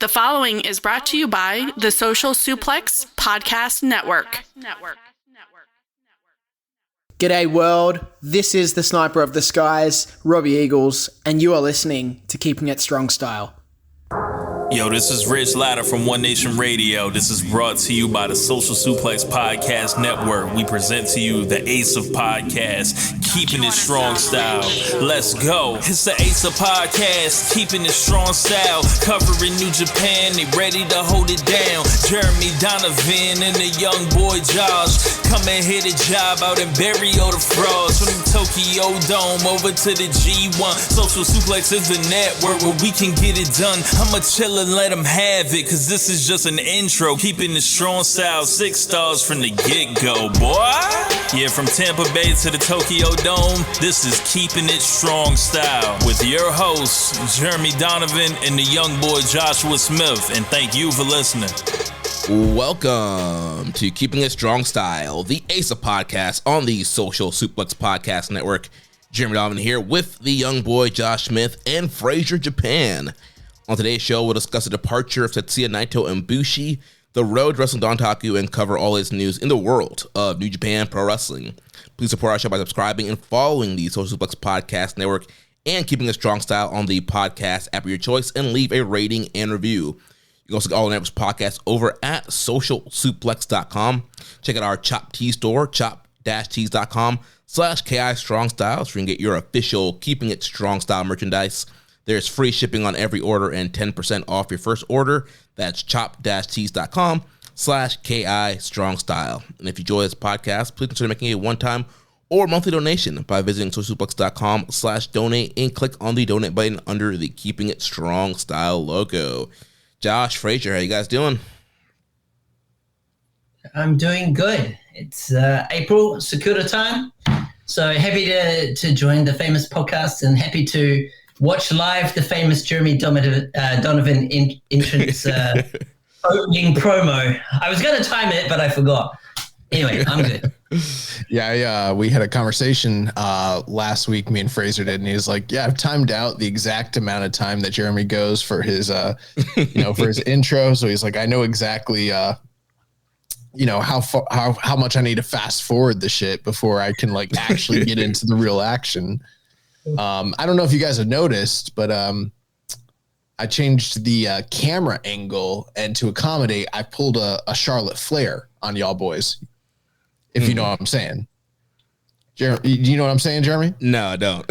The following is brought to you by the Social Suplex Podcast Network. G'day world, this is the Sniper of the Skies, Robbie Eagles, and you are listening to Keeping It Strong Style. Yo, this is Rich Latta from One Nation Radio. This is brought to you by the Social Suplex Podcast Network. We present to you the Ace of Podcasts, Keeping It Strong Style. Let's go. It's the Ace of Podcasts, Keeping It Strong Style. Covering New Japan, they ready to hold it down. Jeremy Donovan and the young boy Josh. Come and hit a job out and bury all the frauds. From the Tokyo Dome over to the G1. Social Suplex is the network where we can get it done. I'ma chill and let them have it, cause this is just an intro. Keeping it strong style, 6 stars from the get-go, boy. Yeah, from Tampa Bay to the Tokyo Dome, this is Keeping It Strong Style with your hosts, Jeremy Donovan and the young boy Joshua Smith. And thank you for listening. Welcome to Keeping It Strong Style, the Ace of Podcasts on the Social Suplex Podcast Network. Jeremy Donovan here with the young boy Josh Smith and Fraser Japan. On today's show, we'll discuss the departure of Tetsuya Naito and BUSHI, the road to Wrestling Dontaku, and cover all its news in the world of New Japan Pro Wrestling. Please support our show by subscribing and following the Social Suplex Podcast Network and Keeping a Strong Style on the podcast app of your choice, and leave a rating and review. You can also get all the network's podcasts over at socialsuplex.com. Check out our Chop Tea store, chop-tees.com/KI Strong Style, so you can get your official Keeping It Strong Style merchandise. There's free shipping on every order and 10% off your first order. That's chop-tees.com/KI Strong Style. And if you enjoy this podcast, please consider making a one-time or monthly donation by visiting socialsuplex.com/donate and click on the donate button under the Keeping It Strong Style logo. Josh, Fraser, how you guys doing? I'm doing good. It's April, Sakura time. So happy to join the famous podcast and happy to watch live the famous Jeremy Donovan entrance opening promo. I was going to time it, but I forgot. Anyway, I'm good. Yeah, we had a conversation last week, me and Fraser did, and he was like, yeah, I've timed out the exact amount of time that Jeremy goes for his, for his intro. So he's like, I know exactly, how much I need to fast forward the shit before I can like actually get into the real action. I don't know if you guys have noticed, but I changed the camera angle, and to accommodate, I pulled a Charlotte Flair on y'all boys, if you know what I'm saying. Do you know what I'm saying, Jeremy? No, I don't.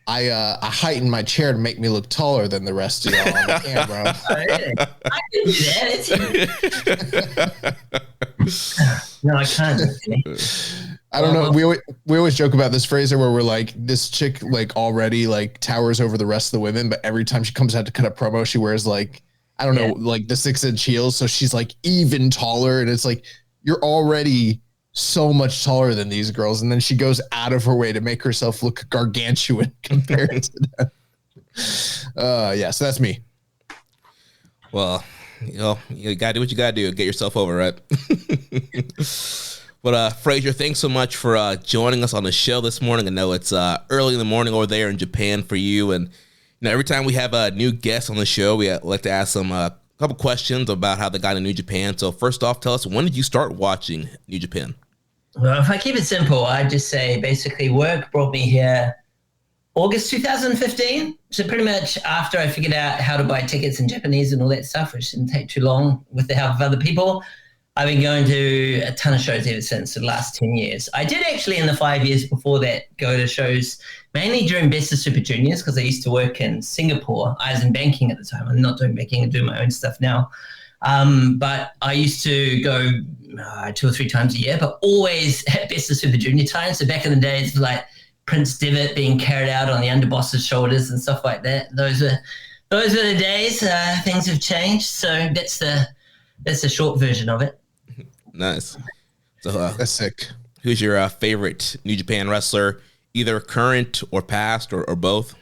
I heightened my chair to make me look taller than the rest of y'all on the camera. I can do that. No, I can't. I don't know. We always joke about this, Fraser, where we're like, this chick like already like towers over the rest of the women, but every time she comes out to cut a promo, she wears like, I don't know, like the 6-inch heels. So she's like even taller, and it's like, you're already so much taller than these girls. And then she goes out of her way to make herself look gargantuan compared to them. So that's me. Well, you gotta do what you gotta do. Get yourself over, right? But Fraser, thanks so much for joining us on the show this morning. I know it's early in the morning over there in Japan for you, and every time we have a new guest on the show, we like to ask them a couple questions about how they got into New Japan. So first off, tell us, when did you start watching New Japan? Well, if I keep it simple, I'd just say basically work brought me here August 2015. So pretty much after I figured out how to buy tickets in Japanese and all that stuff, which didn't take too long with the help of other people, I've been going to a ton of shows ever since, the last 10 years. I did actually, in the 5 years before that, go to shows mainly during Best of Super Juniors, because I used to work in Singapore. I was in banking at the time. I'm not doing banking. I'm doing my own stuff now. But I used to go 2 or 3 times a year, but always at Best of Super Junior time. So back in the days, like Prince Devitt being carried out on the underboss's shoulders and stuff like that. Those were the days. Things have changed. So that's the short version of it. Nice. So that's sick. Who's your favorite New Japan wrestler, either current or past or both?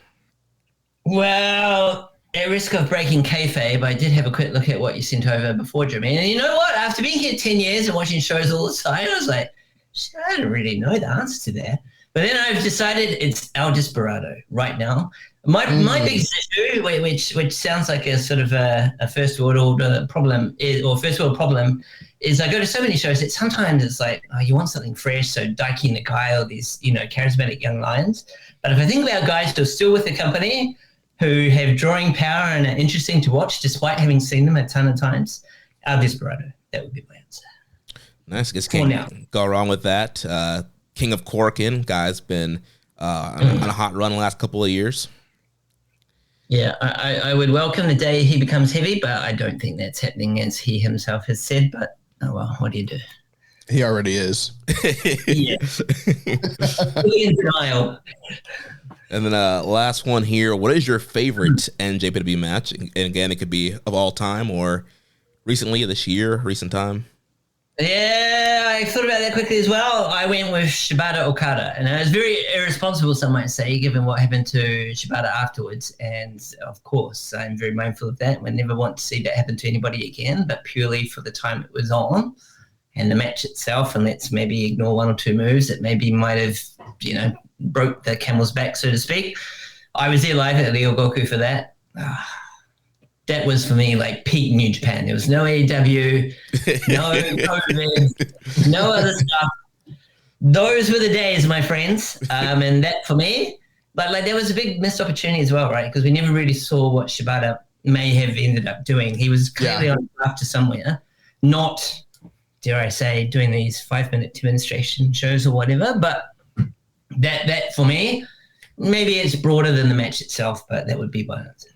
Well, at risk of breaking kayfabe, I did have a quick look at what you sent over before, Jimmy. And you know what? After being here 10 years and watching shows all the time, I was like, shit, I don't really know the answer to that. But then I've decided it's El Desperado right now. My biggest issue, which sounds like a sort of a first world problem, is I go to so many shows that sometimes it's like, oh, you want something fresh, so Daiki Nakai or these, charismatic young lions. But if I think about guys who are still with the company, who have drawing power and are interesting to watch despite having seen them a ton of times, El Desperado, that would be my answer. Nice. Guess can't go wrong with that. King of Korakuen, guy's been on a hot run the last couple of years. Yeah, I would welcome the day he becomes heavy, but I don't think that's happening, as he himself has said. But, oh well, what do you do? He already is. Yeah. Fully in denial. And then last one here. What is your favorite NJPW match? And again, it could be of all time or recently, this year, recent time. Yeah, I thought about that quickly as well. I went with Shibata Okada, and I was very irresponsible, some might say, given what happened to Shibata afterwards. And of course, I'm very mindful of that. I never want to see that happen to anybody again, but purely for the time it was on and the match itself. And let's maybe ignore one or two moves that maybe might have, broke the camel's back, so to speak. I was there live at Ryogoku for that. That was for me like peak New Japan. There was no AEW, no COVID, no other stuff. Those were the days, my friends. And that for me, but like there was a big missed opportunity as well, right? Because we never really saw what Shibata may have ended up doing. He was clearly on the path to somewhere, not, dare I say, doing these 5-minute demonstration shows or whatever. But that for me, maybe it's broader than the match itself, but that would be my answer.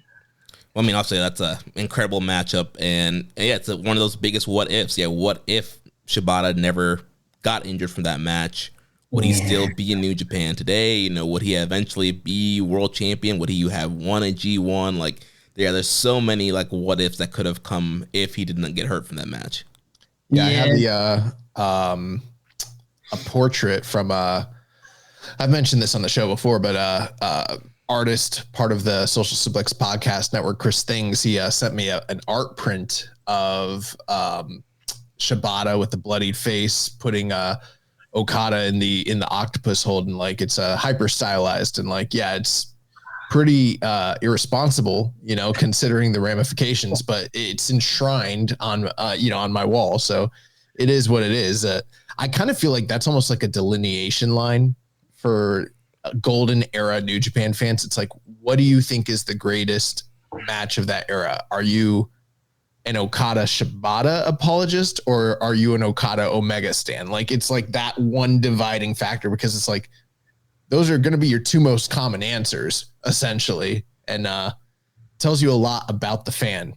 Well, I mean, obviously that's an incredible matchup, and it's one of those biggest what ifs. Yeah, what if Shibata never got injured from that match? Would he still be in New Japan today? Would he eventually be world champion? Would he have won a G1? Like, there's so many like what ifs that could have come if he didn't get hurt from that match. Yeah, I have a portrait from I've mentioned this on the show before, but artist, part of the Social Suplex Podcast Network, Chris Things, he sent me an art print of Shibata with the bloodied face, putting Okada in the octopus hold, and like it's hyper stylized, and like it's pretty irresponsible, considering the ramifications, but it's enshrined on on my wall, so it is what it is. I kind of feel like that's almost like a delineation line for golden era New Japan fans. It's like, what do you think is the greatest match of that era? Are you an Okada Shibata apologist, or are you an Okada Omega stan? Like, it's like that one dividing factor, because it's like those are going to be your two most common answers essentially, and tells you a lot about the fan.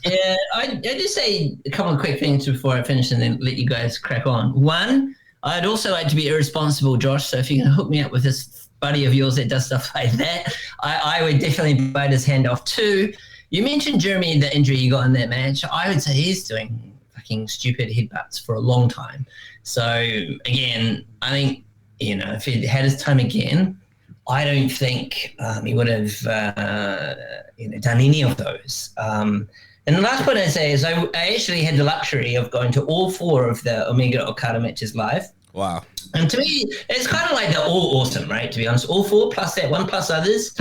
Yeah, I just say a couple of quick things before I finish and then let you guys crack on. One, I'd also like to be irresponsible, Josh. So if you can hook me up with this buddy of yours that does stuff like that, I would definitely bite his hand off. Two, you mentioned Jeremy, the injury you got in that match. I would say he's doing fucking stupid headbutts for a long time. So again, I think, if he had his time again, I don't think he would have done any of those. And the last point I'd say is I actually had the luxury of going to all 4 of the Omega Okada matches live. Wow. And to me, it's kind of like they're all awesome, right? To be honest, all 4 plus that one plus others.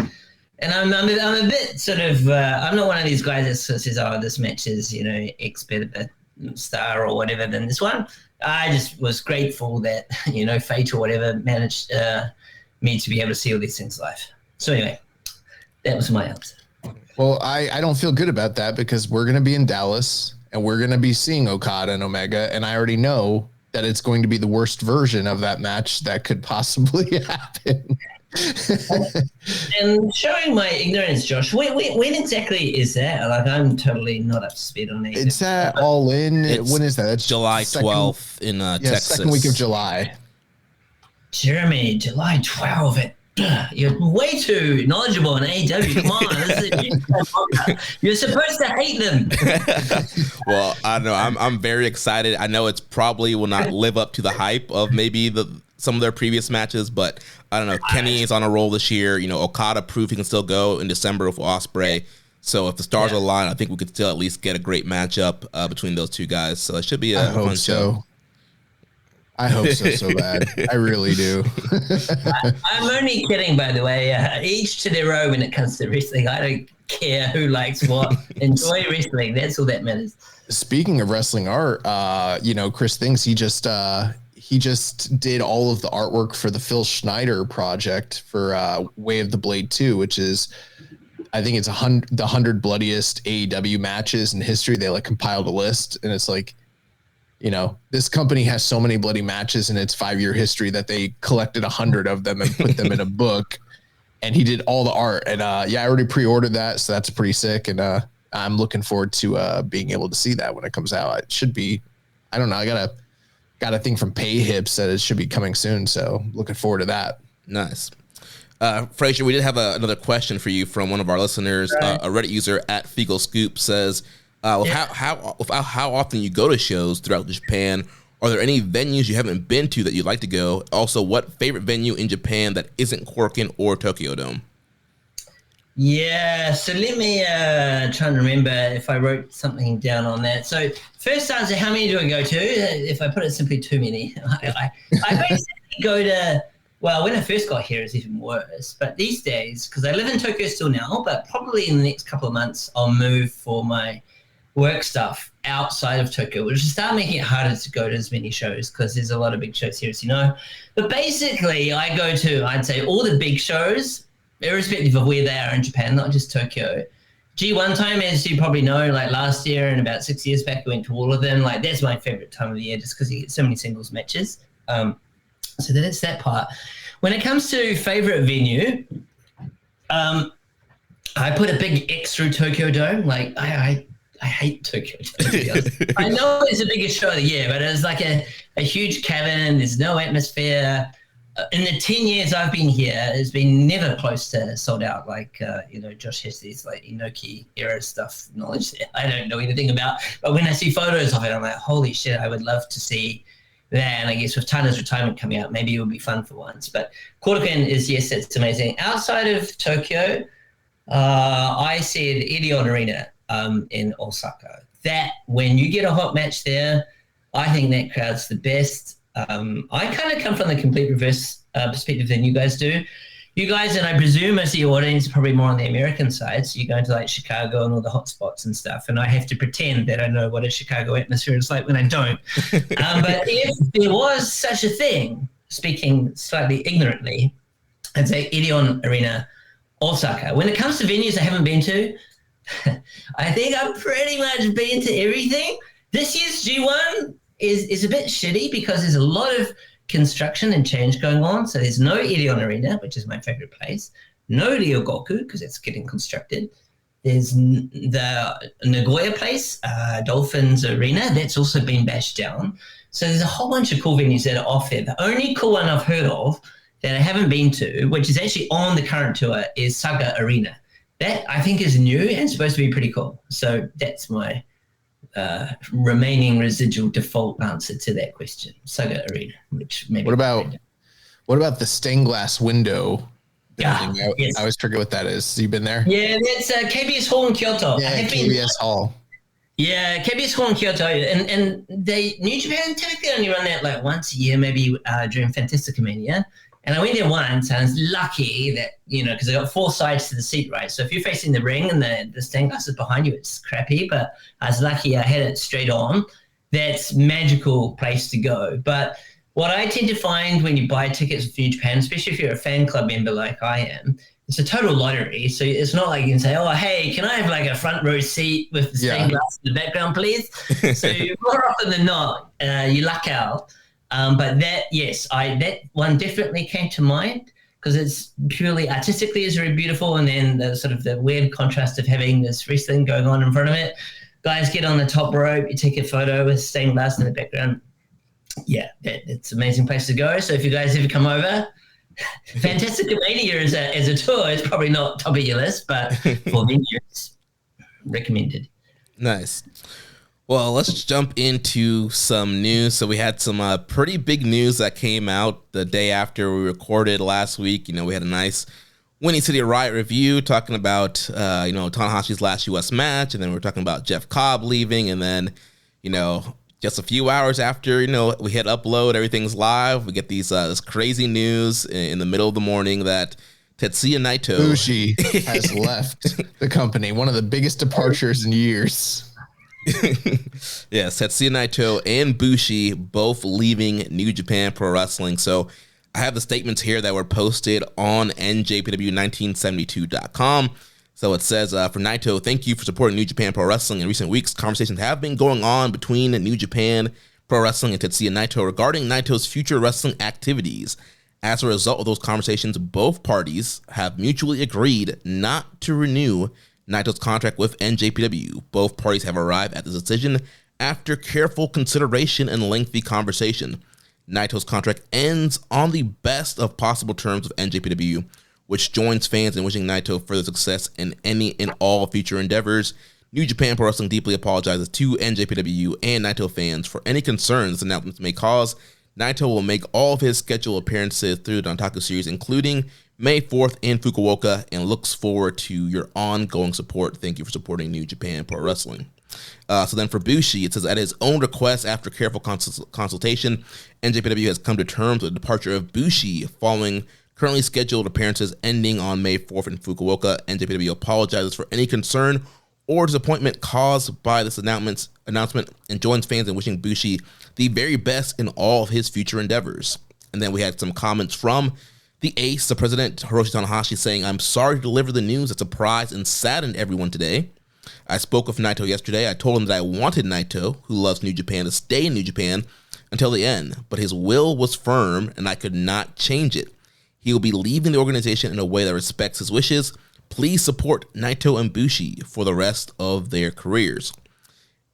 And I'm a bit sort of, I'm not one of these guys that says, oh, this match is, X better star or whatever than this one. I just was grateful that, fate or whatever managed me to be able to see all these things live. So anyway, that was my answer. Well, I don't feel good about that, because we're going to be in Dallas and we're going to be seeing Okada and Omega, and I already know that it's going to be the worst version of that match that could possibly happen. And showing my ignorance, Josh, when exactly is that? Like, I'm totally not up to speed on it. It's at All In. When is that? It's July 12th in Texas. Second week of July. Jeremy, July 12th. You're way too knowledgeable in AEW. Come on, you're supposed to hate them. Well, I don't know. I'm very excited. I know it's probably will not live up to the hype of maybe some of their previous matches, but I don't know. Kenny is on a roll this year. Okada proved he can still go in December with Ospreay. So if the stars align, I think we could still at least get a great matchup between those two guys. So it should be a fun show. I hope so bad. I really do. I'm only kidding, by the way. Each to their own when it comes to wrestling. I don't care who likes what. Enjoy wrestling. That's all that matters. Speaking of wrestling art, Chris thinks he just did all of the artwork for the Phil Schneider project for Way of the Blade 2, which is, I think it's the 100 bloodiest AEW matches in history. They like compiled a list, and it's like, this company has so many bloody matches in its 5-year history that they collected 100 of them and put them in a book. And he did all the art. And I already pre-ordered that, so that's pretty sick. And I'm looking forward to being able to see that when it comes out. It should be, I don't know, I got a thing from Pay Hips that it should be coming soon. So looking forward to that. Nice. Frazier, we did have another question for you from one of our listeners. Right. A Reddit user at Fecal Scoop says, how often you go to shows throughout Japan? Are there any venues you haven't been to that you'd like to go? Also, what favorite venue in Japan that isn't Korakuen or Tokyo Dome? Yeah, so let me try and remember if I wrote something down on that. So first answer, how many do I go to? If I put it simply, too many. I basically go to, well, when I first got here, it's even worse. But these days, because I live in Tokyo still now, but probably in the next couple of months, I'll move for my work stuff outside of Tokyo, which will start making it harder to go to as many shows because there's a lot of big shows here, as you know. But basically, I go to, I'd say, all the big shows, irrespective of where they are in Japan, not just Tokyo. G1 time, as you probably know, like last year and about 6 years back, I went to all of them. Like, that's my favorite time of the year just because you get so many singles matches. So that's that part. When it comes to favorite venue, I put a big X through Tokyo Dome. Like, I hate Tokyo Dome. I know it's the biggest show of the year, but it's like a huge cavern. There's no atmosphere. In the 10 years I've been here, it's been never close to sold out. Like, Josh has these like Inoki era stuff knowledge that I don't know anything about. But when I see photos of it, I'm like, holy shit, I would love to see that. And I guess with Tana's retirement coming out, maybe it would be fun for once. But Korakuen is, yes, it's amazing. Outside of Tokyo, I said Edion Arena in Osaka. That, when you get a hot match there, I think that crowd's the best. I kind of come from the complete reverse perspective than you guys do. You guys, and I presume most of your audience is probably more on the American side, so you go into like Chicago and all the hot spots and stuff, and I have to pretend that I know what a Chicago atmosphere is like when I don't. But if there was such a thing, speaking slightly ignorantly, I'd say Edion Arena, Osaka. When it comes to venues I haven't been to, I think I've pretty much been to everything. This year's G1 is a bit shitty because there's a lot of construction and change going on. So there's no Edion Arena, which is my favorite place. No Ryogoku, because it's getting constructed. There's the Nagoya place, Dolphins Arena. That's also been bashed down. So there's a whole bunch of cool venues that are off there. The only cool one I've heard of that I haven't been to, which is actually on the current tour, is Saga Arena. That I think is new and supposed to be pretty cool. So that's my remaining residual default answer to that question. Saga Arena, which maybe. What about the stained glass window? Yeah, I always forget what that is. You been there? Yeah, that's KBS Hall in Kyoto. Yeah, KBS Hall. Yeah, KBS Hall in Kyoto, and they New Japan typically only run that like once a year, maybe during Fantastica Mania. And I went there once, and I was lucky that, because I got 4 sides to the seat, right? So if you're facing the ring and the stained glass is behind you, it's crappy. But I was lucky I had it straight on. That's magical place to go. But what I tend to find when you buy tickets for New Japan, especially if you're a fan club member like I am, it's a total lottery. So it's not like you can say, oh, hey, can I have like a front row seat with the stained glass in the background, please? So more often than not, you luck out. But that one definitely came to mind because it's purely artistically is very beautiful, and then the sort of the weird contrast of having this wrestling going on in front of it. Guys get on the top rope, you take a photo with stained glass in the background. Yeah, it's an amazing place to go. So if you guys ever come over, Fantastica Mania as a tour is probably not top of your list, but for venues, recommended. Nice. Well, let's jump into some news. So we had some pretty big news that came out the day after we recorded last week. We had a nice Winning City Riot review talking about, Tanahashi's last U.S. match. And then we were talking about Jeff Cobb leaving. And then, just a few hours after, we hit upload, everything's live. We get this crazy news in the middle of the morning that Tetsuya Naito BUSHI has left the company. One of the biggest departures in years. Yes, Tetsuya Naito and BUSHI both leaving New Japan Pro Wrestling. So I have the statements here that were posted on NJPW1972.com. So it says, for Naito, thank you for supporting New Japan Pro Wrestling. In recent weeks, conversations have been going on between New Japan Pro Wrestling and Tetsuya Naito regarding Naito's future wrestling activities. As a result of those conversations, both parties have mutually agreed not to renew Naito's contract with NJPW. Both parties have arrived at this decision after careful consideration and lengthy conversation. Naito's contract ends on the best of possible terms with NJPW, which joins fans in wishing Naito further success in any and all future endeavors. New Japan Pro Wrestling deeply apologizes to NJPW and Naito fans for any concerns this announcement may cause. Naito will make all of his scheduled appearances through the Dontaku series, including May 4th in Fukuoka, and looks forward to your ongoing support. Thank you for supporting New Japan Pro Wrestling. So then for BUSHI, it says, at his own request, after careful consultation, NJPW has come to terms with the departure of BUSHI following currently scheduled appearances ending on May 4th in Fukuoka. NJPW apologizes for any concern or disappointment caused by this announcement and joins fans in wishing BUSHI the very best in all of his future endeavors. And then we had some comments from the ace, the president, Hiroshi Tanahashi, saying, I'm sorry to deliver the news that surprised and saddened everyone today. I spoke with Naito yesterday. I told him that I wanted Naito, who loves New Japan, to stay in New Japan until the end, but his will was firm and I could not change it. He will be leaving the organization in a way that respects his wishes. Please support Naito and BUSHI for the rest of their careers.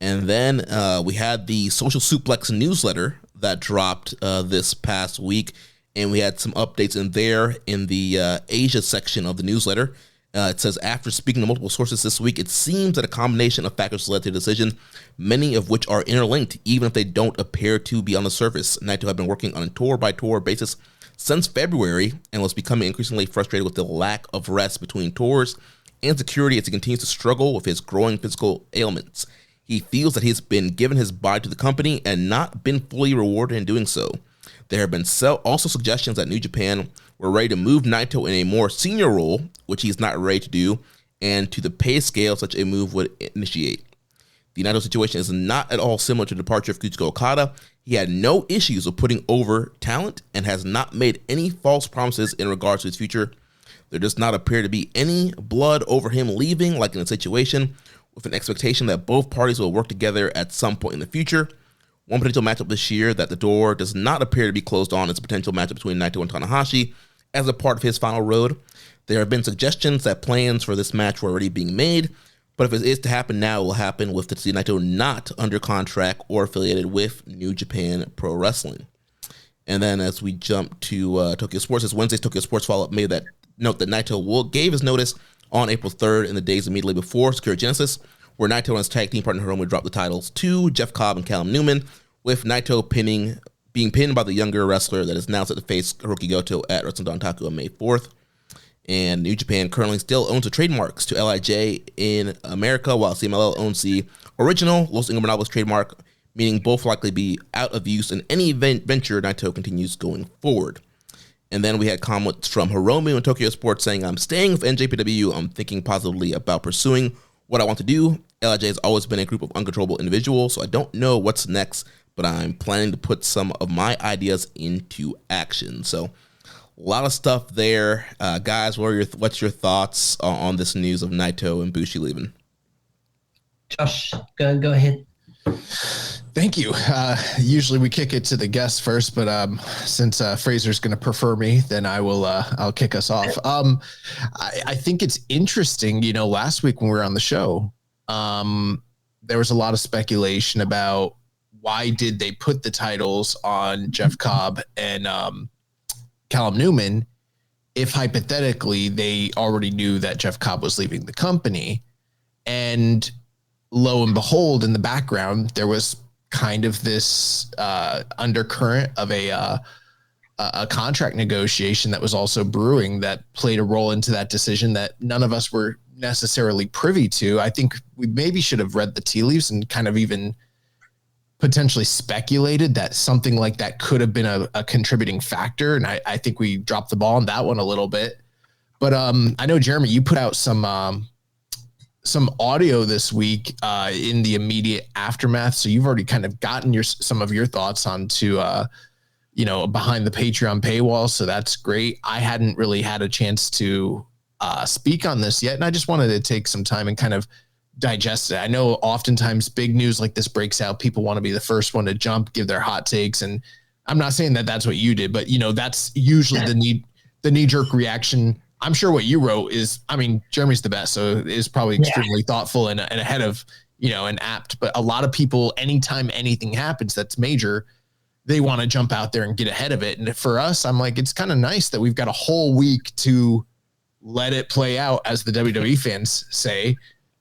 And then we had the Social Suplex newsletter that dropped this past week, and we had some updates in there in the Asia section of the newsletter. It says, after speaking to multiple sources this week, it seems that a combination of factors led to the decision, many of which are interlinked, even if they don't appear to be on the surface. Naito had been working on a tour-by-tour basis since February and was becoming increasingly frustrated with the lack of rest between tours and security as he continues to struggle with his growing physical ailments. He feels that he's been given his body to the company and not been fully rewarded in doing so. There have been also suggestions that New Japan were ready to move Naito in a more senior role, which he's not ready to do, and to the pay scale such a move would initiate. The Naito situation is not at all similar to the departure of Kazuchika Okada. He had no issues with putting over talent and has not made any false promises in regards to his future. There does not appear to be any blood over him leaving, like in a situation with an expectation that both parties will work together at some point in the future. One potential matchup this year that the door does not appear to be closed on is a potential matchup between Naito and Tanahashi as a part of his final road. There have been suggestions that plans for this match were already being made, but if it is to happen now, it will happen with Tetsuya Naito not under contract or affiliated with New Japan Pro Wrestling. And then as we jump to Tokyo Sports, this Wednesday's Tokyo Sports follow-up made that note that Naito gave his notice on April 3rd in the days immediately before Secure Genesis, where Naito and his tag team partner Hiromu dropped the titles to Jeff Cobb and Callum Newman, with Naito being pinned by the younger wrestler that is now set to face Hiroki Goto at Wrestling Dontaku on May 4th. And New Japan currently still owns the trademarks to LIJ in America, while CMLL owns the original Los Ingobernables trademark, meaning both likely be out of use in any venture Naito continues going forward. And then we had comments from Hiromu and Tokyo Sports saying, I'm staying with NJPW. I'm thinking positively about pursuing what I want to do. LIJ has always been a group of uncontrollable individuals, so I don't know what's next, but I'm planning to put some of my ideas into action. So a lot of stuff there. Guys, what's your thoughts on this news of Naito and BUSHI leaving? Josh, go ahead. Thank you. Usually we kick it to the guest first, but since Fraser's going to prefer me, then I'll kick us off. I think it's interesting. Last week when we were on the show, there was a lot of speculation about why did they put the titles on Jeff Cobb and Callum Newman if hypothetically they already knew that Jeff Cobb was leaving the company. And lo and behold, in the background, there was kind of this undercurrent of a contract negotiation that was also brewing that played a role into that decision that none of us were necessarily privy to. I think we maybe should have read the tea leaves and kind of even potentially speculated that something like that could have been a contributing factor. And I think we dropped the ball on that one a little bit. But I know, Jeremy, you put out some audio this week in the immediate aftermath. So you've already kind of gotten some of your thoughts onto, behind the Patreon paywall. So that's great. I hadn't really had a chance to speak on this yet. And I just wanted to take some time and kind of digest it. I know oftentimes big news like this breaks out. People want to be the first one to jump, give their hot takes. And I'm not saying that that's what you did, but that's usually the knee jerk reaction. I'm sure what you wrote is, Jeremy's the best. So it's probably extremely thoughtful and ahead of, and apt, but a lot of people, anytime anything happens that's major, they want to jump out there and get ahead of it. And for us, I'm like, it's kind of nice that we've got a whole week to let it play out, as the WWE fans say,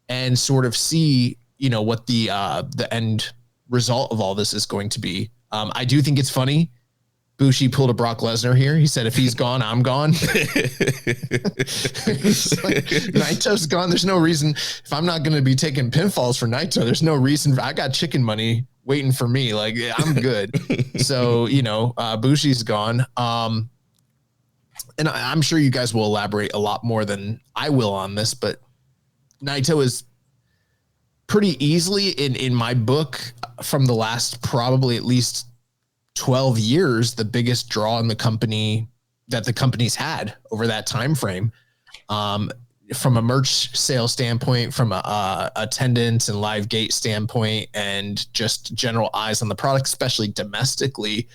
and sort of see, what the end result of all this is going to be. I do think it's funny. Bushi pulled a Brock Lesnar here. He said, if he's gone, I'm gone. Naito's gone. There's no reason. If I'm not going to be taking pinfalls for Naito, there's no reason. I got chicken money waiting for me. Like, I'm good. So, Bushi's gone. And I'm sure you guys will elaborate a lot more than I will on this, but Naito is pretty easily in my book from the last probably at least 12 years, the biggest draw in the company that the company's had over that time frame. From a merch sale standpoint, from a attendance and live gate standpoint, and just general eyes on the product, especially domestically,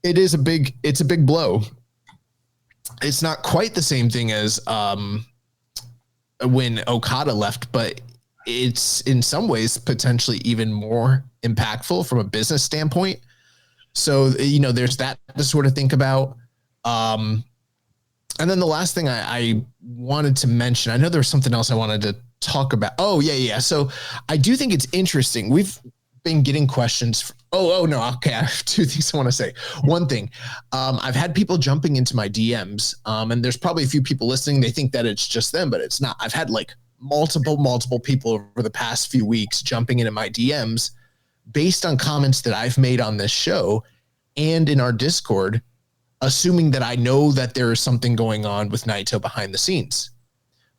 it's a big blow. It's not quite the same thing as when Okada left, but it's in some ways potentially even more impactful from a business standpoint. So, there's that to sort of think about. And then the last thing I wanted to mention, I know there was something else I wanted to talk about. Oh, yeah. So I do think it's interesting. We've been getting questions. No. Okay. I have two things I want to say. One thing, I've had people jumping into my DMs, and there's probably a few people listening. They think that it's just them, but it's not. I've had like multiple people over the past few weeks jumping into my DMs based on comments that I've made on this show and in our Discord, assuming that I know that there is something going on with Naito behind the scenes.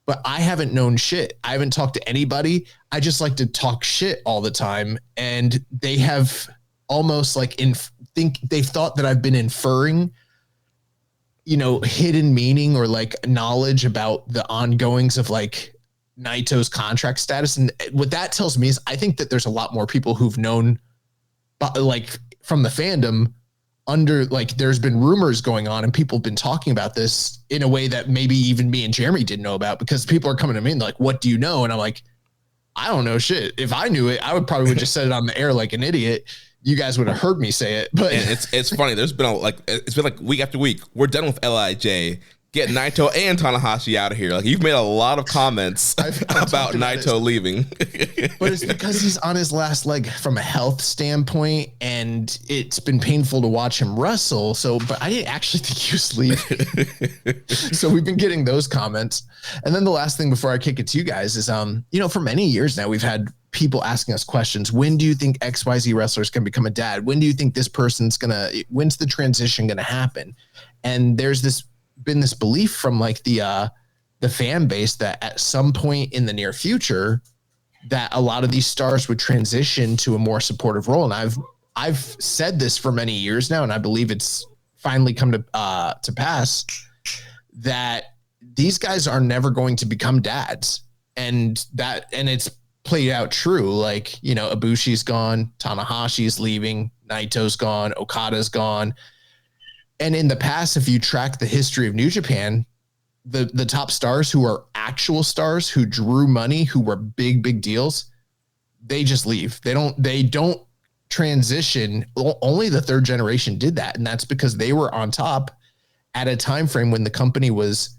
But I haven't known shit. I haven't talked to anybody. I just like to talk shit all the time. And they have almost like they've thought that I've been inferring, hidden meaning or like knowledge about the ongoings of like Naito's contract status. And what that tells me is I think that there's a lot more people who've known, like from the fandom, there's been rumors going on and people have been talking about this in a way that maybe even me and Jeremy didn't know about, because people are coming to me and like, what do you know? And I'm like, I don't know shit. If I knew it, I would probably just said it on the air like an idiot. You guys would have heard me say it. But and it's funny. It's been like week after week. We're done with LIJ. Get Naito and Tanahashi out of here. Like, you've made a lot of comments about Naito leaving. But it's because he's on his last leg from a health standpoint, and it's been painful to watch him wrestle. But I didn't actually think he was leaving. So we've been getting those comments. And then the last thing before I kick it to you guys is, for many years now, we've had people asking us questions. When do you think XYZ wrestlers can become a dad? When do you think this person's when's the transition going to happen? And there's been this belief from like the fan base that at some point in the near future that a lot of these stars would transition to a more supportive role. And I've said this for many years now, and I believe it's finally come to pass, that these guys are never going to become dads. And it's played out true. Like, Ibushi's gone, Tanahashi's leaving, Naito's gone, Okada's gone. And in the past, if you track the history of New Japan, the top stars who are actual stars, who drew money, who were big deals, they just leave. They don't transition. Only the third generation did that. And that's because they were on top at a time frame when the company was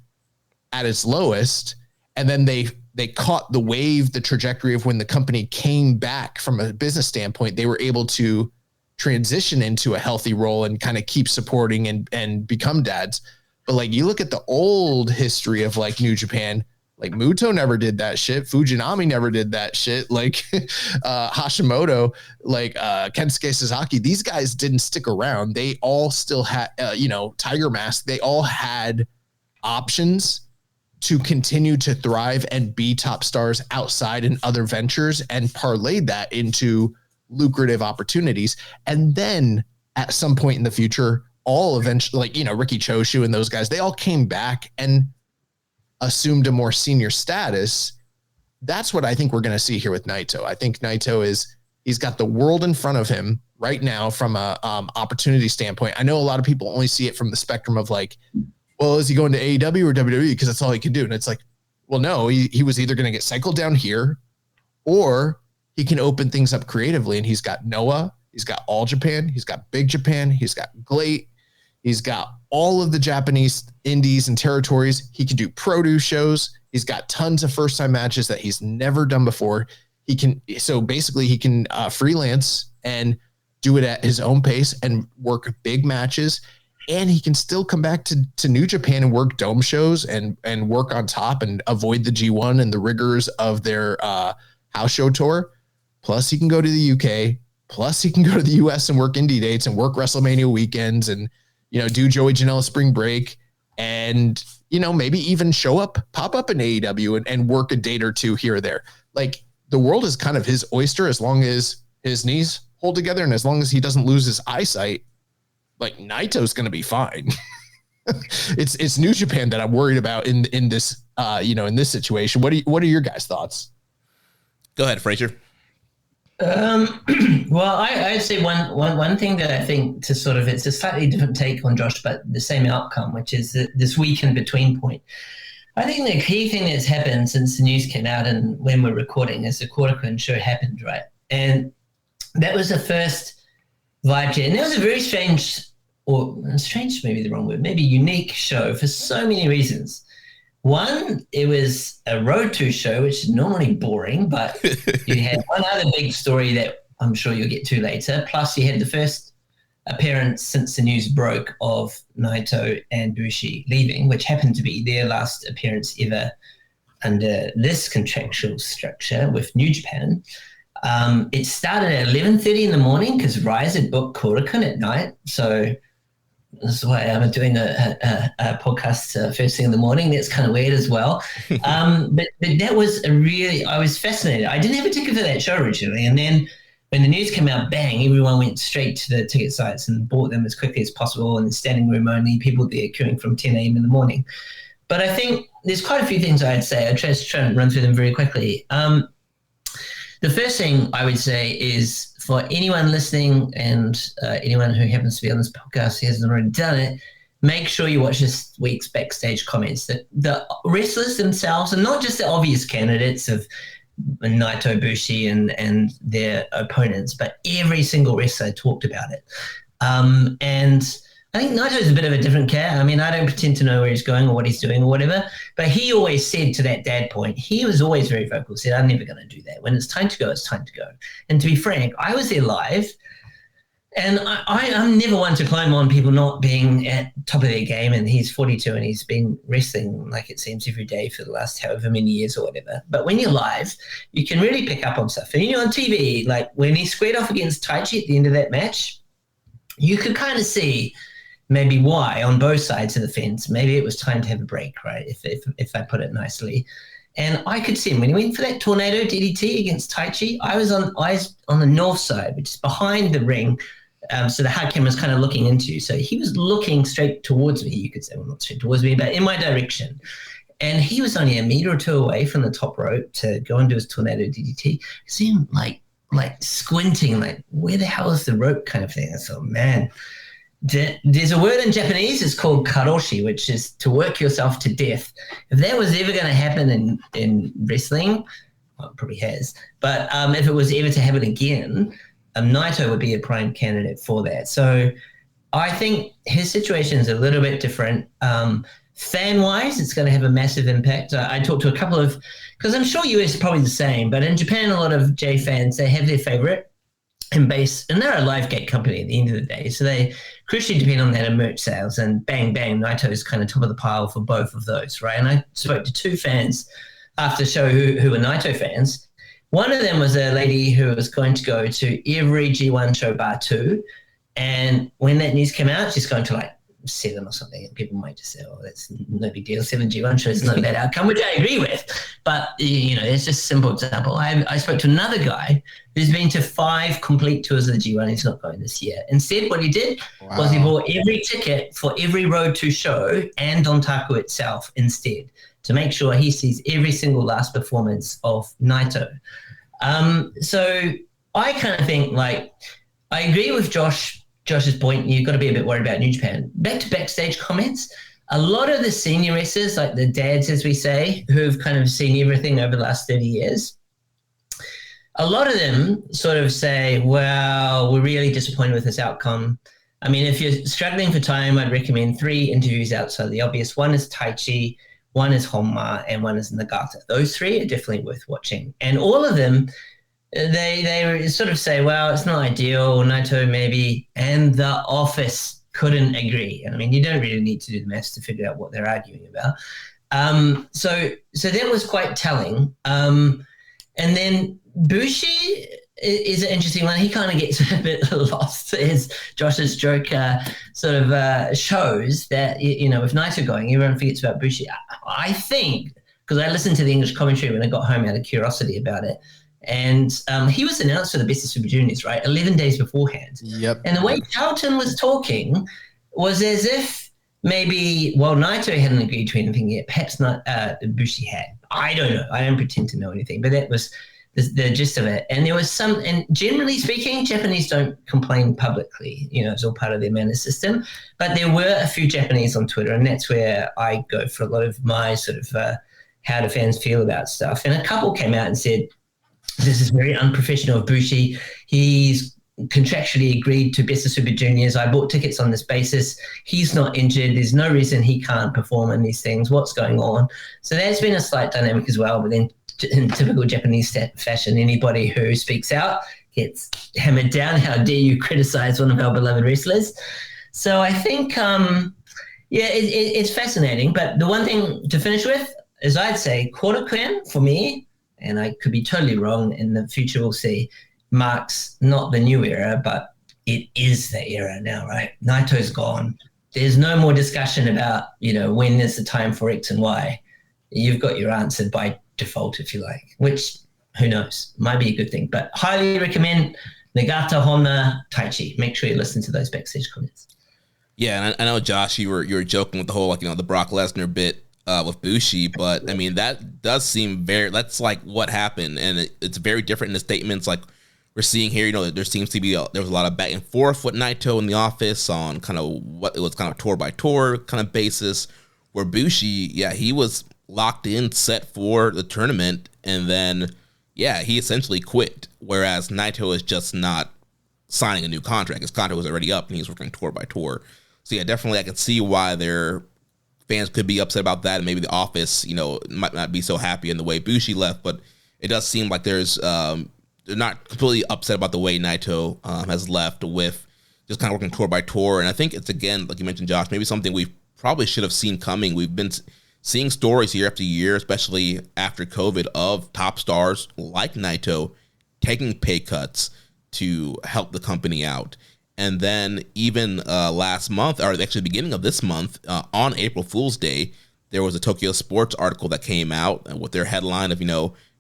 at its lowest. And then they caught the wave, the trajectory of when the company came back from a business standpoint. They were able to transition into a healthy role and kind of keep supporting and become dads. But like, you look at the old history of like New Japan, Like Muto never did that shit. Fujinami never did that shit. Like Hashimoto, like Kensuke Sasaki, these guys didn't stick around. They all still had, Tiger Mask. They all had options to continue to thrive and be top stars outside in other ventures and parlayed that into lucrative opportunities. And then at some point in the future, all eventually, like, Ricky Choshu and those guys, they all came back and assumed a more senior status. That's what I think we're going to see here with Naito. I think Naito he's got the world in front of him right now from a opportunity standpoint. I know a lot of people only see it from the spectrum of like, well, is he going to AEW or WWE? Because that's all he can do. And it's like, well, no, he was either going to get cycled down here or he can open things up creatively. And he's got Noah, he's got All Japan, he's got Big Japan, he's got GLEAT, he's got all of the Japanese indies and territories. He can do produce shows. He's got tons of first-time matches that he's never done before. He can freelance and do it at his own pace and work big matches. And he can still come back to New Japan and work dome shows and work on top and avoid the G1 and the rigors of their house show tour. Plus, he can go to the UK. Plus, he can go to the US and work indie dates and work WrestleMania weekends and do Joey Janela spring break and, maybe even pop up in AEW and work a date or two here or there. Like, the world is kind of his oyster as long as his knees hold together and as long as he doesn't lose his eyesight. Like, Naito's going to be fine. It's New Japan that I'm worried about in this, in this situation. What are your guys' thoughts? Go ahead, Frazier. Well, I'd say one thing that I think it's a slightly different take on Josh, but the same outcome, which is this week in between point. I think the key thing that's happened since the news came out and when we're recording is the Korakuen show happened, right? And that was the first Vibe Jet. And that was a very strange maybe the wrong word, maybe unique show for so many reasons. One, it was a road to show, which is normally boring, but you had one other big story that I'm sure you'll get to later. Plus, you had the first appearance since the news broke of Naito and Bushi leaving, which happened to be their last appearance ever under this contractual structure with New Japan. It started at 11:30 in the morning because Rise had booked Korakuen at night. So this is why I'm doing a podcast first thing in the morning. That's kind of weird as well. But that was I was fascinated. I didn't have a ticket for that show originally. And then when the news came out, bang, everyone went straight to the ticket sites and bought them as quickly as possible. And standing room only, people there queuing from 10 a.m. in the morning. But I think there's quite a few things I'd say. I'll try to run through them very quickly. The first thing I would say is for anyone listening and anyone who happens to be on this podcast who hasn't already done it, make sure you watch this week's backstage comments. The wrestlers themselves are not just the obvious candidates of Naito, Bushi, and their opponents, but every single wrestler talked about it. And I think Naito's a bit of a different cat. I mean, I don't pretend to know where he's going or what he's doing or whatever, but he always said to that dad point, he was always very vocal, said, I'm never going to do that. When it's time to go, it's time to go. And to be frank, I was there live, and I'm never one to climb on people not being at top of their game, and he's 42 and he's been wrestling like it seems every day for the last however many years or whatever. But when you're live, you can really pick up on stuff. And on TV, like when he squared off against Taichi at the end of that match, you could kind of see maybe why on both sides of the fence. Maybe it was time to have a break, right? If I put it nicely. And I could see him when he went for that tornado DDT against Taichi. I was on the north side, which is behind the ring. So the hard camera was kind of looking into. So he was looking straight towards me. You could say, well, not straight towards me, but in my direction. And he was only a meter or two away from the top rope to go and do his tornado DDT. I see him like squinting, like, where the hell is the rope kind of thing? I thought, man, there's a word in Japanese, it's called karoshi, which is to work yourself to death. If that was ever going to happen in wrestling, well, it probably has, but if it was ever to happen again, Naito would be a prime candidate for that. So I think his situation is a little bit different. Fan-wise, it's going to have a massive impact. I talked to a couple of, because I'm sure US is probably the same, but in Japan, a lot of J fans, they have their favorite. and they're a live gate company at the end of the day. So they crucially depend on that merch sales, and bang, bang, Naito's kind of top of the pile for both of those, right? And I spoke to two fans after the show who were Naito fans. One of them was a lady who was going to go to every G1 show bar 2. And when that news came out, she's going to like 7 or something. And people might just say, oh, that's no big deal. 7 G1 shows is not a bad outcome, which I agree with. But, it's just a simple example. I spoke to another guy who's been to 5 complete tours of the G1. He's not going this year. Instead, what he did was he bought every ticket for every Road to show and Dontaku itself instead, to make sure he sees every single last performance of Naito. So I kind of think, like, I agree with Josh's point. You've got to be a bit worried about New Japan. Back to backstage comments, a lot of the senior wrestlers, like the dads, as we say, who've kind of seen everything over the last 30 years, a lot of them sort of say, well, we're really disappointed with this outcome. I mean, if you're struggling for time, I'd recommend 3 interviews outside the obvious. One is Taichi, one is Honma, and one is Nagata. Those 3 are definitely worth watching. And all of them, they sort of say, well, it's not ideal, Naito maybe, and the office couldn't agree. And I mean, you don't really need to do the maths to figure out what they're arguing about. So that was quite telling. And then Bushi is an interesting one. He kind of gets a bit lost, as Josh's joke sort of shows that, with Naito going, everyone forgets about Bushi. I think, because I listened to the English commentary when I got home out of curiosity about it, and he was announced for the Best of Super Juniors, right, 11 days beforehand. Yep. And the way Charlton was talking was as if maybe, Naito hadn't agreed to anything yet, perhaps not Bushi had. I don't know. I don't pretend to know anything, but that was the gist of it. And there was and generally speaking, Japanese don't complain publicly. It's all part of their manner system. But there were a few Japanese on Twitter, and that's where I go for a lot of my sort of how do fans feel about stuff. And a couple came out and said, this is very unprofessional of Bushi. He's contractually agreed to Best of Super Juniors. I bought tickets on this basis. He's not injured. There's no reason he can't perform in these things. What's going on? So that's been a slight dynamic as well. But then in typical Japanese fashion, anybody who speaks out gets hammered down. How dare you criticize one of our beloved wrestlers? So I think, it's fascinating. But the one thing to finish with is I'd say Korakuen, for me, and I could be totally wrong, in the future we'll see, marks not the new era, but it is the era now, right? Naito's gone. There's no more discussion about, when is the time for X and Y. You've got your answer by default, if you like, which, who knows, might be a good thing. But highly recommend Nagata, Honma, Taichi. Make sure you listen to those backstage comments. Yeah, and I know, Josh, you were joking with the whole, the Brock Lesnar bit with Bushi, but I mean, that does seem that's like what happened, and it's very different in the statements like we're seeing here. There seems to be there was a lot of back and forth with Naito in the office on kind of what it was, kind of tour by tour kind of basis, where Bushi, he was locked in, set for the tournament, and then he essentially quit, whereas Naito is just not signing a new contract. His contract was already up and he's working tour by tour. So definitely I can see why their fans could be upset about that, and maybe the office, might not be so happy in the way Bushi left, but it does seem like there's they're not completely upset about the way Naito has left, with just kind of working tour by tour. And I think it's, again, like you mentioned, Josh, maybe something we probably should have seen coming. We've been seeing stories year after year, especially after COVID, of top stars like Naito taking pay cuts to help the company out. And then even last month, or actually beginning of this month, on April Fool's Day, there was a Tokyo Sports article that came out with their headline of,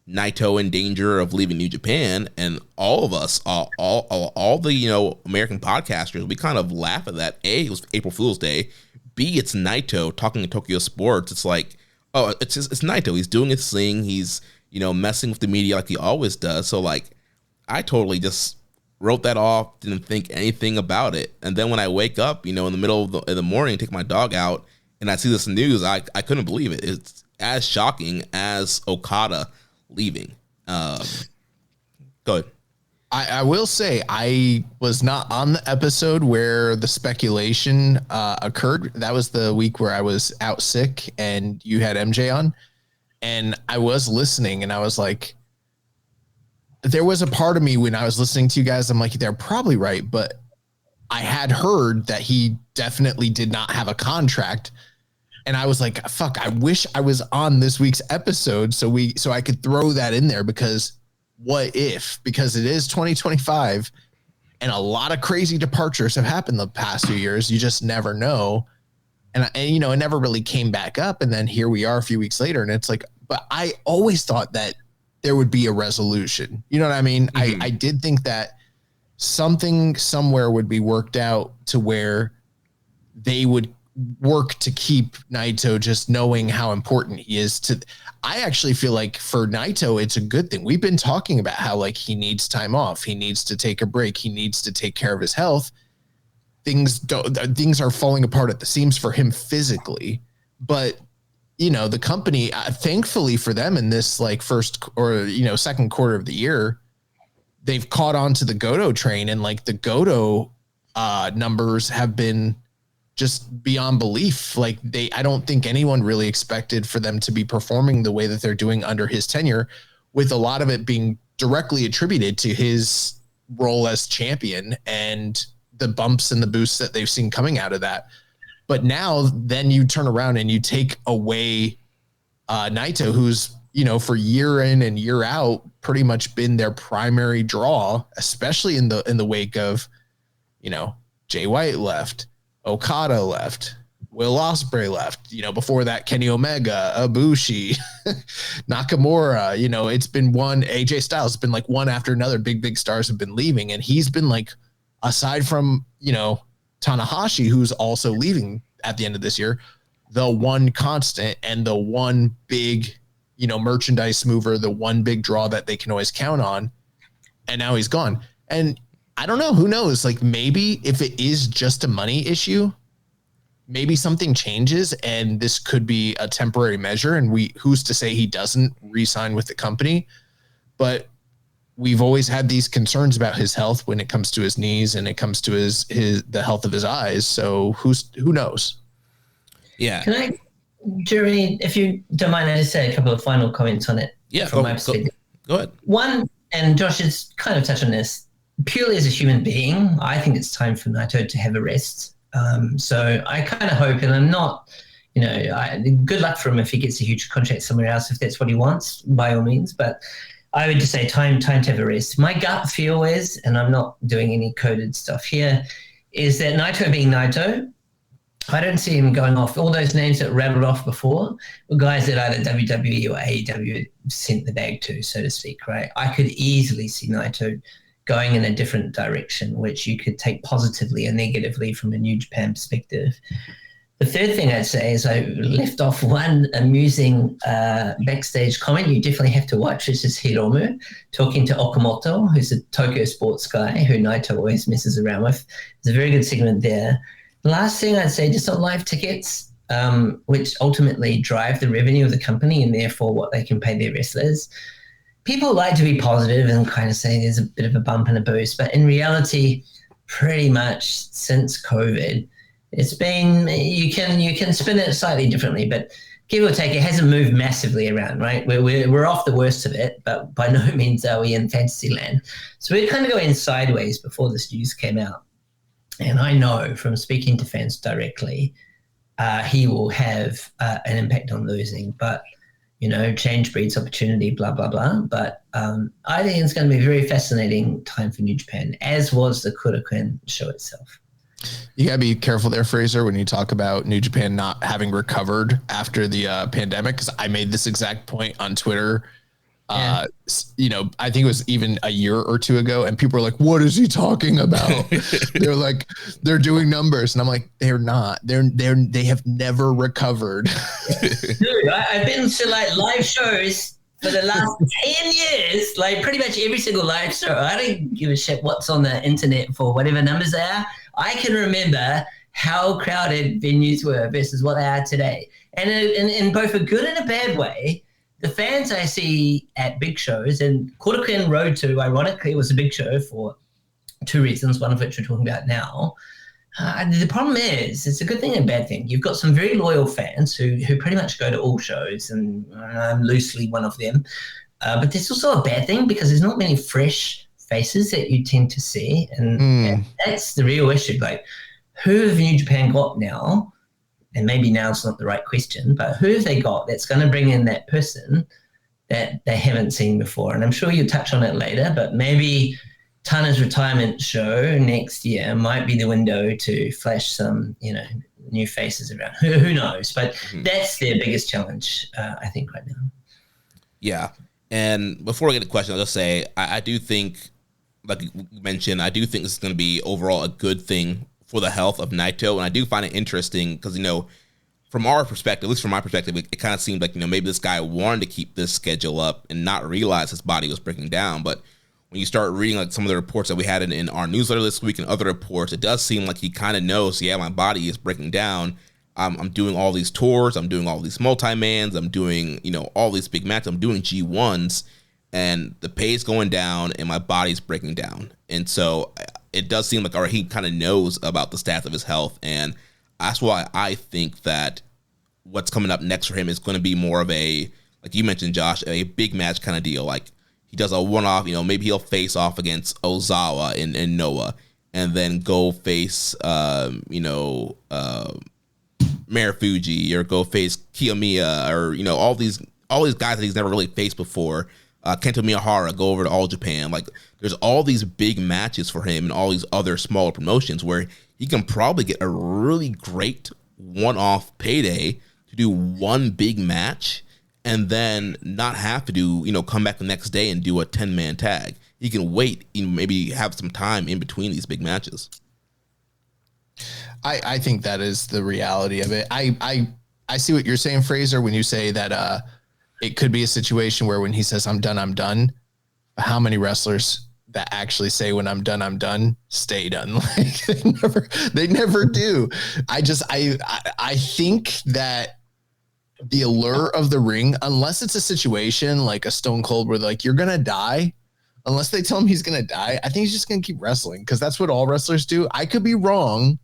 Naito in danger of leaving New Japan. And all of us, all the, American podcasters, we kind of laugh at that. A, it was April Fool's Day. B, it's Naito talking to Tokyo Sports. It's like, oh, it's Naito. He's doing his thing. He's, messing with the media like he always does. So, I totally just wrote that off, didn't think anything about it. And then when I wake up, in the middle of the morning, take my dog out, and I see this news, I couldn't believe it. It's as shocking as Okada leaving. Go ahead. I will say I was not on the episode where the speculation occurred. That was the week where I was out sick and you had MJ on. And I was listening and I was like, there was a part of me when I was listening to you guys, I'm like, they're probably right, but I had heard that he definitely did not have a contract. And I was like, fuck, I wish I was on this week's episode so I could throw that in there, because what if? Because it is 2025 and a lot of crazy departures have happened the past few years. You just never know. And you know, it never really came back up. And then here we are a few weeks later, and it's like, but I always thought that there would be a resolution. You know what I mean? Mm-hmm. I did think that something somewhere would be worked out to where they would work to keep Naito, just knowing how important he is to. I actually feel like for Naito, it's a good thing. We've been talking about how like he needs time off. He needs to take a break. He needs to take care of his health. Things are falling apart at the seams for him physically, but you know, the company, thankfully for them in this like first or, you know, second quarter of the year, they've caught on to the Goto train, and like the Goto numbers have been just beyond belief. Like I don't think anyone really expected for them to be performing the way that they're doing under his tenure, with a lot of it being directly attributed to his role as champion and the bumps and the boosts that they've seen coming out of that. But now then you turn around and you take away Naito, who's, you know, for year in and year out, pretty much been their primary draw, especially in the wake of, you know, Jay White left, Okada left, Will Ospreay left, you know, before that, Kenny Omega, Ibushi, Nakamura, you know, it's been one, AJ Styles, it's been like one after another. Big stars have been leaving. And he's been like, aside from, you know, Tanahashi, who's also leaving at the end of this year, the one constant and the one big, you know, merchandise mover, the one big draw that they can always count on. And now he's gone. And I don't know, who knows? Like maybe if it is just a money issue, maybe something changes and this could be a temporary measure. And who's to say he doesn't re-sign with the company? But we've always had these concerns about his health when it comes to his knees and it comes to the health of his eyes. So who knows? Yeah. Can I, Jeremy, if you don't mind, I just say a couple of final comments on it. Yeah, from my perspective. Go ahead. One, and Josh has kind of touched on this, purely as a human being, I think it's time for Naito to have a rest. So I kind of hope, and I'm not, you know, good luck for him if he gets a huge contract somewhere else, if that's what he wants, by all means. But I would just say time to have a rest. My gut feel is, and I'm not doing any coded stuff here, is that Naito being Naito, I don't see him going off. All those names that rattled off before were guys that either WWE or AEW sent the bag to, so to speak, right? I could easily see Naito going in a different direction, which you could take positively or negatively from a New Japan perspective. The third thing I'd say is I left off one amusing backstage comment you definitely have to watch, which is Hiromu talking to Okamoto, who's a Tokyo sports guy who Naito always messes around with. There's a very good segment there. The last thing I'd say, just on live tickets, which ultimately drive the revenue of the company and therefore what they can pay their wrestlers. People like to be positive and kind of say there's a bit of a bump and a boost, but in reality, pretty much since COVID, it's been, you can spin it slightly differently, but give or take, it hasn't moved massively around, right? We're off the worst of it, but by no means are we in fantasy land. So we're kind of going sideways before this news came out. And I know from speaking to fans directly, he will have an impact on losing, but you know, change breeds opportunity, blah, blah, blah. But I think it's going to be a very fascinating time for New Japan, as was the Korakuen show itself. You got to be careful there, Fraser, when you talk about New Japan not having recovered after the pandemic, because I made this exact point on Twitter. Yeah. You know, I think it was even a year or two ago, and people were like, what is he talking about? They're like, they're doing numbers. And I'm like, they're not. They have never recovered. Dude, I've been to like live shows for the last 10 years, like pretty much every single live show. I don't give a shit what's on the internet for whatever numbers they are. I can remember how crowded venues were versus what they are today. And in both a good and a bad way, the fans I see at big shows, and Korakuen Road 2, ironically, was a big show for two reasons, one of which we're talking about now. The problem is, it's a good thing and a bad thing. You've got some very loyal fans who pretty much go to all shows, and I'm loosely one of them. but there's also a bad thing because there's not many fresh faces that you tend to see, and that's the real issue. Like, who have New Japan got now? And maybe now it's not the right question, but who have they got that's going to bring in that person that they haven't seen before? And I'm sure you'll touch on it later, but maybe Tana's retirement show next year might be the window to flash some, new faces around. Who knows? But that's their biggest challenge, I think, right now. Yeah. And before we get to the question, I'll just say I do think, like you mentioned, I do think this is going to be overall a good thing for the health of Naito. And I do find it interesting because, from our perspective, at least from my perspective, it kind of seemed like, maybe this guy wanted to keep this schedule up and not realize his body was breaking down. But when you start reading like some of the reports that we had in our newsletter this week and other reports, it does seem like he kind of knows, my body is breaking down. I'm doing all these tours. I'm doing all these multi-mans. I'm doing, all these big matches. I'm doing G1s, and the pay's going down and my body's breaking down. And so it does seem like he kind of knows about the stats of his health. And that's why I think that what's coming up next for him is going to be more of a, like you mentioned, Josh, a big match kind of deal. Like, he does a one-off, maybe he'll face off against Ozawa and Noah, and then go face, Marufuji, or go face Kiyomiya, or, all these guys that he's never really faced before. Kento Miyahara, go over to All Japan. Like, there's all these big matches for him and all these other smaller promotions where he can probably get a really great one-off payday to do one big match and then not have to do, come back the next day and do a 10-man tag. He can wait, maybe have some time in between these big matches. I think that is the reality of it. I see what you're saying, Fraser, when you say that it could be a situation where when he says, I'm done. How many wrestlers that actually say, when I'm done, stay done? Like, they never do. I think that the allure of the ring, unless it's a situation like a Stone Cold where like, you're going to die, unless they tell him he's going to die, I think he's just going to keep wrestling, because that's what all wrestlers do. I could be wrong,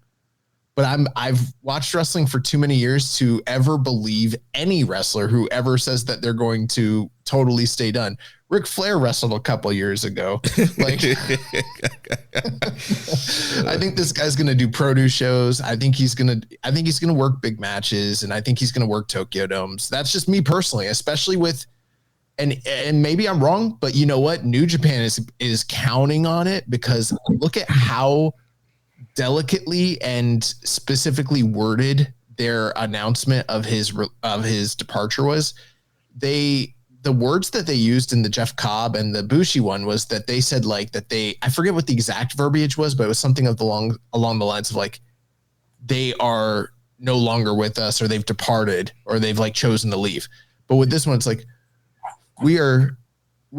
but I've watched wrestling for too many years to ever believe any wrestler who ever says that they're going to totally stay done. Ric Flair wrestled a couple years ago. Like, I think this guy's going to do produce shows. I think he's going to work big matches, and I think he's going to work Tokyo Domes. That's just me personally, especially with, and maybe I'm wrong, but you know what? New Japan is counting on it, because look at how delicately and specifically worded their announcement of his departure was. The words that they used in the Jeff Cobb and the Bushi one was that they said like that I forget what the exact verbiage was, but it was something along the lines of like, they are no longer with us, or they've departed, or they've like chosen to leave. But with this one, it's like, we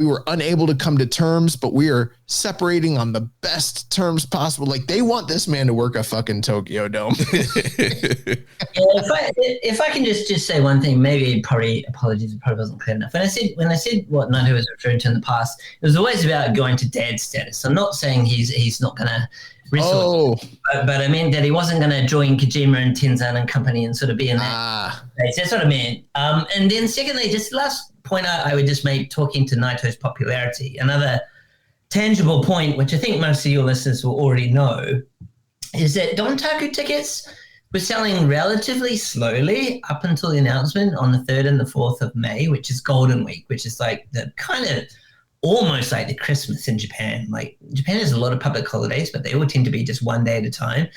were unable to come to terms, but we are separating on the best terms possible. Like, they want this man to work a fucking Tokyo Dome. If I can just say one thing, apologies, it probably wasn't clear enough. When I said what Naito was referring to in the past, it was always about going to dad status. I'm not saying he's not going to wrestle, but I meant that he wasn't going to join Kojima and Tenzan and company and sort of be in that place. That's what I meant. And then secondly, just last point I would just make, talking to Naito's popularity, another tangible point, which I think most of your listeners will already know, is that Dontaku tickets were selling relatively slowly up until the announcement on the 3rd and the 4th of May, which is Golden Week, which is like the kind of almost like the Christmas in Japan. Like, Japan has a lot of public holidays, but they all tend to be just one day at a time.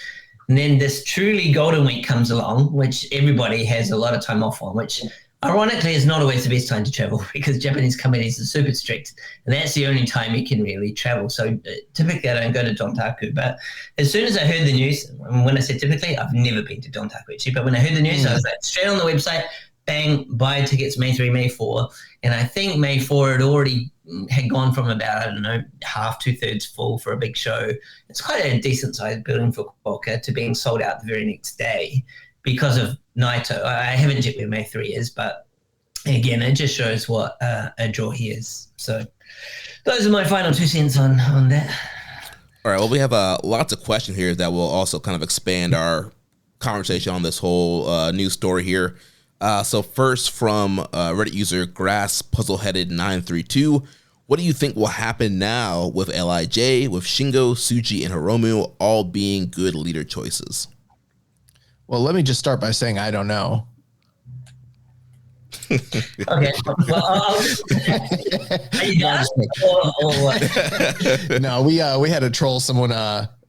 And then this truly Golden Week comes along, which everybody has a lot of time off on, which ironically is not always the best time to travel, because Japanese companies are super strict, and that's the only time you can really travel. So typically I don't go to Dontaku, but as soon as I heard the news, and when I said typically, I've never been to Dontaku actually, but when I heard the news, I was like, straight on the website, bang, buy tickets May 3, May 4. And I think May 4 had gone from about, I don't know, half, 2/3 full for a big show. It's quite a decent sized building for Fukuoka, to being sold out the very next day because of Naito. I haven't checked where May 3 is, but again, it just shows what a draw he is. So those are my final 2 cents on that. All right. Well, we have lots of questions here that will also kind of expand our conversation on this whole news story here. So first from Reddit user Grass Puzzleheaded 932, what do you think will happen now with LIJ, with Shingo, Tsuji, and Hiromu all being good leader choices? Well, let me just start by saying I don't know. Okay. Well, are you done? Or what? No, we had to troll someone.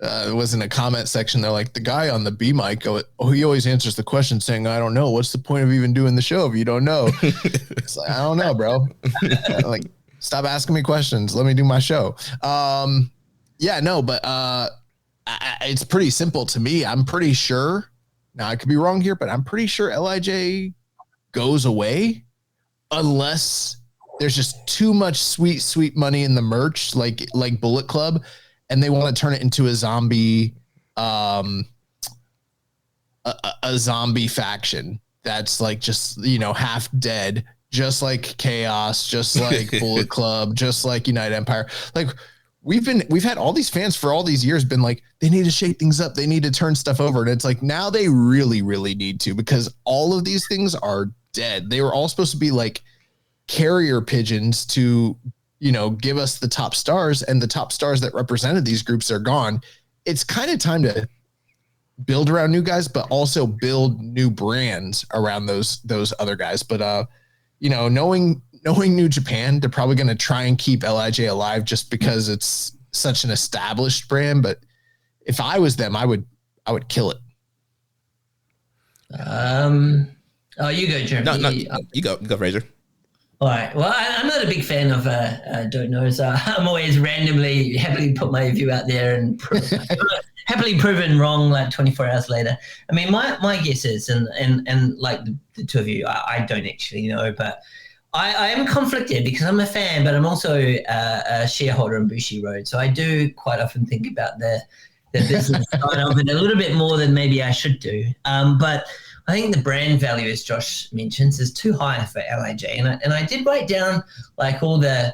Was in a comment section. They're like, the guy on the B mic, he always answers the question saying, "I don't know. What's the point of even doing the show if you don't know?" It's like, I don't know, bro. Like, stop asking me questions. Let me do my show. Yeah, no, but it's pretty simple to me. I'm pretty sure. Now I could be wrong here, but I'm pretty sure LIJ goes away unless there's just too much sweet money in the merch, like Bullet Club, and they want to turn it into a zombie a zombie faction that's like just, you know, half dead, just like Chaos, just like Bullet Club, just like United Empire. Like we've had all these fans for all these years been like, they need to shake things up, they need to turn stuff over, and it's like now they really need to, because all of these things are dead. They were all supposed to be like carrier pigeons to, you know, give us the top stars, and the top stars that represented these groups are gone. It's kind of time to build around new guys, but also build new brands around those other guys. But you know, knowing New Japan, they're probably going to try and keep LIJ alive just because it's such an established brand. But if I was them, I would kill it. Oh, you go, Jeremy. No, you go, Fraser. All right. Well, I'm not a big fan of Don't Know, so I'm always randomly happily put my view out there and happily proven wrong like 24 hours later. I mean, my guess is, and like the two of you, I don't actually know, but I am conflicted because I'm a fan, but I'm also a shareholder in Bushi Road. So I do quite often think about the business side of it a little bit more than maybe I should do. But I think the brand value, as Josh mentions, is too high for LIJ. And I did write down like all the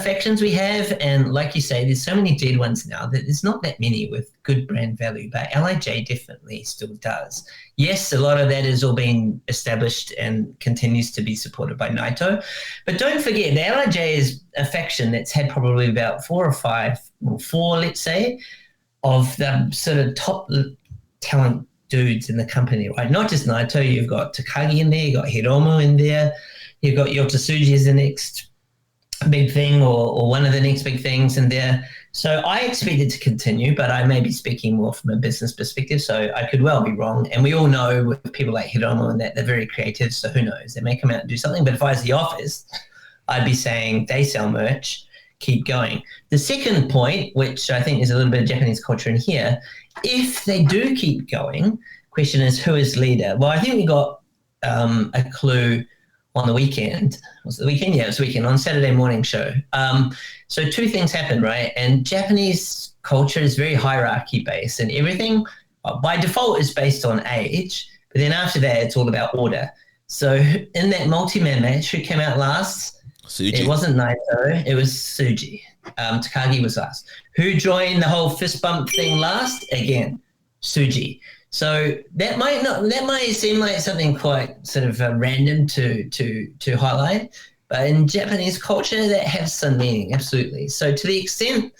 factions we have, and like you say, there's so many dead ones now that there's not that many with good brand value, but LIJ definitely still does. Yes, a lot of that is all being established and continues to be supported by Naito, but don't forget the LIJ is a faction that's had probably about four, let's say, of the sort of top talent dudes in the company, right? Not just Naito, you've got Takagi in there, you've got Hiromu in there, you've got Yota Tsuji as the next big thing, or one of the next big things in there. So I expect it to continue, but I may be speaking more from a business perspective, so I could well be wrong. And we all know with people like Hiromu and that, they're very creative, so who knows? They may come out and do something, but if I was the office, I'd be saying they sell merch, keep going. The second point, which I think is a little bit of Japanese culture in here, if they do keep going, question is, who is leader? Well, I think we got a clue on the weekend. Was it the weekend? Yeah, it was the weekend, on Saturday morning show. So two things happened, right? And Japanese culture is very hierarchy based, and everything by default is based on age, but then after that, it's all about order. So in that multi-man match, who came out last? Tsuji. It wasn't Naito, it was Tsuji. Takagi was last. Who joined the whole fist bump thing last? Again, Tsuji. So that might seem like something quite sort of random to highlight, but in Japanese culture, that has some meaning, absolutely. So to the extent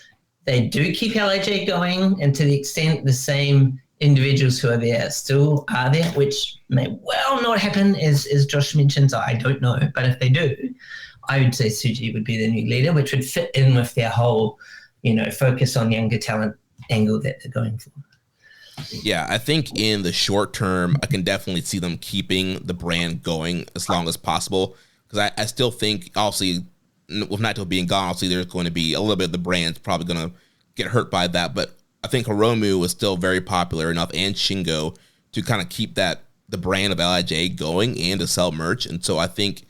they do keep LIJ going, and to the extent the same individuals who are there still are there, which may well not happen, as Josh mentions, I don't know, but if they do, I would say Tsuji would be the new leader, which would fit in with their whole, you know, focus on younger talent angle that they're going for. Yeah, I think in the short term, I can definitely see them keeping the brand going as long as possible. Because I still think, obviously, with Naito being gone, obviously there's going to be a little bit of the brand's probably going to get hurt by that. But I think Hiromu is still very popular enough, and Shingo, to kind of keep the brand of LIJ going and to sell merch. And so I think,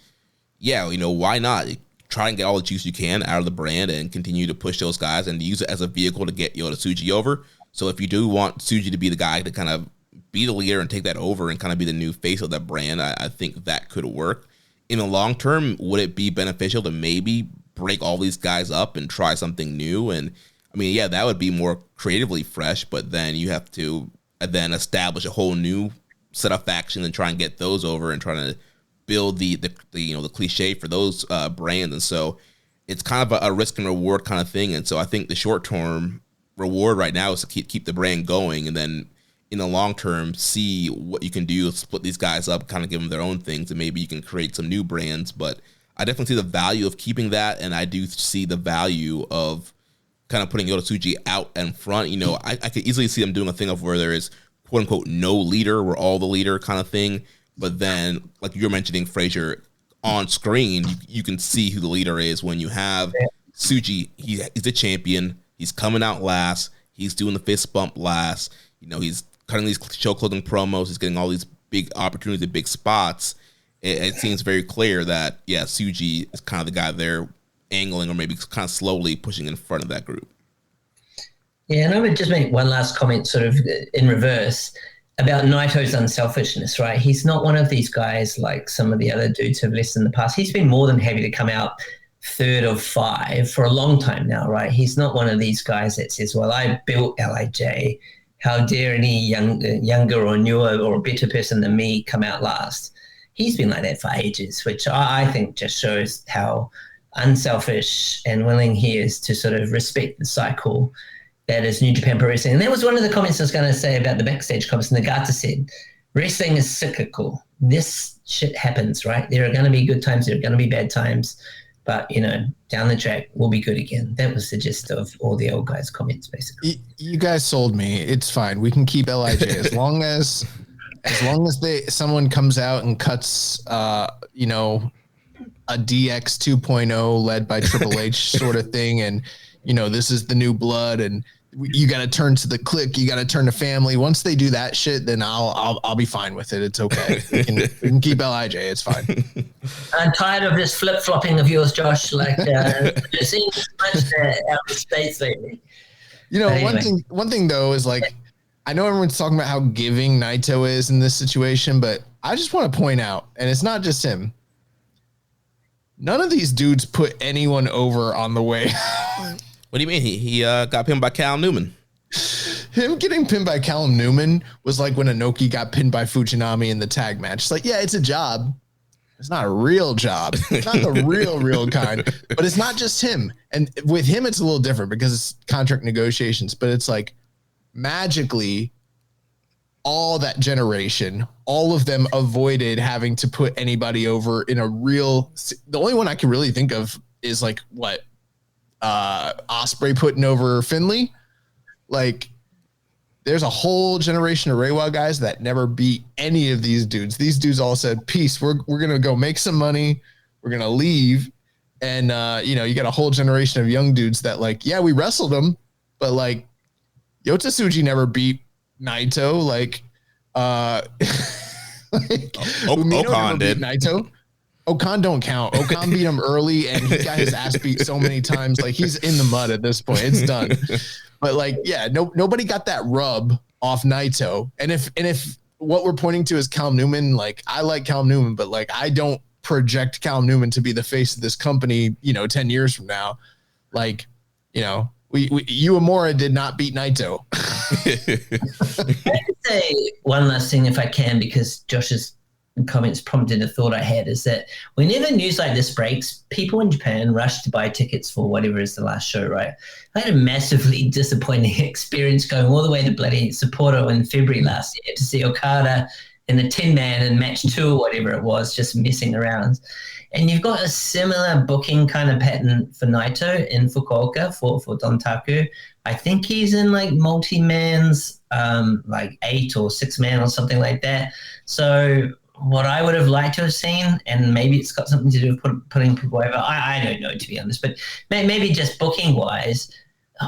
yeah, you know, why not try and get all the juice you can out of the brand and continue to push those guys and use it as a vehicle to get Yota Tsuji over. So if you do want Tsuji to be the guy to kind of be the leader and take that over and kind of be the new face of that brand, I think that could work. In the long term, would it be beneficial to maybe break all these guys up and try something new? And I mean, yeah, that would be more creatively fresh, but then you have to then establish a whole new set up factions and try and get those over and trying to build the cliche for those brands. And so it's kind of a risk and reward kind of thing. And so I think the short term reward right now is to keep the brand going, and then in the long term, see what you can do, split these guys up, kind of give them their own things, and maybe you can create some new brands. But I definitely see the value of keeping that, and I do see the value of kind of putting Yota Tsuji out in front. I could easily see them doing a thing of where there is quote unquote no leader, we're all the leader kind of thing. But then, like you were mentioning, Frazier, on screen, you can see who the leader is when you have Tsuji. He's the champion. He's coming out last. He's doing the fist bump last. He's cutting these show clothing promos. He's getting all these big opportunities at big spots. It seems very clear that, Tsuji is kind of the guy there angling or maybe kind of slowly pushing in front of that group. Yeah, and I would just make one last comment sort of in reverse about Naito's unselfishness, right? He's not one of these guys like some of the other dudes who've listed in the past. He's been more than happy to come out third of 5 for a long time now, right? He's not one of these guys that says, well, I built LIJ. How dare any younger or newer or better person than me come out last? He's been like that for ages, which I think just shows how unselfish and willing he is to sort of respect the cycle that is New Japan Pro Wrestling. And that was one of the comments I was going to say about the backstage comments. Nagata said, wrestling is cyclical. This shit happens, right? There are going to be good times. There are going to be bad times. But, down the track, we'll be good again. That was the gist of all the old guys' comments, basically. You guys sold me. It's fine. We can keep LIJ as long as someone comes out and cuts, a DX 2.0 led by Triple H sort of thing. And, this is the new blood, and you got to turn to the clique. You got to turn to family. Once they do that shit, then I'll be fine with it. It's okay. We can keep LIJ. It's fine. I'm tired of this flip flopping of yours, Josh. Like you're seeing so much out of space lately. Anyway. One thing though is like, I know everyone's talking about how giving Naito is in this situation, but I just want to point out, and it's not just him. None of these dudes put anyone over on the way. What do you mean? He got pinned by Cal Newman. Him getting pinned by Callum Newman was like when Inoki got pinned by Fujinami in the tag match. It's like, yeah, it's a job. It's not a real job. It's not the real kind. But it's not just him. And with him, it's a little different because it's contract negotiations. But it's like magically all that generation, all of them avoided having to put anybody over in a real. The only one I can really think of is like what Ospreay putting over Finley. Like, there's a whole generation of Reiwa guys that never beat any of these dudes. These dudes all said, peace, we're going to go make some money. We're going to leave. And, you got a whole generation of young dudes that like, yeah, we wrestled them, but like Yota Tsuji never beat Naito. Okan did. Naito. Okan don't count. Okan beat him early and he got his ass beat so many times. Like, he's in the mud at this point. It's done. But like, yeah, nobody got that rub off Naito. And if what we're pointing to is Callum Newman, like, I like Callum Newman, but like, I don't project Callum Newman to be the face of this company, 10 years from now. Like, Uemura did not beat Naito. I could say one last thing if I can, because Josh's comments prompted a thought I had, is that whenever news like this breaks, people in Japan rush to buy tickets for whatever is the last show, right? I had a massively disappointing experience going all the way to bloody Sapporo in February last year to see Okada in the 10-man in match 2 or whatever it was, just messing around. And you've got a similar booking kind of pattern for Naito in Fukuoka for Dontaku. I think he's in like multi-mans, like 8 or 6-man or something like that. So what I would have liked to have seen, and maybe it's got something to do with putting people over, I don't know, to be honest, but maybe just booking-wise,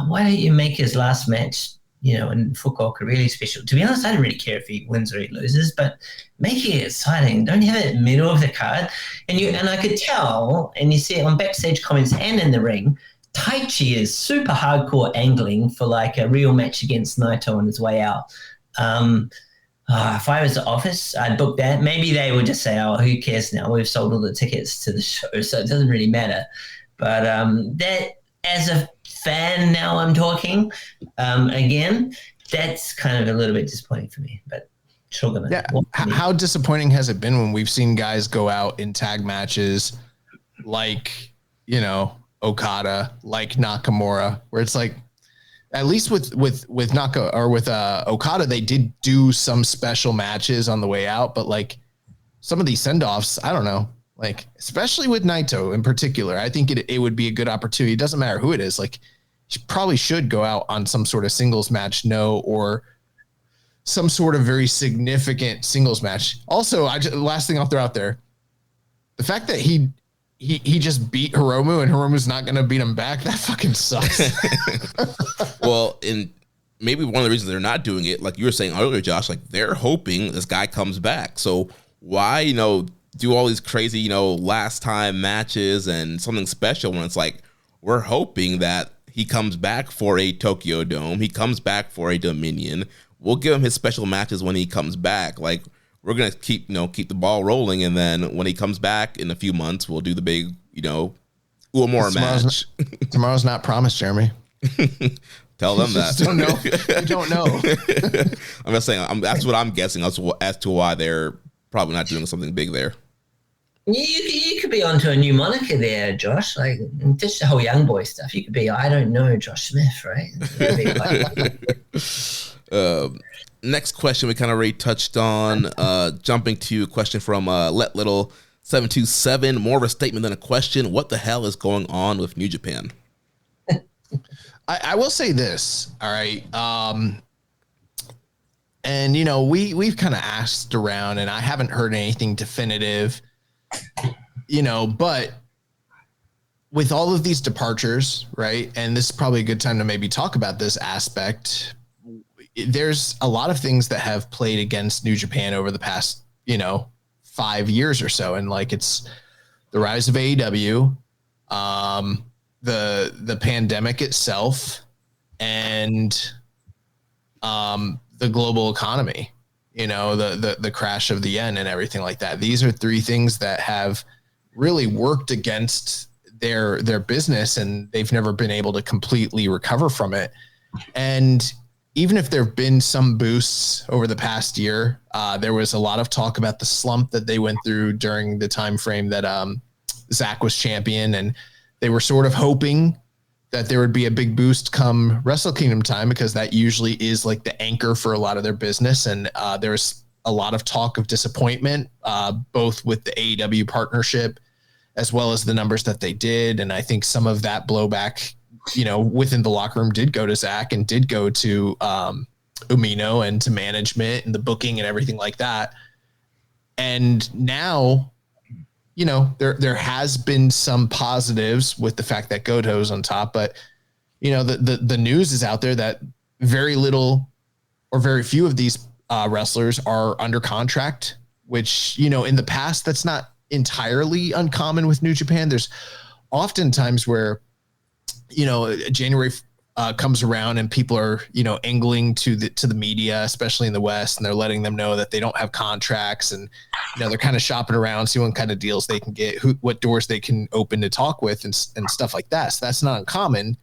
why don't you make his last match, in Fukuoka really special? To be honest, I don't really care if he wins or he loses, but make it exciting. Don't have it middle of the card. And I could tell, and you see it on backstage comments and in the ring, Taichi is super hardcore angling for like a real match against Naito on his way out. If I was the office, I'd book that. Maybe they would just say, oh, who cares now? We've sold all the tickets to the show, so it doesn't really matter. But that, as a fan now I'm talking, again, that's kind of a little bit disappointing for me. But Shogun. Yeah. How disappointing has it been when we've seen guys go out in tag matches like, Okada, like Nakamura, where it's like, at least with Okada, they did do some special matches on the way out, but like some of these send-offs, I don't know, like especially with Naito in particular, I think it would be a good opportunity. It doesn't matter who it is. Like, you probably should go out on some sort of singles match, or some sort of very significant singles match. Also, last thing I'll throw out there, the fact that he just beat Hiromu and Hiromu's not going to beat him back, that fucking sucks. Well, and maybe one of the reasons they're not doing it, like you were saying earlier, Josh, like they're hoping this guy comes back. So why, do all these crazy, last time matches and something special when it's like, we're hoping that he comes back for a Tokyo Dome. He comes back for a Dominion. We'll give him his special matches when he comes back. Like, we're going to keep the ball rolling. And then when he comes back in a few months, we'll do the big, Uemura match. Tomorrow's not promised, Jeremy. Tell them that. Don't know. We don't know. I'm just saying, that's what I'm guessing as to why they're probably not doing something big there. You could be onto a new moniker there, Josh. Like, just the whole young boy stuff. You could be, I don't know, Josh Smith, right? Next question we kind of already touched on. Jumping to a question from Let Little 727. More of a statement than a question. What the hell is going on with New Japan? I will say this. All right. And we've kind of asked around, and I haven't heard anything definitive. But with all of these departures, right? And this is probably a good time to maybe talk about this aspect. There's a lot of things that have played against New Japan over the past, 5 years or so. And like, it's the rise of AEW, the pandemic itself, and the global economy. The crash of the yen and everything like that. These are three things that have really worked against their business, and they've never been able to completely recover from it. And even if there have been some boosts over the past year, there was a lot of talk about the slump that they went through during the time frame that Zach was champion, and they were sort of hoping that there would be a big boost come Wrestle Kingdom time, because that usually is like the anchor for a lot of their business. And there's a lot of talk of disappointment, both with the AEW partnership as well as the numbers that they did. And I think some of that blowback, within the locker room did go to Zach and did go to Umino and to management and the booking and everything like that. And now, there has been some positives with the fact that Goto's on top, but the news is out there that very little or very few of these wrestlers are under contract, which, in the past, that's not entirely uncommon with New Japan. There's often times where, January comes around and people are, angling to the media, especially in the West, and they're letting them know that they don't have contracts, and they're kind of shopping around, see what kind of deals they can get, what doors they can open to talk with, and stuff like that. So that's not uncommon.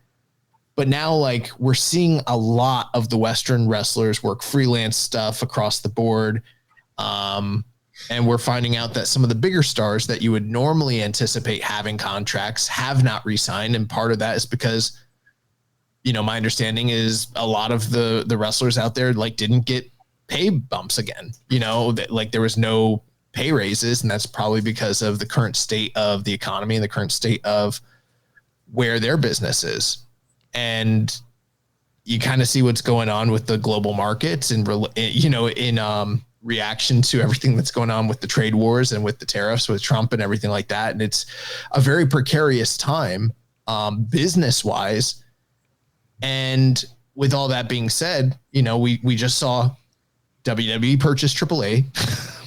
But now, like, we're seeing a lot of the Western wrestlers work freelance stuff across the board, and we're finding out that some of the bigger stars that you would normally anticipate having contracts have not re-signed, and part of that is because, my understanding is a lot of the wrestlers out there didn't get pay bumps again, that there was no pay raises, and that's probably because of the current state of the economy and the current state of where their business is. And you kind of see what's going on with the global markets and, in reaction to everything that's going on with the trade wars and with the tariffs with Trump and everything like that. And it's a very precarious time, business wise. And with all that being said, we just saw WWE purchase AAA,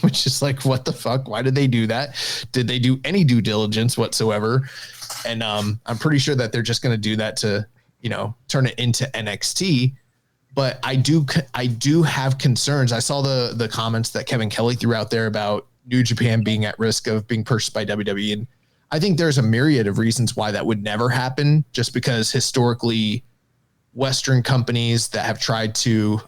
which is like, what the fuck? Why did they do that? Did they do any due diligence whatsoever? And I'm pretty sure that they're just going to do that to, turn it into NXT. But I do have concerns. I saw the comments that Kevin Kelly threw out there about New Japan being at risk of being purchased by WWE. And I think there's a myriad of reasons why that would never happen, just because historically Western companies that have tried to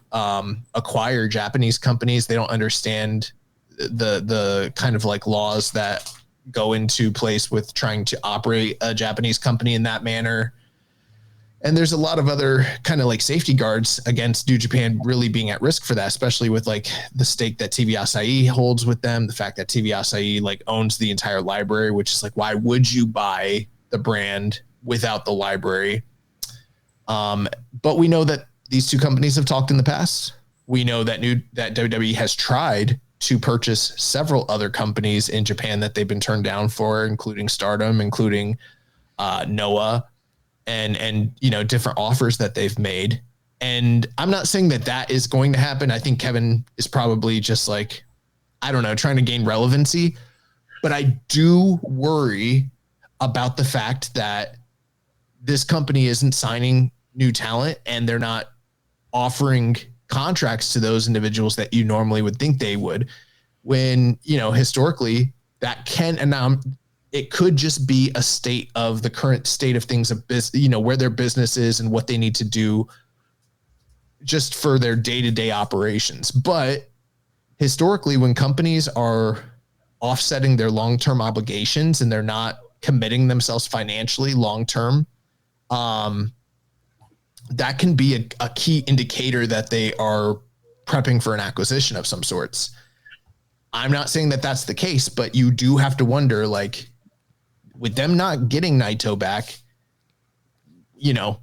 acquire Japanese companies. They don't understand the kind of like laws that go into place with trying to operate a Japanese company in that manner. And there's a lot of other kind of like safety guards against New Japan really being at risk for that, especially with like the stake that TV Asahi holds with them. The fact that TV Asahi like owns the entire library, which is like, why would you buy the brand without the library? But we know that these two companies have talked in the past. We know that WWE has tried to purchase several other companies in Japan that they've been turned down for, including Stardom, including Noah, and you know, different offers that they've made. And I'm not saying that is going to happen. I think Kevin is probably just like, I don't know, trying to gain relevancy. But I do worry about the fact that this company isn't signing new talent and they're not offering contracts to those individuals that you normally would think they would, when, you know, historically that can, and it could just be a state of the current state of things of business, you know, where their business is and what they need to do just for their day-to-day operations. But historically, when companies are offsetting their long-term obligations and they're not committing themselves financially long-term, that can be a key indicator that they are prepping for an acquisition of some sorts. I'm not saying that that's the case, but you do have to wonder, like, with them not getting Naito back, you know,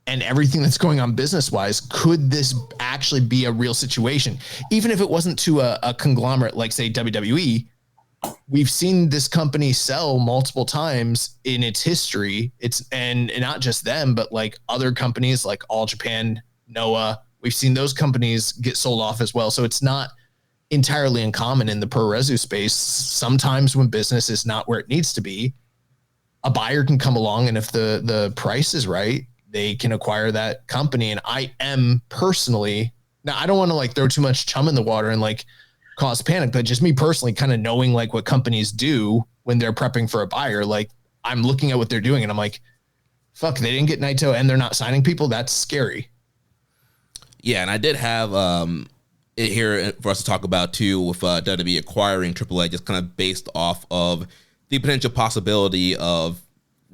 and everything that's going on business-wise, could this actually be a real situation? Even if it wasn't to a conglomerate like, say, WWE, we've seen this company sell multiple times in its history. And not just them, but like other companies like All Japan, Noah. We've seen those companies get sold off as well. So it's not entirely uncommon in the pro resu space. Sometimes when business is not where it needs to be, a buyer can come along, and if the price is right, they can acquire that company. And I am personally, now I don't want to like throw too much chum in the water and like cause panic, but just me personally kind of knowing like what companies do when they're prepping for a buyer, like I'm looking at what they're doing and I'm like, fuck, they didn't get Naito and they're not signing people. That's scary. Yeah. And I did have it here for us to talk about too, with WWE acquiring AAA, just kind of based off of the potential possibility of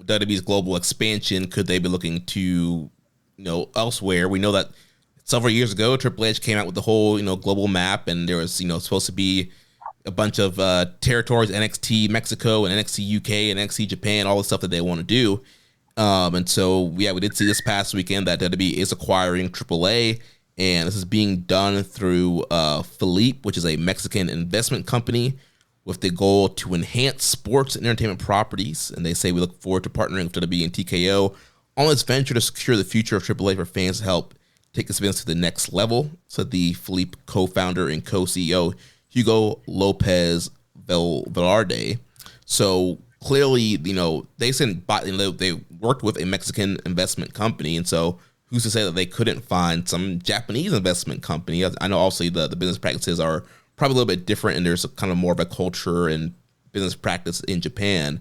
WWE's global expansion. Could they be looking to, you know, elsewhere? We know that several years ago, Triple H came out with the whole, you know, global map, and there was, you know, supposed to be a bunch of territories, NXT Mexico and NXT UK and NXT Japan, all the stuff that they want to do. And so, yeah, we did see this past weekend that WWE is acquiring AAA, and this is being done through Philippe, which is a Mexican investment company with the goal to enhance sports and entertainment properties. And they say, we look forward to partnering with WWE and TKO on this venture to secure the future of AAA for fans to help take this business to the next level, said the Philippe co-founder and co-CEO Hugo Lopez Velarde. So clearly, you know, they worked with a Mexican investment company, and so who's to say that they couldn't find some Japanese investment company? I know obviously the business practices are probably a little bit different, and there's kind of more of a culture and business practice in Japan.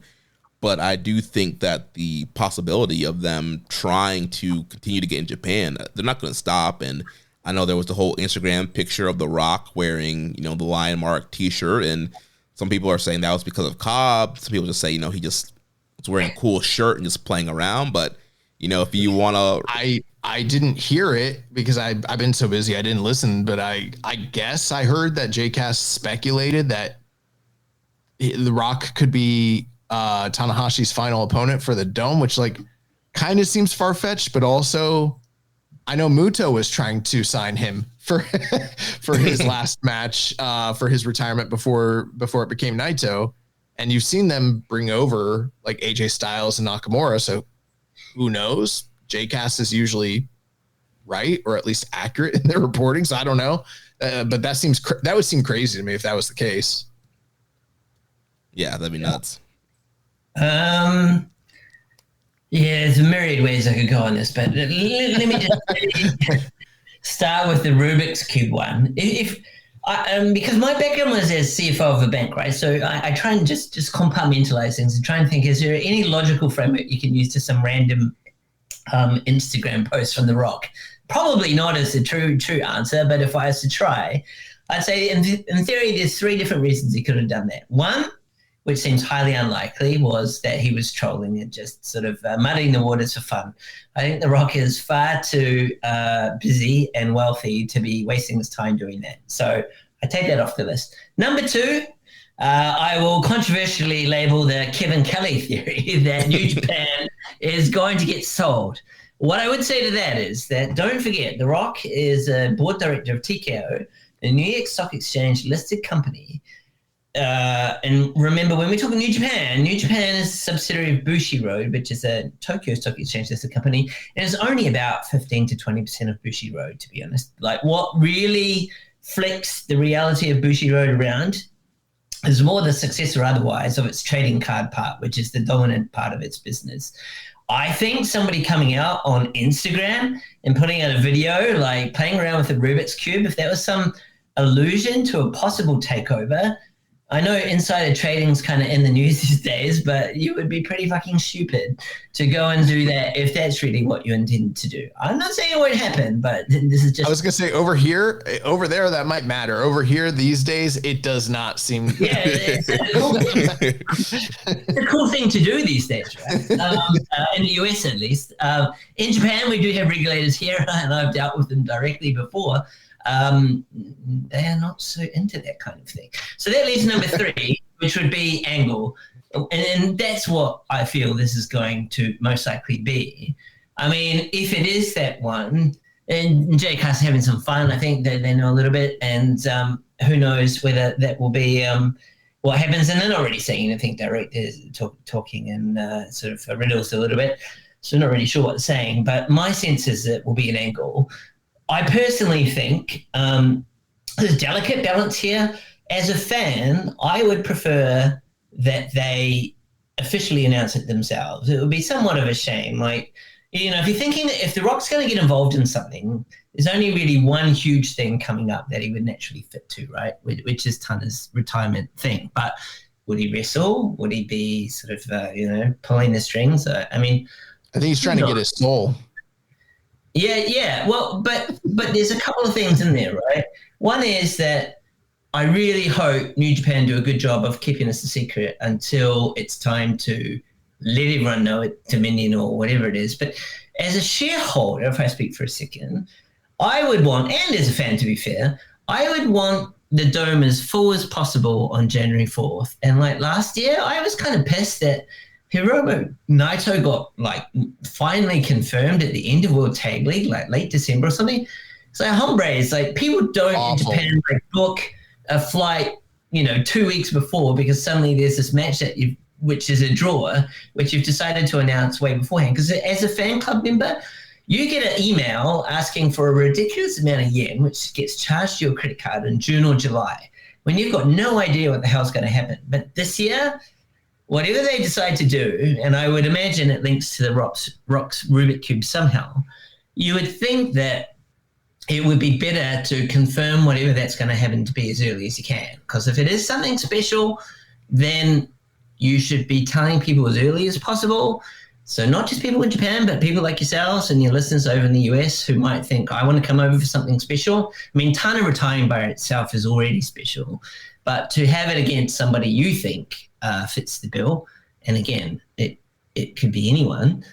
But I do think that the possibility of them trying to continue to get in Japan, they're not going to stop. And I know there was the whole Instagram picture of The Rock wearing, you know, the Lion Mark t-shirt. And some people are saying that was because of Cobb. Some people just say, you know, he just was wearing a cool shirt and just playing around. But, you know, if you want to... I didn't hear it because I've been so busy. I didn't listen. But I guess I heard that JCast speculated that The Rock could be Tanahashi's final opponent for the Dome, which like kind of seems far-fetched, but also I know Muto was trying to sign him for his last match for his retirement before it became Naito, and you've seen them bring over like AJ Styles and Nakamura, so who knows? JCast is usually right, or at least accurate in their reporting, so I don't know, but that would seem crazy to me if that was the case. Yeah, that'd be nuts. Yeah, there's a myriad ways I could go on this, but let me just start with the Rubik's Cube one. Because my background was as CFO of a bank, right? So I try and just compartmentalize things and try and think, is there any logical framework you can use to some random Instagram post from The Rock. Probably not as a true answer, but if I was to try, I'd say in theory, there's 3 different reasons he could have done that. One, which seems highly unlikely, was that he was trolling and just sort of muddying the waters for fun. I think The Rock is far too busy and wealthy to be wasting his time doing that. So I take that off the list. Number 2, I will controversially label the Kevin Kelly theory that New Japan is going to get sold. What I would say to that is that don't forget, The Rock is a board director of TKO, a New York Stock Exchange listed company. And remember, when we're talking New Japan is a subsidiary of Bushi Road, which is a Tokyo Stock Exchange listed company, and it's only about 15 to 20% of Bushi Road, to be honest. Like, what really flicks the reality of Bushi Road around is more the success or otherwise of its trading card part, which is the dominant part of its business. I think somebody coming out on Instagram and putting out a video, like playing around with the Rubik's Cube, if that was some allusion to a possible takeover, I know insider trading's kind of in the news these days, but you would be pretty fucking stupid to go and do that if that's really what you intend to do. I'm not saying it won't happen, but this is just... I was going to say over there, that might matter. Over here these days, it does not seem... Yeah, it's a cool thing to do these days, right? In the US, at least. In Japan, we do have regulators here, and I've dealt with them directly before. They are not so into that kind of thing. So that leaves number 3, which would be Angle. And that's what I feel this is going to most likely be. I mean, if it is that one, and Jay Cast's having some fun, I think that they know a little bit, and who knows whether that will be what happens. And they're not really saying anything direct. They're talking in sort of riddles a little bit. So I'm not really sure what they're saying, but my sense is it will be an Angle. I personally think there's a delicate balance here. As a fan, I would prefer that they officially announce it themselves. It would be somewhat of a shame. Like, you know, if you're thinking that if The Rock's going to get involved in something, there's only really one huge thing coming up that he would naturally fit to, right? Which is Tana's retirement thing. But would he wrestle? Would he be sort of, pulling the strings? I mean, I think he's trying to get his soul. Yeah. Well, but there's a couple of things in there, right? One is that I really hope New Japan do a good job of keeping this a secret until it's time to let everyone know at Dominion or whatever it is. But as a shareholder, if I speak for a second, I would want, and as a fan to be fair, I would want the Dome as full as possible on January 4th. And like last year, I was kind of pissed that Hiroshi Naito got finally confirmed at the end of World Tag League, like late December or something. So hombres, people don't in Japan book a flight, 2 weeks before because suddenly there's this match which is a draw, which you've decided to announce way beforehand. Because as a fan club member, you get an email asking for a ridiculous amount of yen, which gets charged to your credit card in June or July, when you've got no idea what the hell's going to happen. But this year, whatever they decide to do, and I would imagine it links to the Rock's Rubik Cube somehow, you would think that it would be better to confirm whatever that's going to happen to be as early as you can. Because if it is something special, then you should be telling people as early as possible. So not just people in Japan, but people like yourselves and your listeners over in the US who might think, I want to come over for something special. I mean, Tana retiring by itself is already special. But to have it against somebody you think fits the bill, and again, it could be anyone,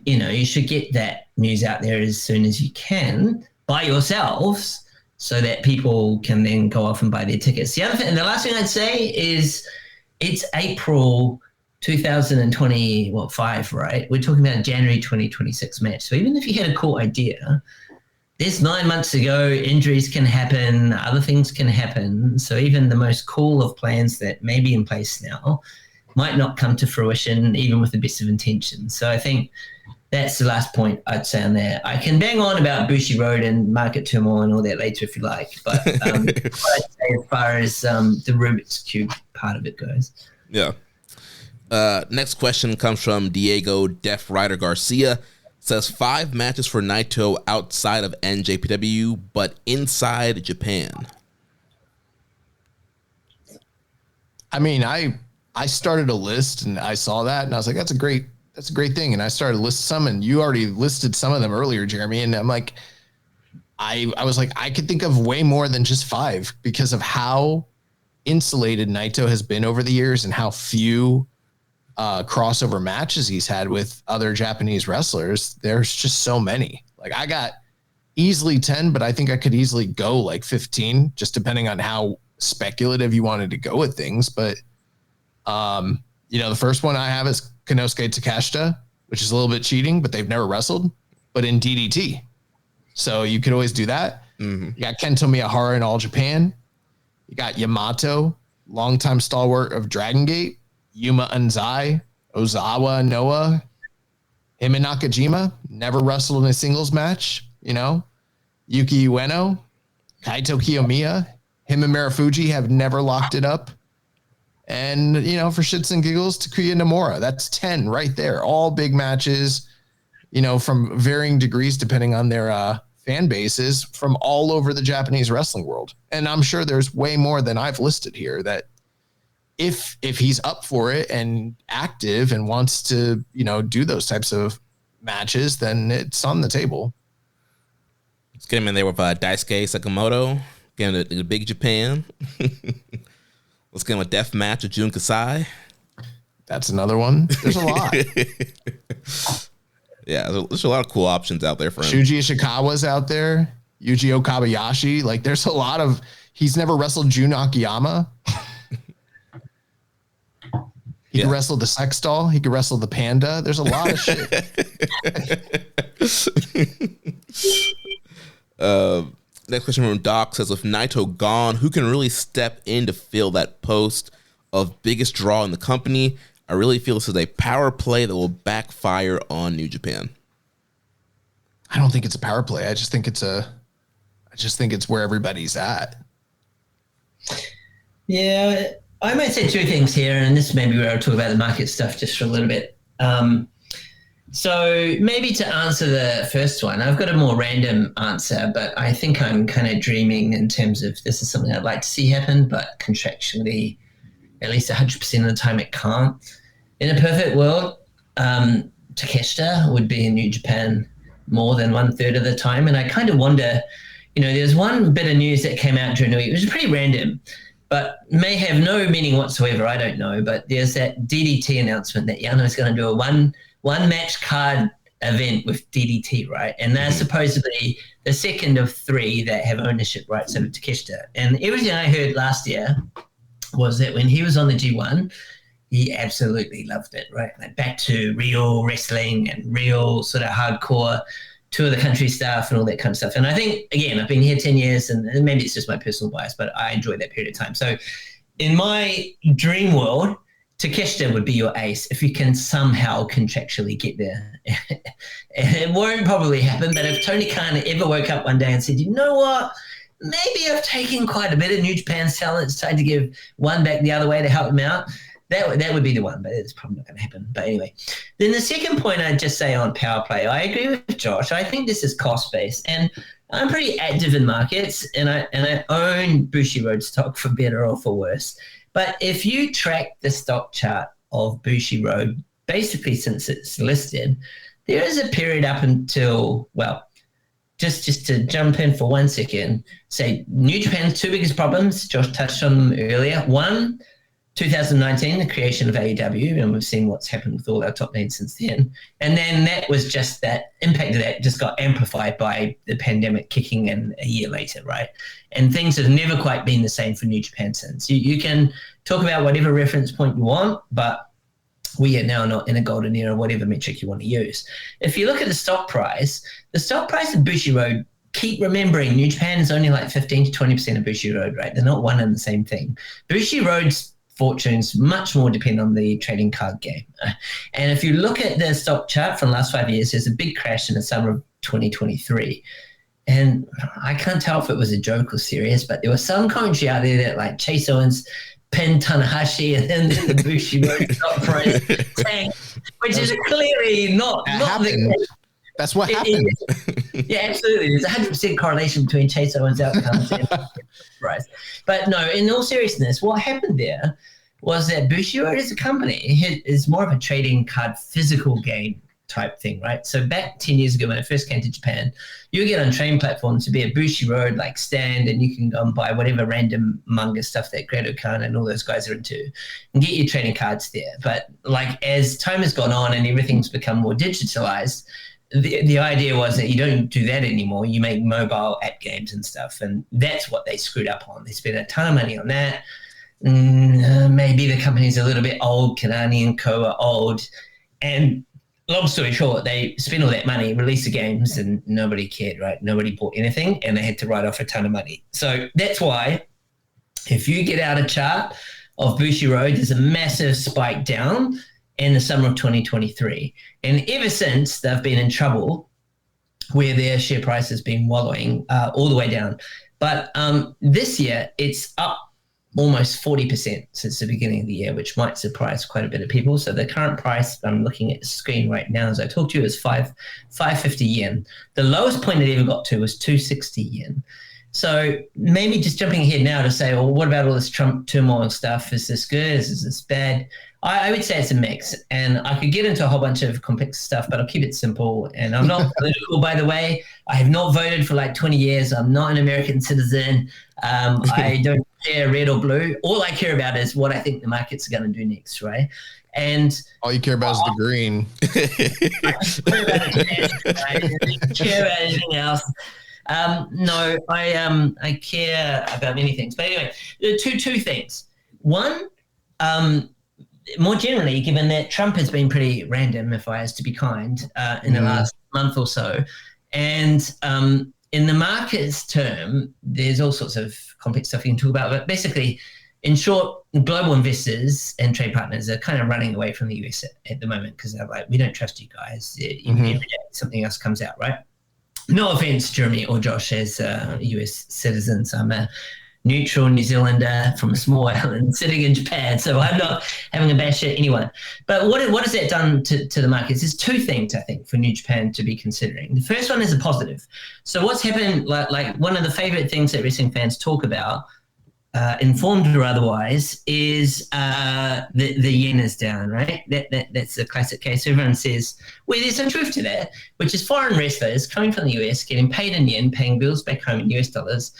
you should get that news out there as soon as you can by yourselves so that people can then go off and buy their tickets. The other thing, and the last thing I'd say is it's April 2025, right? We're talking about a January 2026 match. So even if you had a cool idea, there's 9 months ago, injuries can happen, other things can happen. So even the most cool of plans that may be in place now might not come to fruition, even with the best of intentions. So I think that's the last point I'd say on there. I can bang on about Bushi Road and market turmoil and all that later if you like. But what I'd say as far as the Rubik's Cube part of it goes. Yeah. Next question comes from Diego Def Rider Garcia. Says 5 matches for Naito outside of NJPW, but inside Japan. I mean, I started a list and I saw that and I was like, that's a great that's a great thing. And I started to list some, and you already listed some of them earlier, Jeremy. And I'm like, I was like, I could think of way more than just 5 because of how insulated Naito has been over the years and how few crossover matches he's had with other Japanese wrestlers. There's just so many. Like, I got easily 10, but I think I could easily go like 15, just depending on how speculative you wanted to go with things. But the first one I have is Konosuke Takeshita, which is a little bit cheating, but they've never wrestled, but in DDT. So you could always do that. Mm-hmm. You got Kento Miyahara in All Japan. You got Yamato, longtime stalwart of Dragon Gate. Yuma Unzai, Ozawa Noah, him and Nakajima, never wrestled in a singles match, Yuki Ueno, Kaito Kiyomiya, him and Marufuji have never locked it up. And, for shits and giggles, Takuya Nomura. That's 10 right there. All big matches, from varying degrees depending on their fan bases from all over the Japanese wrestling world. And I'm sure there's way more than I've listed here that if he's up for it and active and wants to, do those types of matches, then it's on the table. Let's get him in there with Daisuke Sakamoto, get him to Big Japan. Let's get him a death match with Jun Kasai. That's another one. There's a lot. Yeah, there's a lot of cool options out there for him. Shuji Ishikawa's out there. Yuji Okabayashi. Like, there's a lot of... He's never wrestled Jun Akiyama. He could wrestle the sex doll. He could wrestle the panda. There's a lot of shit. Next question from Doc says, with Naito gone, who can really step in to fill that post of biggest draw in the company? I really feel this is a power play that will backfire on New Japan. I don't think it's a power play. I just think it's where everybody's at. Yeah, I might say 2 things here, and this may be where I'll talk about the market stuff just for a little bit. So maybe to answer the first one, I've got a more random answer, but I think I'm kind of dreaming in terms of this is something I'd like to see happen, but contractually, at least 100% of the time it can't. In a perfect world, Takeshita would be in New Japan more than 1/3 of the time. And I kind of wonder, there's one bit of news that came out during the week, which is pretty random, but may have no meaning whatsoever. I don't know. But there's that DDT announcement that Yano is going to do a one match card event with DDT, right? And they're supposedly the second of 3 that have ownership rights over Takeshita. And everything I heard last year was that when he was on the G1, he absolutely loved it, right? Like back to real wrestling and real sort of hardcore tour of the country stuff and all that kind of stuff. And I think, again, I've been here 10 years and maybe it's just my personal bias, but I enjoyed that period of time. So in my dream world, Takeshita would be your ace if you can somehow contractually get there. It won't probably happen, but if Tony Khan ever woke up one day and said, you know what, maybe I've taken quite a bit of New Japan's talent, it's time to give one back the other way to help him out, that would be the one, but it's probably not going to happen. But anyway, then the second point I'd just say on power play, I agree with Josh. I think this is cost-based, and I'm pretty active in markets, and I own Bushiroad stock for better or for worse. But if you track the stock chart of Bushiroad, basically since it's listed, there is a period up until, well, just to jump in for 1 second, say New Japan's 2 biggest problems, Josh touched on them earlier. One, 2019, the creation of AEW, and we've seen what's happened with all our top names since then. And then that was just that impact of that just got amplified by the pandemic kicking in a year later, right? And things have never quite been the same for New Japan since. You can talk about whatever reference point you want, but we are now not in a golden era, whatever metric you want to use. If you look at the stock price of Bushiroad, keep remembering New Japan is only like 15 to 20% of Bushiroad, right? They're not one and the same thing. Bushiroad's fortunes much more depend on the trading card game. And if you look at the stock chart from the last 5 years, there's a big crash in the summer of 2023. And I can't tell if it was a joke or serious, but there was some commentary out there that like Chase Owens pinned Tanahashi and then the Bushiroad stock price tanked, which is clearly not the case. That's what happened. Yeah, absolutely. There's 100% correlation between Chase Owens' outcomes and price. But no, in all seriousness, what happened there was that Bushiroad as a company is more of a trading card physical game type thing, right? So back 10 years ago when I first came to Japan, you would get on train platforms to be a Bushiroad like stand, and you can go and buy whatever random manga stuff that Great Okana and all those guys are into and get your trading cards there. But like as time has gone on and everything's become more digitalized, the idea was that you don't do that anymore. You make mobile app games and stuff, and that's what they screwed up on. They spent a ton of money on that. Maybe the company's a little bit old. Kanani and Co are old, and long story short, they spent all that money, released the games, and nobody cared, right? Nobody bought anything, and they had to write off a ton of money. So that's why if you get out a chart of Bushiroad, there's a massive spike down in the summer of 2023. And ever since, they've been in trouble where their share price has been wallowing all the way down. But this year, it's up almost 40% since the beginning of the year, which might surprise quite a bit of people. So the current price, I'm looking at the screen right now as I talk to you, is 550 yen. The lowest point it ever got to was 260 yen. So maybe just jumping ahead now to say, well, what about all this Trump turmoil stuff? Is this good? Is this bad? I would say it's a mix, and I could get into a whole bunch of complex stuff, but I'll keep it simple. And I'm not political, by the way. I have not voted for like 20 years. I'm not an American citizen. I don't care red or blue. All I care about is what I think the markets are going to do next, right? And all you care about is the green. I don't care about anything else. No, I care about many things. But anyway, two things. One, more generally, given that Trump has been pretty random, if I was to be kind, in the last month or so, and in the market's term, there's all sorts of complex stuff you can talk about. But basically, in short, global investors and trade partners are kind of running away from the US at the moment because they're like, we don't trust you guys. Every day something else comes out, right? No offense, Jeremy or Josh, as US citizens. I'm a neutral New Zealander from a small island sitting in Japan, so I'm not having a bash at anyone. But what has that done to the markets? There's two things, I think, for New Japan to be considering. The first one is a positive. So what's happened, like one of the favorite things that wrestling fans talk about, informed or otherwise, is the yen is down, right? That's the classic case. Everyone says, well, there's some truth to that, which is foreign wrestlers coming from the US, getting paid in yen, paying bills back home in US dollars.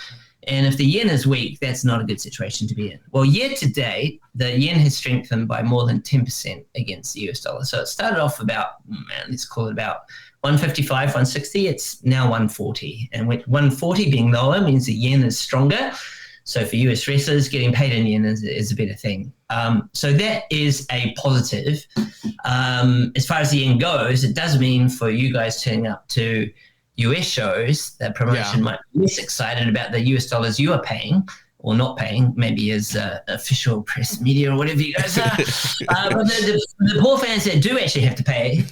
And if the yen is weak, that's not a good situation to be in. Well, year to date, the yen has strengthened by more than 10% against the US dollar. So it started off about, let's call it about 155, 160. It's now 140. And with 140 being lower means the yen is stronger. So for US wrestlers, getting paid in yen is a better thing. So that is a positive. As far as the yen goes, it does mean for you guys turning up to US shows, that promotion might be less excited about the US dollars you are paying or not paying, maybe as official press media or whatever you guys are. But the poor fans that do actually have to pay,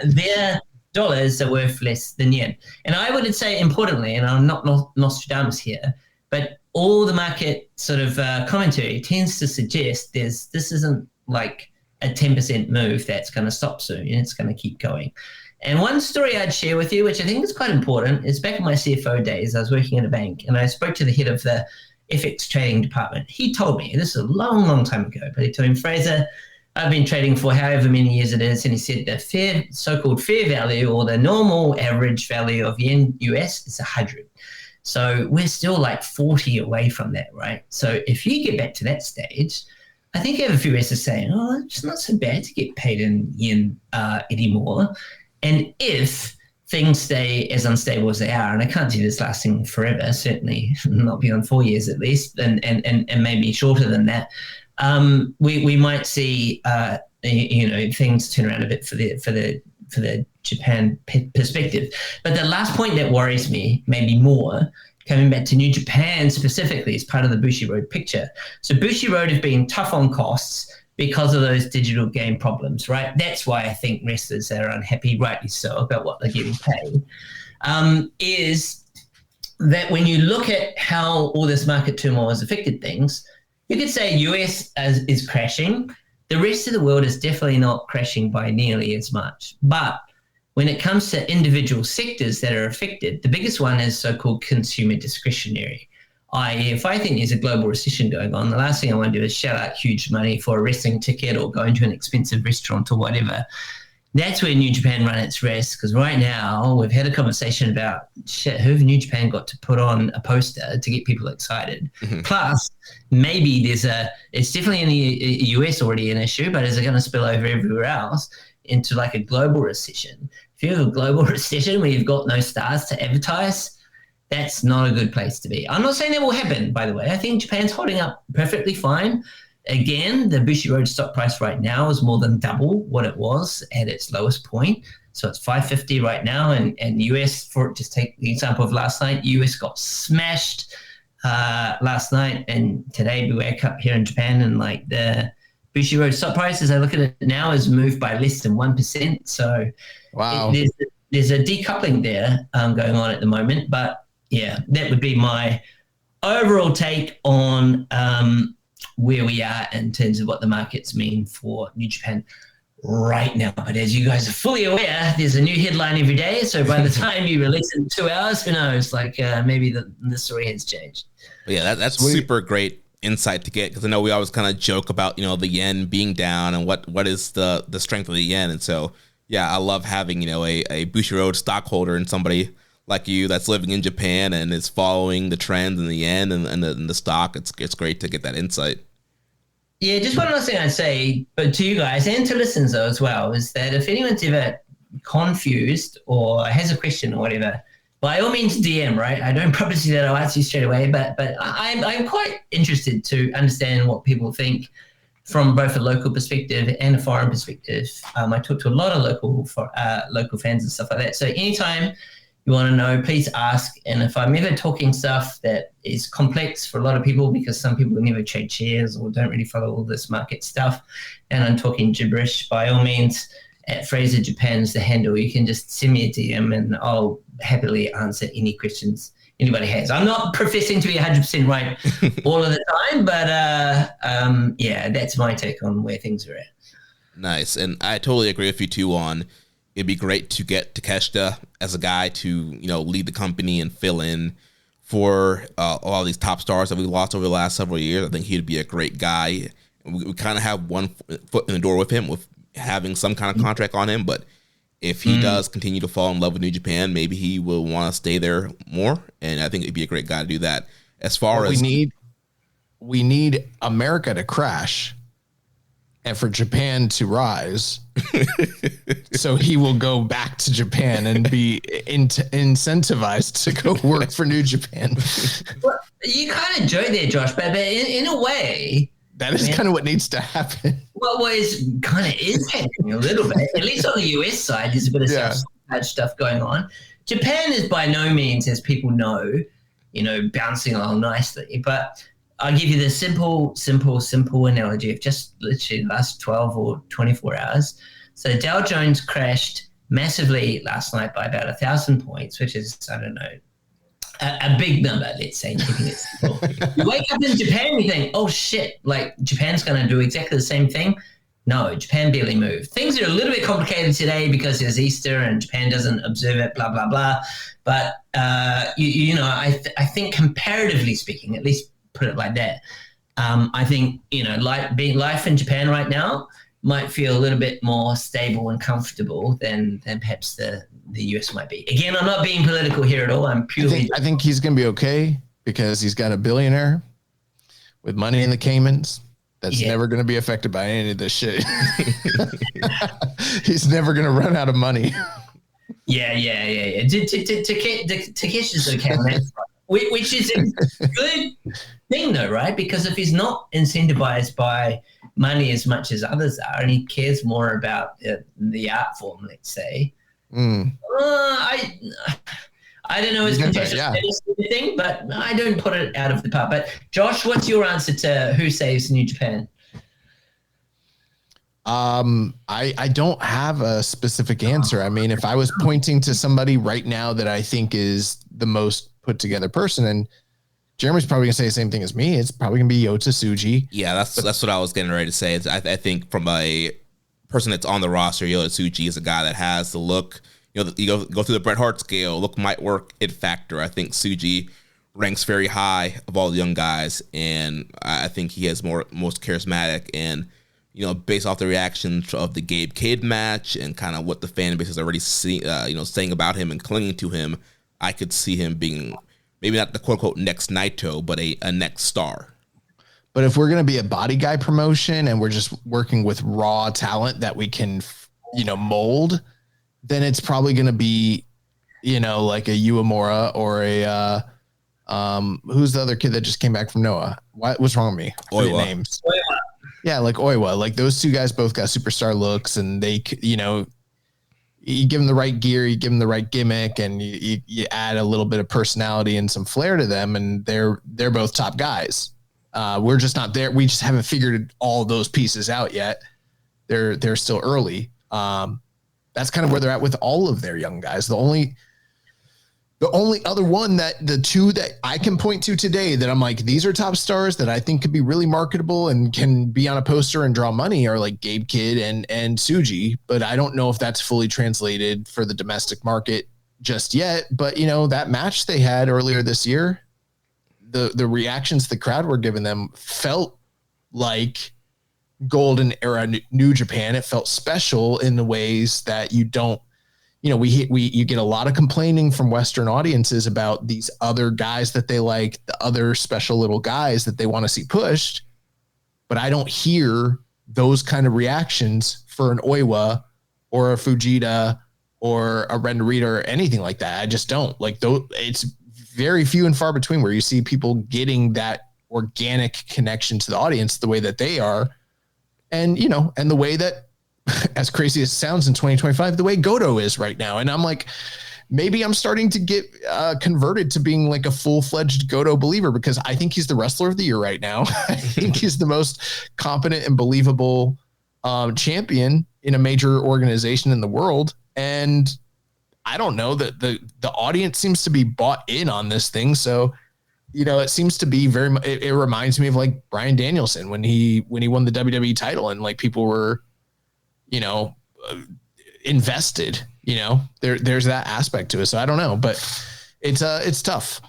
their dollars are worth less than yen. And I would say, importantly, and I'm not Nostradamus here, but all the market sort of commentary tends to suggest this isn't like a 10% move that's going to stop soon. It's going to keep going. And one story I'd share with you, which I think is quite important, is back in my CFO days, I was working in a bank and I spoke to the head of the FX trading department. He told me, this is a long, long time ago, but he told me, Fraser, I've been trading for however many years it is. And he said the so-called fair value or the normal average value of yen US is 100. So we're still like 40 away from that, right? So if you get back to that stage, I think I have a few wrestlers saying, oh, it's not so bad to get paid in yen anymore. And if things stay as unstable as they are, and I can't see this lasting forever, certainly not beyond 4 years at least, and maybe shorter than that, we might see things turn around a bit for the Japan perspective. But the last point that worries me maybe more, coming back to New Japan specifically, is part of the Bushiroad picture. So Bushiroad have been tough on costs because of those digital game problems, right? That's why I think wrestlers that are unhappy, rightly so, about what they're getting paid, is that when you look at how all this market turmoil has affected things, you could say US is crashing. The rest of the world is definitely not crashing by nearly as much. But when it comes to individual sectors that are affected, the biggest one is so-called consumer discretionary. If I think there's a global recession going on, the last thing I want to do is shell out huge money for a wrestling ticket or go into an expensive restaurant or whatever. That's where New Japan run its risk, because right now we've had a conversation about who New Japan got to put on a poster to get people excited. Mm-hmm. Plus, maybe it's definitely in the US already an issue, but is it going to spill over everywhere else into like a global recession? If you have a global recession where you've got no stars to advertise, that's not a good place to be. I'm not saying that will happen, by the way. I think Japan's holding up perfectly fine. Again, the Bushi Road stock price right now is more than double what it was at its lowest point. So it's $550 right now. And US, just take the example of last night, US got smashed last night. And today we wake up here in Japan and like the Bushi Road stock price, as I look at it now, is moved by less than 1%. So wow, there's a decoupling there going on at the moment. But yeah, that would be my overall take on where we are in terms of what the markets mean for New Japan right now. But as you guys are fully aware, there's a new headline every day. So by the time you release it in 2 hours, who knows? Like maybe the story has changed. Yeah, that's super great insight to get, because I know we always kind of joke about the yen being down and what is the strength of the yen. And so yeah, I love having a Bushi Road stockholder and somebody like you that's living in Japan and is following the trends in the yen and the stock. It's great to get that insight. Yeah, just one last thing I'd say, but to you guys and to listeners though as well, is that if anyone's ever confused or has a question or whatever, by all means DM, right? I don't promise you that I'll answer you straight away, but I'm quite interested to understand what people think from both a local perspective and a foreign perspective. I talk to a lot of local fans and stuff like that. So anytime you want to know, please ask. And if I'm ever talking stuff that is complex for a lot of people, because some people never trade shares or don't really follow all this market stuff, and I'm talking gibberish, by all means, at Fraser Japan's the handle. You can just send me a DM and I'll happily answer any questions anybody has. I'm not professing to be 100% right all of the time, but yeah, that's my take on where things are at. Nice. And I totally agree with you too on it'd be great to get Takeshita as a guy to, lead the company and fill in for all these top stars that we lost over the last several years. I think he'd be a great guy. We kind of have one foot in the door with him, with having some kind of contract on him. But if he does continue to fall in love with New Japan, maybe he will want to stay there more. And I think it'd be a great guy to do that. As far as we need America to crash and for Japan to rise. So he will go back to Japan and be incentivized to go work for New Japan. Well, you kind of joke there, Josh, but in a way, that is kind of what needs to happen. Well, is happening a little bit. At least on the US side, there's a bit of stuff going on. Japan is by no means, as people know, bouncing along nicely. But I'll give you the simple analogy of just literally the last 12 or 24 hours. So Dow Jones crashed massively last night by about 1,000 points, which is, I don't know, a big number, let's say, keeping it simple. You wake up in Japan, you think, oh shit, like Japan's going to do exactly the same thing. No, Japan barely moved. Things are a little bit complicated today because there's Easter and Japan doesn't observe it, blah, blah, blah. But, I think comparatively speaking, at least put it like that, I think, life in Japan right now might feel a little bit more stable and comfortable than perhaps the US might be. Again, I'm not being political here at all. I'm purely... I think he's going to be okay because he's got a billionaire with money in the Caymans that's never going to be affected by any of this shit. He's never going to run out of money. Yeah. Takeshi's okay on that front, which is a good thing though, right? Because if he's not incentivized by money as much as others are, and he cares more about the art form, let's say, I don't know his contentious thing, but I don't put it out of the park. But Josh, what's your answer to who saves New Japan? I don't have a specific answer. I mean, if I was pointing to somebody right now that I think is the most put together person, and Jeremy's probably gonna say the same thing as me, it's probably gonna be Yota Tsuji. Yeah, that's what I was getting ready to say. I think from a person that's on the roster, Yota Tsuji is a guy that has the look. You go through the Bret Hart scale. Look might work, it factor. I think Tsuji ranks very high of all the young guys, and I think he has most charismatic. And based off the reactions of the Gabe Kidd match and kind of what the fan base is already saying about him and clinging to him, I could see him being maybe not the quote unquote next Naito, but a next star. But if we're going to be a body guy promotion and we're just working with raw talent that we can, mold, then it's probably going to be, like a Uemura or a, who's the other kid that just came back from Noah? What's wrong with me? Oiwa. Names. Oiwa. Yeah, like Oiwa. Like those two guys both got superstar looks, and they, you give them the right gear, you give them the right gimmick, and you add a little bit of personality and some flair to them, and they're both top guys. We're just not there. We just haven't figured all those pieces out yet. They're still early. That's kind of where they're at with all of their young guys. The only other one the two that I can point to today that I'm like, these are top stars that I think could be really marketable and can be on a poster and draw money are like Gabe Kidd and Tsuji. But I don't know if that's fully translated for the domestic market just yet. But that match they had earlier this year, the reactions the crowd were giving them felt like golden era New Japan. It felt special in the ways that you don't, you get a lot of complaining from Western audiences about these other guys that they like, the other special little guys that they want to see pushed. But I don't hear those kind of reactions for an Oiwa or a Fujita or a Ren Narita or anything like that. I just don't like those. It's very few and far between where you see people getting that organic connection to the audience the way that they are. And, and the way that, as crazy as it sounds in 2025, the way Goto is right now. And I'm like, maybe I'm starting to get converted to being like a full-fledged Goto believer, because I think he's the wrestler of the year right now. I think he's the most competent and believable champion in a major organization in the world. And I don't know that the audience seems to be bought in on this thing. So, it seems to be very, it reminds me of like Bryan Danielson when he won the WWE title and like people were, invested, there's that aspect to it. So I don't know, but it's tough.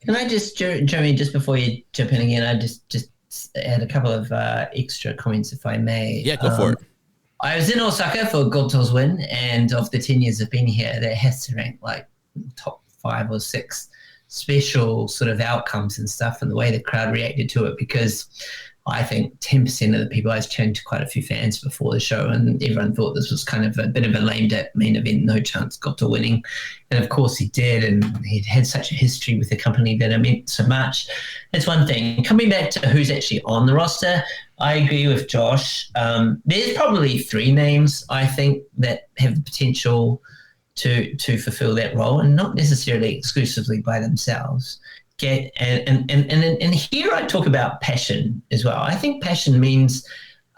Can I just, Jeremy, just before you jump in again, I just add a couple of extra comments, if I may. Yeah, go for it. I was in Osaka for Goto's win, and of the 10 years I've been here, that has to rank like top 5 or 6 special sort of outcomes and stuff, and the way the crowd reacted to it, because I think 10% of the people, I was chatting to quite a few fans before the show, and everyone thought this was kind of a bit of a lame duck main event, no chance Goto winning. And of course he did, and he'd had such a history with the company that it meant so much. That's one thing. Coming back to who's actually on the roster, I agree with Josh. There's probably 3 names, I think, that have the potential to fulfill that role, and not necessarily exclusively by themselves. Okay, and here I talk about passion as well. I think passion means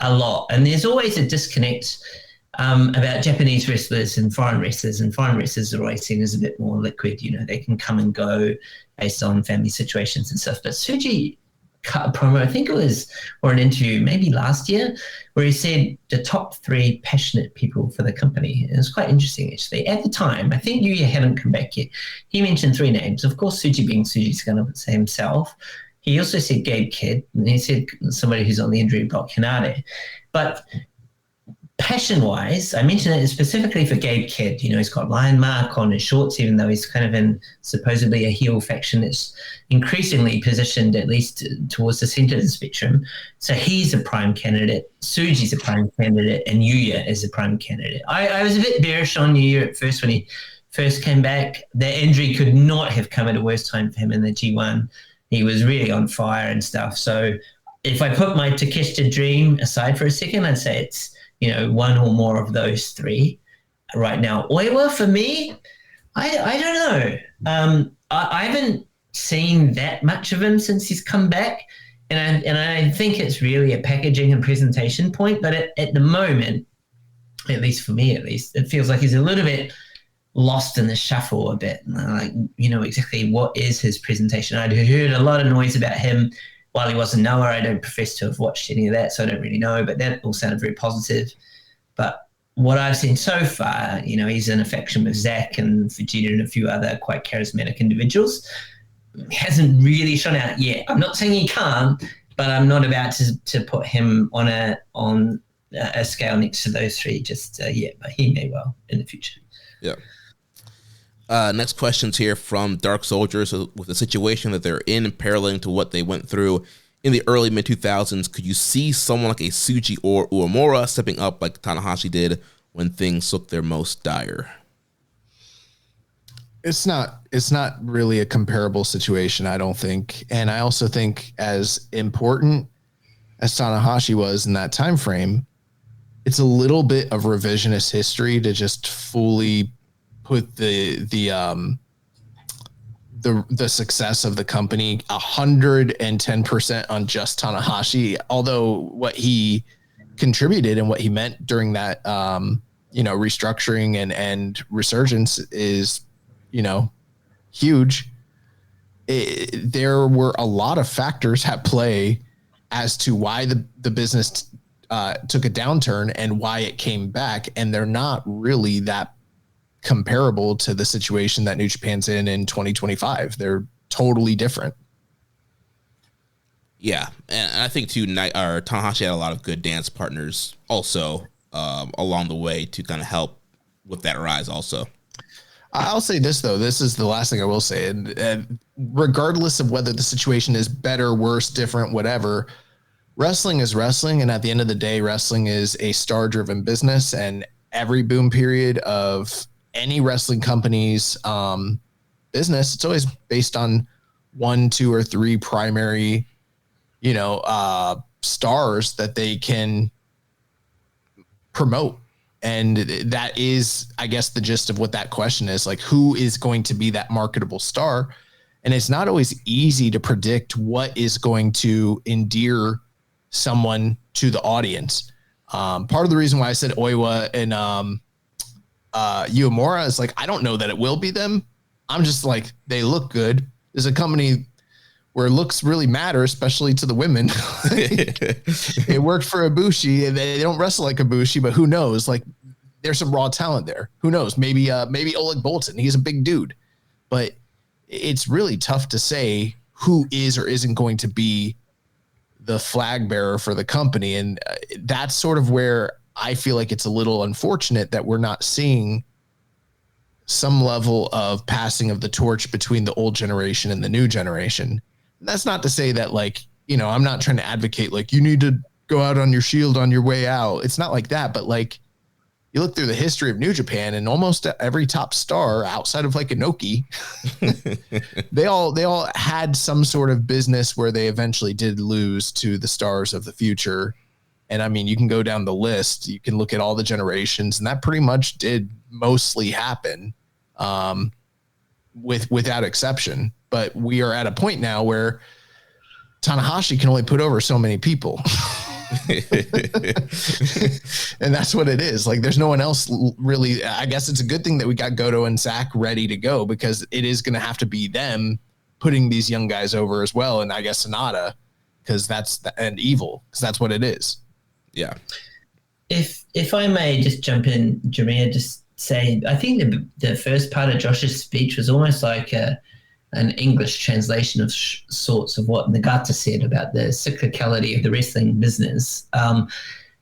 a lot, and there's always a disconnect about Japanese wrestlers and foreign wrestlers. And foreign wrestlers are always seen as a bit more liquid. They can come and go based on family situations and stuff. But Tsuji cut a promo, I think it was, or an interview maybe last year, where he said the top 3 passionate people for the company. And it was quite interesting, actually. At the time, I think Yuya hadn't come back yet. He mentioned 3 names. Of course, Tsuji being Tsuji's going to say himself. He also said Gabe Kidd, and he said somebody who's on the injury block, Hinade. But passion-wise, I mentioned it specifically for Gabe Kidd. He's got Lion Mark on his shorts, even though he's kind of in supposedly a heel faction that's increasingly positioned at least towards the center of the spectrum. So he's a prime candidate, Tsuji's a prime candidate, and Yuya is a prime candidate. I was a bit bearish on Yuya at first when he first came back. That injury could not have come at a worse time for him in the G1. He was really on fire and stuff. So if I put my Takeshita dream aside for a second, I'd say it's one or more of those 3 right now. Oiwa, for me, I don't know. I haven't seen that much of him since he's come back, and I think it's really a packaging and presentation point. But at the moment, at least for me, it feels like he's a little bit lost in the shuffle a bit. Like, exactly what is his presentation? I'd heard a lot of noise about him while he wasn't Noah. I don't profess to have watched any of that, so I don't really know, but that all sounded very positive. But what I've seen so far, he's in affection with Zack and Vegeta and a few other quite charismatic individuals. hasn't really shone out yet. I'm not saying he can't, but I'm not about to put him on a scale next to those three just yet. But he may well in the future. Yeah. Next question's here from Dark Soldiers. With the situation that they're in, paralleling to what they went through in the early mid-2000s, could you see someone like a Tsuji or Uemura stepping up like Tanahashi did when things looked their most dire? It's not really a comparable situation, I don't think. And I also think as important as Tanahashi was in that time frame, it's a little bit of revisionist history to just fully put the success of the company 110% on just Tanahashi, although what he contributed and what he meant during that restructuring and resurgence is huge. There were a lot of factors at play as to why the business took a downturn and why it came back, and they're not really that comparable to the situation that New Japan's in 2025. They're totally different. Yeah, and I think too, Tanahashi had a lot of good dance partners also along the way to kind of help with that rise also. I'll say this, though. This is the last thing I will say. And regardless of whether the situation is better, worse, different, whatever, wrestling is wrestling. And at the end of the day, wrestling is a star-driven business. And every boom period of any wrestling company's business, it's always based on 1, 2, or 3 primary, stars that they can promote. And that is, I guess, the gist of what that question is. Like, who is going to be that marketable star? And it's not always easy to predict what is going to endear someone to the audience. Part of the reason why I said Oiwa and Uemura is like, I don't know that it will be them. I'm just like, they look good. There's a company where looks really matter, especially to the women. It worked for Ibushi. They don't wrestle like Ibushi, but who knows? Like, there's some raw talent there. Who knows? Maybe Oleg Boltin. He's a big dude, but it's really tough to say who is or isn't going to be the flag bearer for the company. And that's sort of where I feel like it's a little unfortunate that we're not seeing some level of passing of the torch between the old generation and the new generation. That's not to say that, like, I'm not trying to advocate, like, you need to go out on your shield on your way out. It's not like that. But, like, you look through the history of New Japan and almost every top star outside of, like, Inoki, they all had some sort of business where they eventually did lose to the stars of the future. And, I mean, you can go down the list. You can look at all the generations, and that pretty much did mostly happen without exception. But we are at a point now where Tanahashi can only put over so many people. And that's what it is. Like, there's no one else really. I guess it's a good thing that we got Goto and Zach ready to go, because it is going to have to be them putting these young guys over as well. And I guess Sonata, because and Evil, because that's what it is. Yeah. If I may just jump in, Jameer, just say, I think the first part of Josh's speech was almost like an English translation of sorts of what Nagata said about the cyclicality of the wrestling business.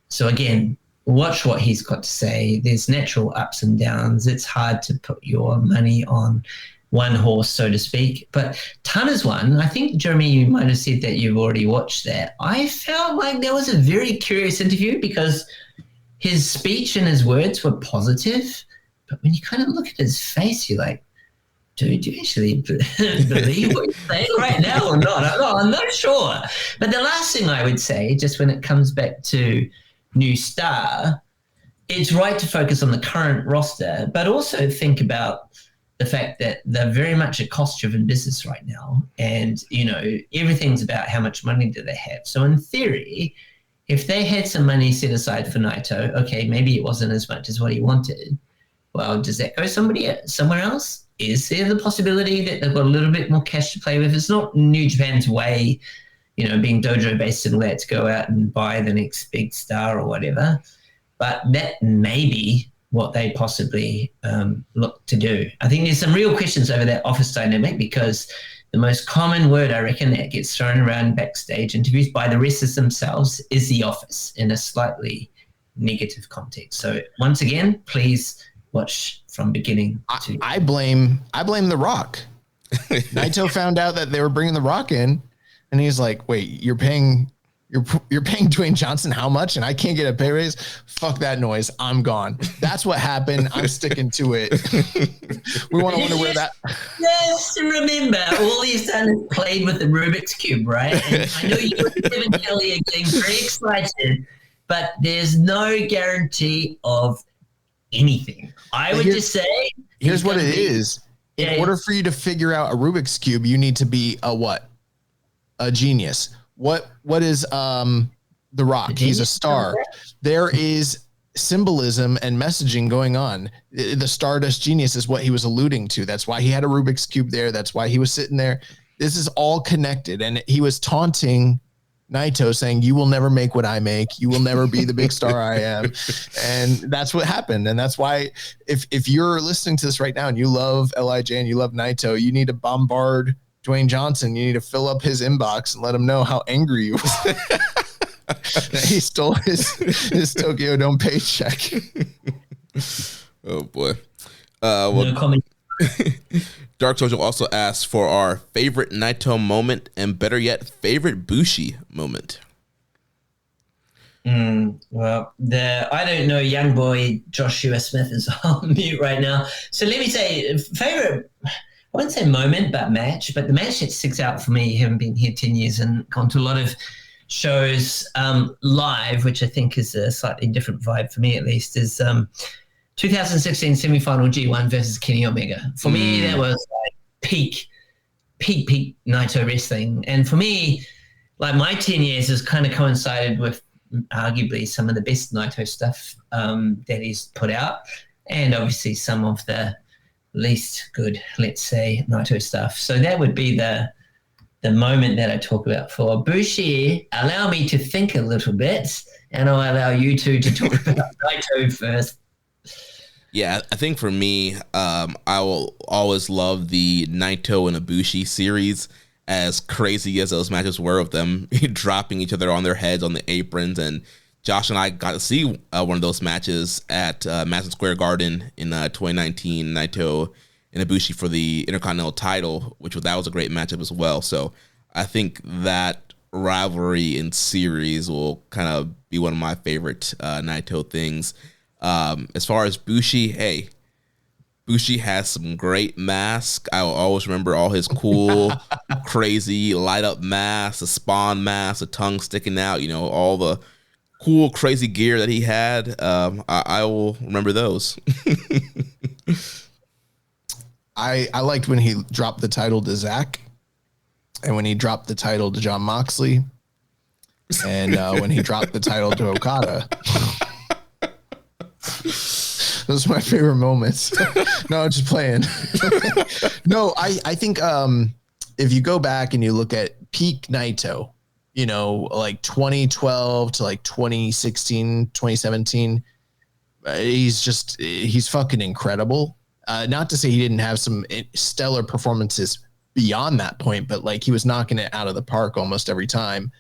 So again, watch what he's got to say. There's natural ups and downs. It's hard to put your money on one horse, so to speak. But Tana's one, I think, Jeremy, you might have said that you've already watched that. I felt like that was a very curious interview, because his speech and his words were positive. But when you kind of look at his face, you're like, dude, do you actually believe what you're saying right now or not? I'm not sure. But the last thing I would say, just when it comes back to new star, it's right to focus on the current roster, but also think about the fact that they're very much a cost-driven business right now. And, everything's about how much money do they have. So in theory, if they had some money set aside for Naito, okay, maybe it wasn't as much as what he wanted. Well, does that go somewhere else? Is there the possibility that they've got a little bit more cash to play with? It's not New Japan's way, being dojo-based and let's go out and buy the next big star or whatever. But that may be what they possibly look to do. I think there's some real questions over that office dynamic, because the most common word I reckon that gets thrown around backstage interviews by the wrestlers themselves is The Office in a slightly negative context. So once again, please watch from beginning to. I blame The Rock. Naito found out that they were bringing The Rock in, and he's like, "Wait, you're paying Dwayne Johnson how much, and I can't get a pay raise? Fuck that noise. I'm gone." That's what happened. I'm sticking to it. We want to wonder where that. Just remember, all he's done is played with the Rubik's Cube, right? And I know you and Kevin Kelly are getting very excited, but there's no guarantee of anything. I would just say. Here's what it is. In order for you to figure out a Rubik's Cube, you need to be a what? A genius. What is The Rock? He's a star. There is symbolism and messaging going on. The Stardust genius is what he was alluding to. That's why he had a Rubik's Cube there. That's why he was sitting there. This is all connected. And he was taunting Naito, saying, "You will never make what I make. You will never be the big star I am." And that's what happened. And that's why if you're listening to this right now and you love LIJ and you love Naito, you need to bombard Dwayne Johnson. You need to fill up his inbox and let him know how angry you are. He stole his Tokyo Dome paycheck. Oh boy. No comment. Dark Social also asked for our favorite Naito moment and, better yet, favorite Bushi moment. Well, I don't know, young boy Joshua Smith is on mute right now. So let me say, favorite, I wouldn't say moment, but match. But the match that sticks out for me, having been here 10 years and gone to a lot of shows live, which I think is a slightly different vibe for me at least, is 2016 semifinal G1 versus Kenny Omega. For me, that was like peak Naito wrestling. And for me, like my 10 years has kind of coincided with arguably some of the best Naito stuff that he's put out. And obviously some of the least good, let's say, Naito stuff. So that would be the moment that I talk about. For Bushi, allow me to think a little bit, and I'll allow you two to talk about Naito first. Yeah, I think for me, I will always love the Naito and Ibushi series, as crazy as those matches were of them dropping each other on their heads on the aprons. And Josh and I got to see one of those matches at Madison Square Garden in 2019, Naito and Ibushi for the Intercontinental title, that was a great matchup as well. So I think that rivalry in series will kind of be one of my favorite Naito things. As far as Bushi, Bushi has some great masks. I will always remember all his cool, crazy light up masks, the spawn mask, the tongue sticking out, all the cool, crazy gear that he had. I will remember those. I liked when he dropped the title to Zach, and when he dropped the title to Jon Moxley, and when he dropped the title to Okada. Those are my favorite moments. No, I'm just playing. No, I think if you go back and you look at peak Naito, like 2012 to like 2016, 2017, he's fucking incredible. Not to say he didn't have some stellar performances beyond that point, but like he was knocking it out of the park almost every time.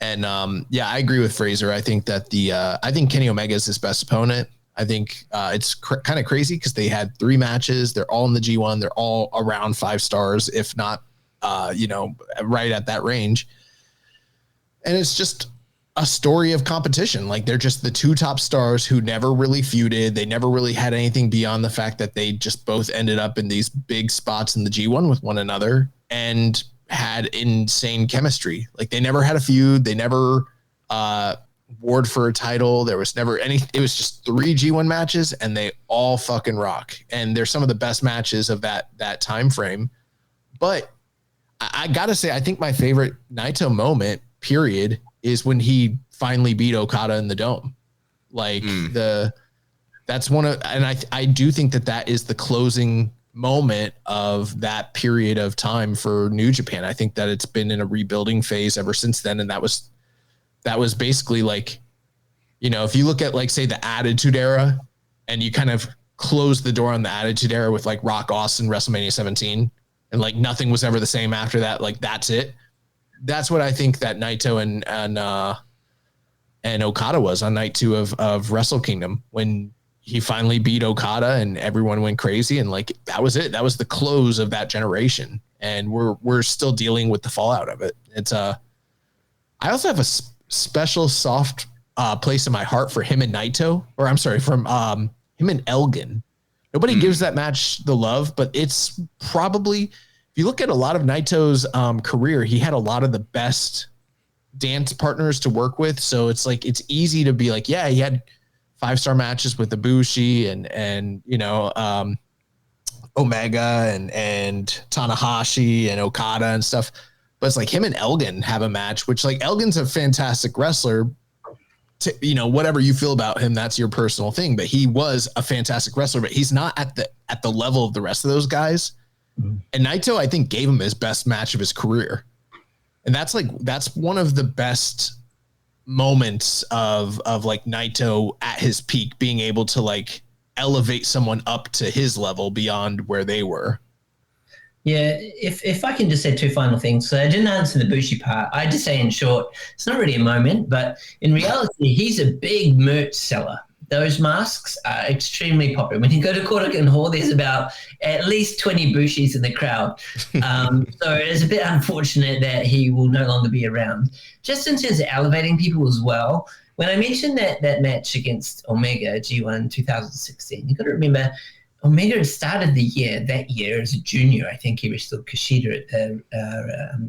And I agree with Fraser. I think that I think Kenny Omega is his best opponent. I think it's kind of crazy because they had 3 matches. They're all in the G1. They're all around 5 stars, if not, right at that range. And it's just a story of competition. Like they're just the 2 top stars who never really feuded. They never really had anything beyond the fact that they just both ended up in these big spots in the G1 with one another and had insane chemistry. Like they never had a feud. They never warred for a title. There was never any. It was just 3 G1 matches, and they all fucking rock. And they're some of the best matches of that time frame. But I gotta say, I think my favorite Naito moment, period, is when he finally beat Okada in the Dome. Like that's one of, and I do think that is the closing moment of that period of time for New Japan. I think that it's been in a rebuilding phase ever since then, and that was basically like, if you look at like, say, the Attitude Era, and you kind of close the door on the Attitude Era with like Rock Austin WrestleMania 17, and like nothing was ever the same after that. Like that's it. That's what I think that Naito and Okada was on night 2 of Wrestle Kingdom, when he finally beat Okada and everyone went crazy. And like, that was it. That was the close of that generation. And we're still dealing with the fallout of it. It's I also have a special soft place in my heart for him and Naito, or I'm sorry, from him and Elgin. Nobody gives that match the love, but it's probably, if you look at a lot of Naito's career, he had a lot of the best dance partners to work with. So it's like, it's easy to be like, yeah, he had 5-star matches with Ibushi and Omega and Tanahashi and Okada and stuff. But it's like him and Elgin have a match, which like Elgin's a fantastic wrestler. Whatever you feel about him, that's your personal thing. But he was a fantastic wrestler, but he's not at the level of the rest of those guys. Mm-hmm. And Naito, I think, gave him his best match of his career. And that's one of the best moments of like Naito at his peak, being able to like elevate someone up to his level beyond where they were. Yeah, if I can just say 2 final things. So I didn't answer the Bushi part. I just say in short, it's not really a moment, but in reality, he's a big merch seller. Those masks are extremely popular. When you go to Korakuen Hall, there's about at least 20 Bushis in the crowd. So it's a bit unfortunate that he will no longer be around. Just in terms of elevating people as well, when I mentioned that match against Omega, G1 2016, you got to remember, Omega had started that year as a junior. I think he wrestled Kushida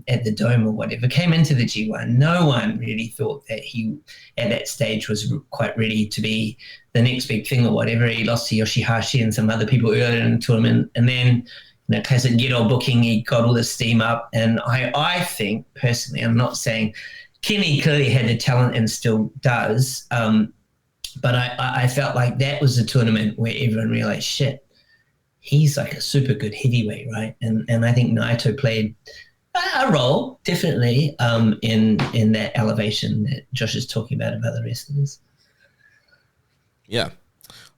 at the Dome or whatever. Came into the G1. No one really thought that he, at that stage, was quite ready to be the next big thing or whatever. He lost to Yoshihashi and some other people earlier in the tournament. And then, classic Gedo booking, he got all the steam up. And I think, personally, I'm not saying Kenny clearly had the talent and still does, but I felt like that was a tournament where everyone realized, shit, he's like a super good heavyweight, right? And I think Naito played a role, definitely, in that elevation that Josh is talking about of other wrestlers. Yeah.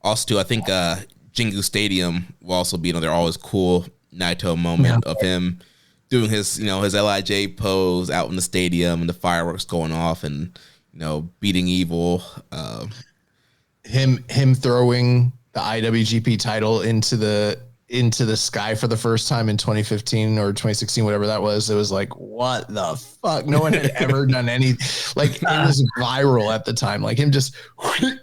Also, too, I think Jingu Stadium will also be another always cool Naito moment of him doing his LIJ pose out in the stadium and the fireworks going off and, beating Evil. Him throwing the IWGP title into the sky for the first time in 2015 or 2016, whatever that was. It was like, what the fuck? No one had ever done any, like, it was viral at the time. Like him just. I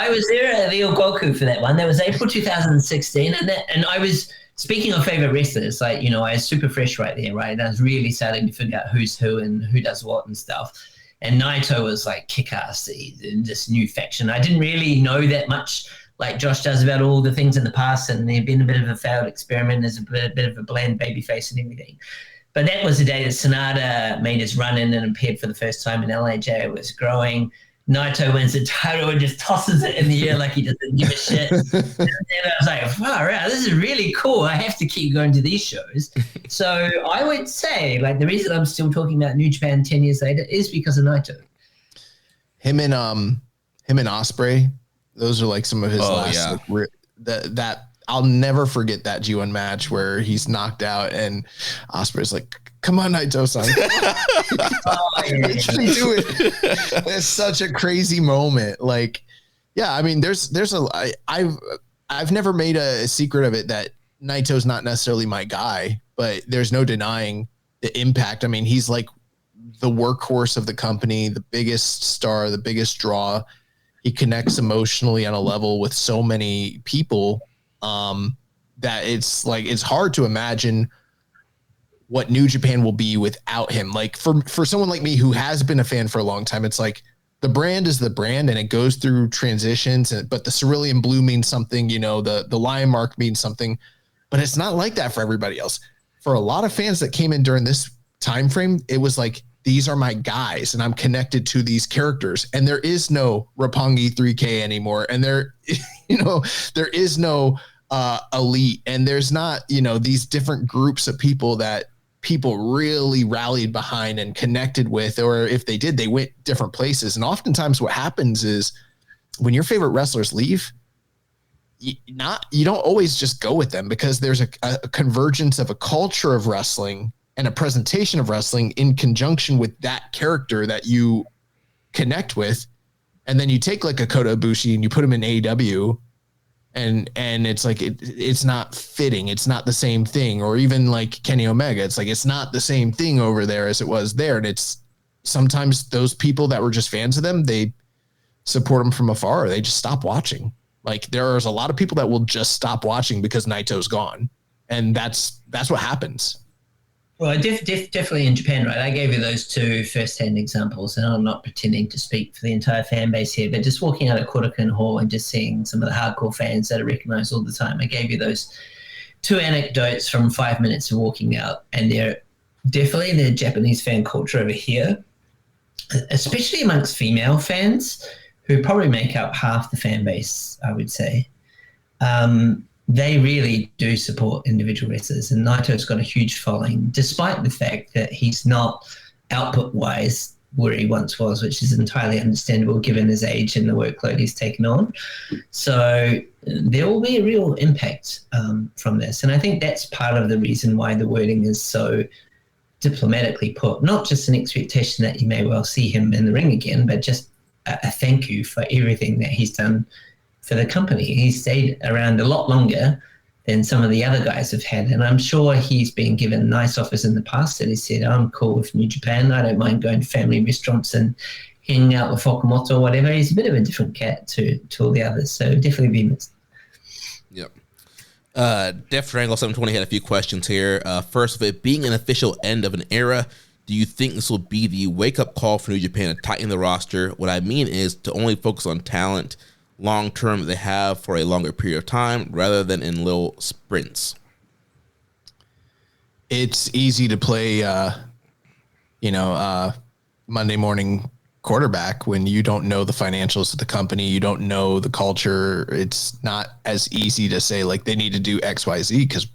was there at Ryogoku for that one. That was April 2016, and I was. Speaking of favorite wrestlers, like, I was super fresh right there, right? And I was really starting to figure out who's who and who does what and stuff. And Naito was like kick-ass in this new faction. I didn't really know that much, like Josh does, about all the things in the past, and there'd been a bit of a failed experiment as a bit of a bland babyface and everything. But that was the day that Sonata made his run in and appeared for the first time in LAJ. It was growing. Naito wins the title and just tosses it in the air like he doesn't give a shit. And I was like, wow, this is really cool. I have to keep going to these shows. So I would say, like, the reason I'm still talking about New Japan 10 years later is because of Naito. Him and Ospreay, those are like some of his last. Yeah. That I'll never forget that G1 match where he's knocked out and Ospreay's like, "Come on, Naito-san, actually do it." It's such a crazy moment. Like, yeah, I mean, I've never made a secret of it that Naito's not necessarily my guy, but there's no denying the impact. I mean, he's like the workhorse of the company, the biggest star, the biggest draw. He connects emotionally on a level with so many people that it's like, it's hard to imagine what New Japan will be without him. Like for someone like me who has been a fan for a long time, it's like the brand is the brand and it goes through transitions, but the cerulean blue means something, the lion mark means something, but it's not like that for everybody else. For a lot of fans that came in during this time frame, it was like, these are my guys and I'm connected to these characters, and there is no Roppongi 3K anymore. And there is no elite, and there's not, these different groups of people that people really rallied behind and connected with, or if they did, they went different places. And oftentimes what happens is when your favorite wrestlers leave, you don't always just go with them, because there's a convergence of a culture of wrestling and a presentation of wrestling in conjunction with that character that you connect with. And then you take like a Kota Ibushi and you put him in AEW, and it's like it's not fitting. It's not the same thing. Or even like Kenny Omega, it's like it's not the same thing over there as it was there. And it's sometimes those people that were just fans of them, they support them from afar. Or they just stop watching. Like there's a lot of people that will just stop watching because Naito's gone, and that's what happens. Well, definitely in Japan, right? I gave you those two first-hand examples, and I'm not pretending to speak for the entire fan base here, but just walking out of Korakuen Hall and just seeing some of the hardcore fans that are recognized all the time. I gave you those two anecdotes from 5 minutes of walking out, and they're definitely the Japanese fan culture over here, especially amongst female fans, who probably make up half the fan base, I would say. They really do support individual wrestlers, and Naito's got a huge following, despite the fact that he's not output-wise where he once was, which is entirely understandable given his age and the workload he's taken on. So there will be a real impact from this, and I think that's part of the reason why the wording is so diplomatically put. Not just an expectation that you may well see him in the ring again, but just a thank you for everything that he's done for the company. He's stayed around a lot longer than some of the other guys have had, and I'm sure he's been given nice offers in the past that he said, I'm cool with New Japan, I don't mind going to family restaurants and hanging out with Okamoto or whatever. He's a bit of a different cat to all the others, so definitely be missed. Yep. Def Triangle 720 had a few questions here. First, of it being an official end of an era, do you think this will be the wake-up call for New Japan to tighten the roster? What I mean is to only focus on talent long-term that they have for a longer period of time rather than in little sprints. It's easy to play, Monday morning quarterback when you don't know the financials of the company. You don't know the culture. It's not as easy to say like they need to do X, Y, Z, because,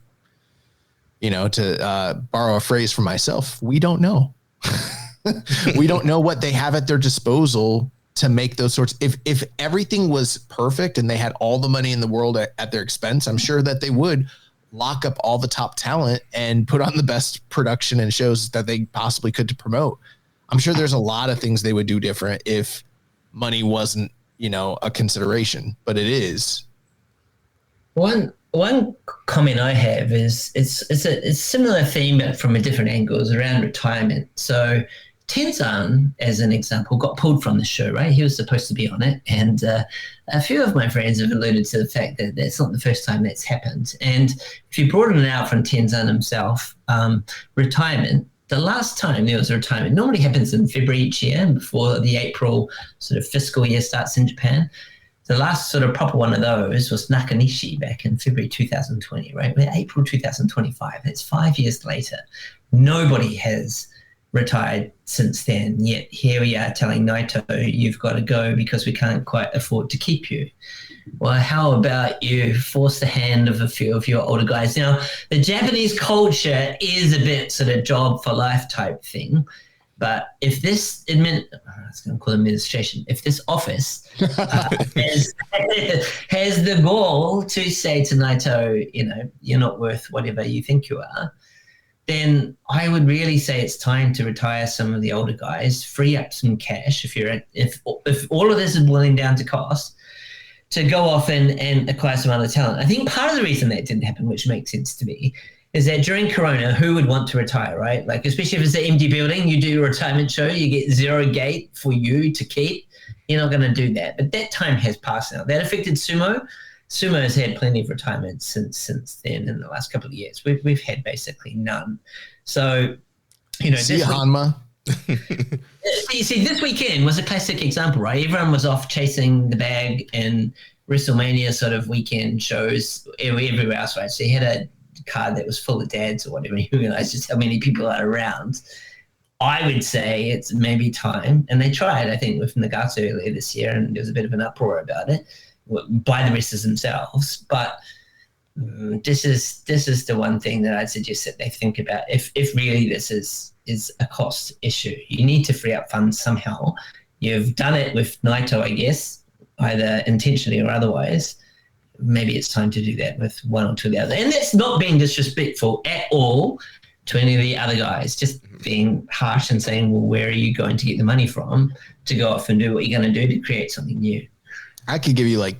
to borrow a phrase from myself, we don't know. We don't know what they have at their disposal to make those sorts. If everything was perfect and they had all the money in the world at their expense, I'm sure that they would lock up all the top talent and put on the best production and shows that they possibly could to promote. I'm sure there's a lot of things they would do different if money wasn't, a consideration, but it is. One comment I have is it's a similar theme, but from a different angle, is around retirement. So Tenzan, as an example, got pulled from the show, right? He was supposed to be on it. And a few of my friends have alluded to the fact that that's not the first time that's happened. And if you broaden it out from Tenzan himself, retirement, the last time there was a retirement normally happens in February each year before the April sort of fiscal year starts in Japan. The last sort of proper one of those was Nakanishi back in February 2020, right? We're April 2025. It's 5 years later. Nobody has retired since then, yet here we are telling Naito, you've got to go because we can't quite afford to keep you. Well, how about you force the hand of a few of your older guys? Now, the Japanese culture is a bit sort of job for life type thing, but if this administration, if this office has the gall to say to Naito, you're not worth whatever you think you are, then I would really say it's time to retire some of the older guys, free up some cash if all of this is boiling down to cost, to go off and acquire some other talent. I think part of the reason that didn't happen, which makes sense to me, is that during Corona, who would want to retire, right? Like, especially if it's the MD building, you do a retirement show, you get zero gate for you to keep. You're not going to do that. But that time has passed now. That affected sumo. Sumo has had plenty of retirements since then in the last couple of years. We've had basically none. So, see Hanma. You see, this weekend was a classic example, right? Everyone was off chasing the bag in WrestleMania sort of weekend shows everywhere else, right? So you had a card that was full of dads or whatever, and you realize just how many people are around. I would say it's maybe time, and they tried, I think, with Nagato earlier this year, and there was a bit of an uproar about it by the wrestlers themselves. But this is the one thing that I'd suggest that they think about. If really this is a cost issue, you need to free up funds somehow. You've done it with Naito, I guess, either intentionally or otherwise. maybe it's time to do that with one or two of the other. And that's not being disrespectful at all to any of the other guys, just being harsh and saying, well, where are you going to get the money from to go off and do what you're going to do to create something new? I could give you like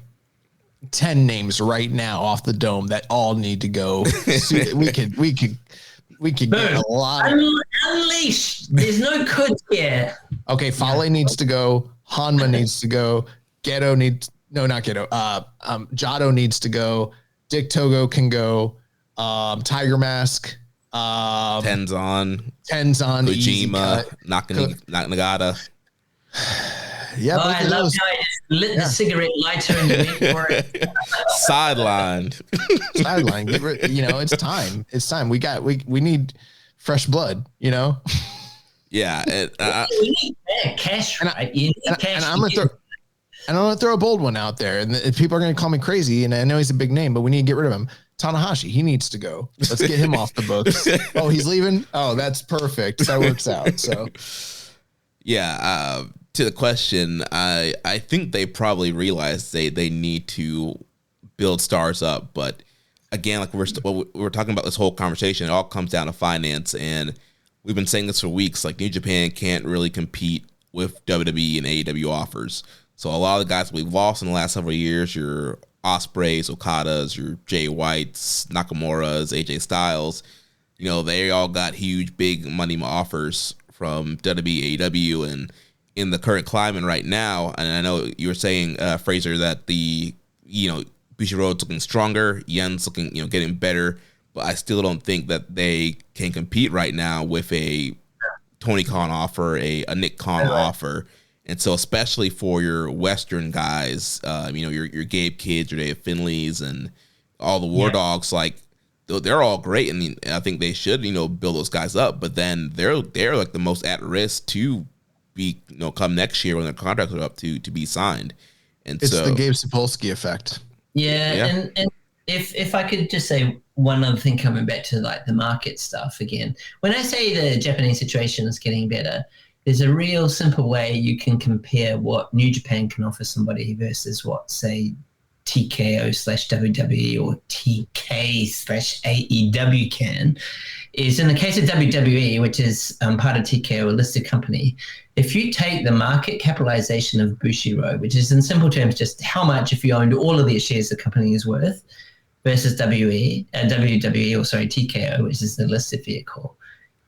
10 names right now off the dome that all need to go. we could get a lot. Unleash. There's no could here. Okay, Fale needs to go. Hanma needs to go. Geto needs not Geto. Jado needs to go. Dick Togo can go. Tiger Mask. Tenzan, Kojima, Nagata. Yeah, I love how I just lit the cigarette lighter and went for it. Sidelined. It's time. It's time. We need fresh blood. Yeah, we need cash, right? You need cash. And I'm gonna throw a bold one out there, and people are gonna call me crazy. And I know he's a big name, but we need to get rid of him. Tanahashi, he needs to go. Let's get him off the books. Oh, he's leaving? Oh, that's perfect. That works out. So, yeah. To the question, I think they probably realize they need to build stars up, but again, like we're talking about this whole conversation, it all comes down to finance, and we've been saying this for weeks. Like New Japan can't really compete with WWE and AEW offers. So a lot of the guys we've lost in the last several years, your Ospreys, Okadas, your Jay Whites, Nakamura's, AJ Styles, they all got huge, big money offers from WWE, AEW, and in the current climate right now, and I know you were saying, Fraser, that the, Bushiroad's looking stronger, Yen's looking, getting better, but I still don't think that they can compete right now with a Tony Khan offer, a Nick Khan offer. And so especially for your Western guys, your Gabe Kids, your Dave Finleys, and all the War Dogs, like, they're all great, and I think they should, build those guys up, but then they're like the most at risk to be, come next year when their contracts are up to be signed. And it's the Gabe Sapolsky effect. Yeah. And if I could just say one other thing, coming back to like the market stuff again, when I say the Japanese situation is getting better, there's a real simple way you can compare what New Japan can offer somebody versus what, say, TKO/WWE or TK/AEW can. Is in the case of WWE, which is part of TKO, a listed company, if you take the market capitalization of Bushiroad, which is in simple terms just how much, if you owned all of their shares, the company is worth, versus WWE, TKO, which is the listed vehicle,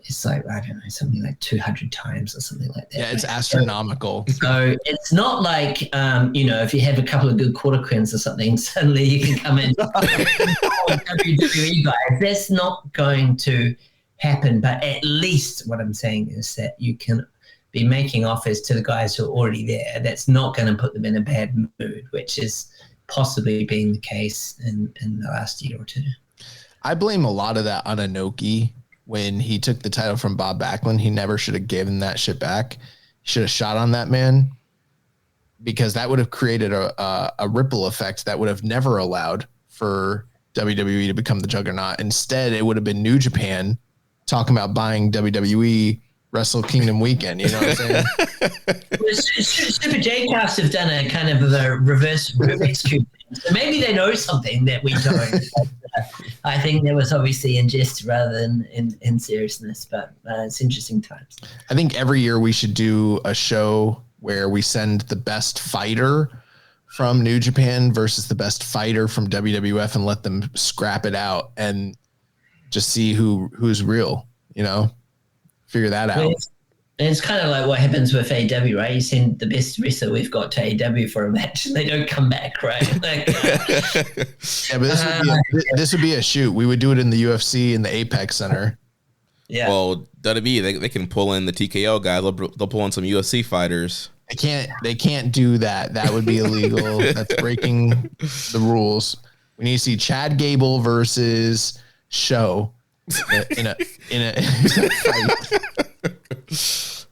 it's like, I don't know, something like 200 times or something like that. Yeah, it's astronomical. So it's not like, if you have a couple of good Korakuens or something, suddenly you can come in WWE guys. That's not going to happen. But at least what I'm saying is that you can be making offers to the guys who are already there. That's not going to put them in a bad mood, which is possibly being the case in the last year or two. I blame a lot of that on Inoki. When he took the title from Bob Backlund, he never should have given that shit back. He should have shot on that man, because that would have created a ripple effect that would have never allowed for WWE to become the juggernaut. Instead, it would have been New Japan talking about buying WWE Wrestle Kingdom weekend. You know what I'm saying? Super J-Cast have done a kind of a reverse Rubik's Cube. So maybe they know something that we don't. I think that was obviously in jest rather than in seriousness, but it's interesting times. I think every year we should do a show where we send the best fighter from New Japan versus the best fighter from WWF and let them scrap it out and just see who's real, figure that out. And it's kind of like what happens with AEW, right? You send the best wrestler we've got to AEW for a match, and they don't come back, right? Yeah, but this would be a shoot. We would do it in the UFC in the Apex Center. Yeah. Well, WWE, they can pull in the TKO guys. They'll pull in some UFC fighters. They can't do that. That would be illegal. That's breaking the rules. We need to see Chad Gable versus Show in a fight.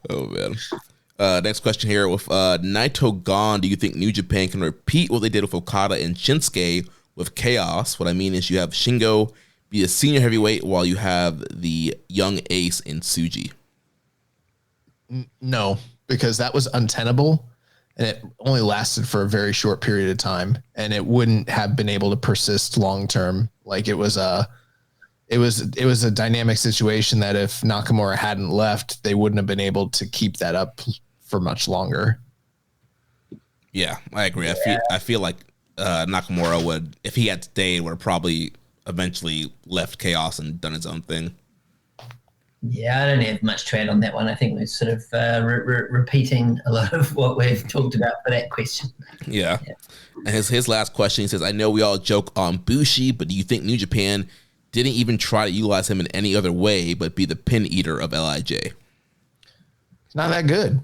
Oh man. Next question here with Naito gone. Do you think New Japan can repeat what they did with Okada and Shinsuke with Chaos? What I mean is you have Shingo be a senior heavyweight while you have the young ace in Tsuji. No, because that was untenable. and it only lasted for a very short period of time, and it wouldn't have been able to persist long term. Like it was a dynamic situation that if Nakamura hadn't left, they wouldn't have been able to keep that up for much longer. Yeah, I agree. I feel like Nakamura would, if he had stayed, would have probably eventually left Chaos and done his own thing. Yeah, I don't have much to add on that one. I think we're sort of repeating a lot of what we've talked about for that question. Yeah. And his last question, he says, I know we all joke on Bushi, but do you think New Japan didn't even try to utilize him in any other way but be the pin eater of LIJ? It's not that good.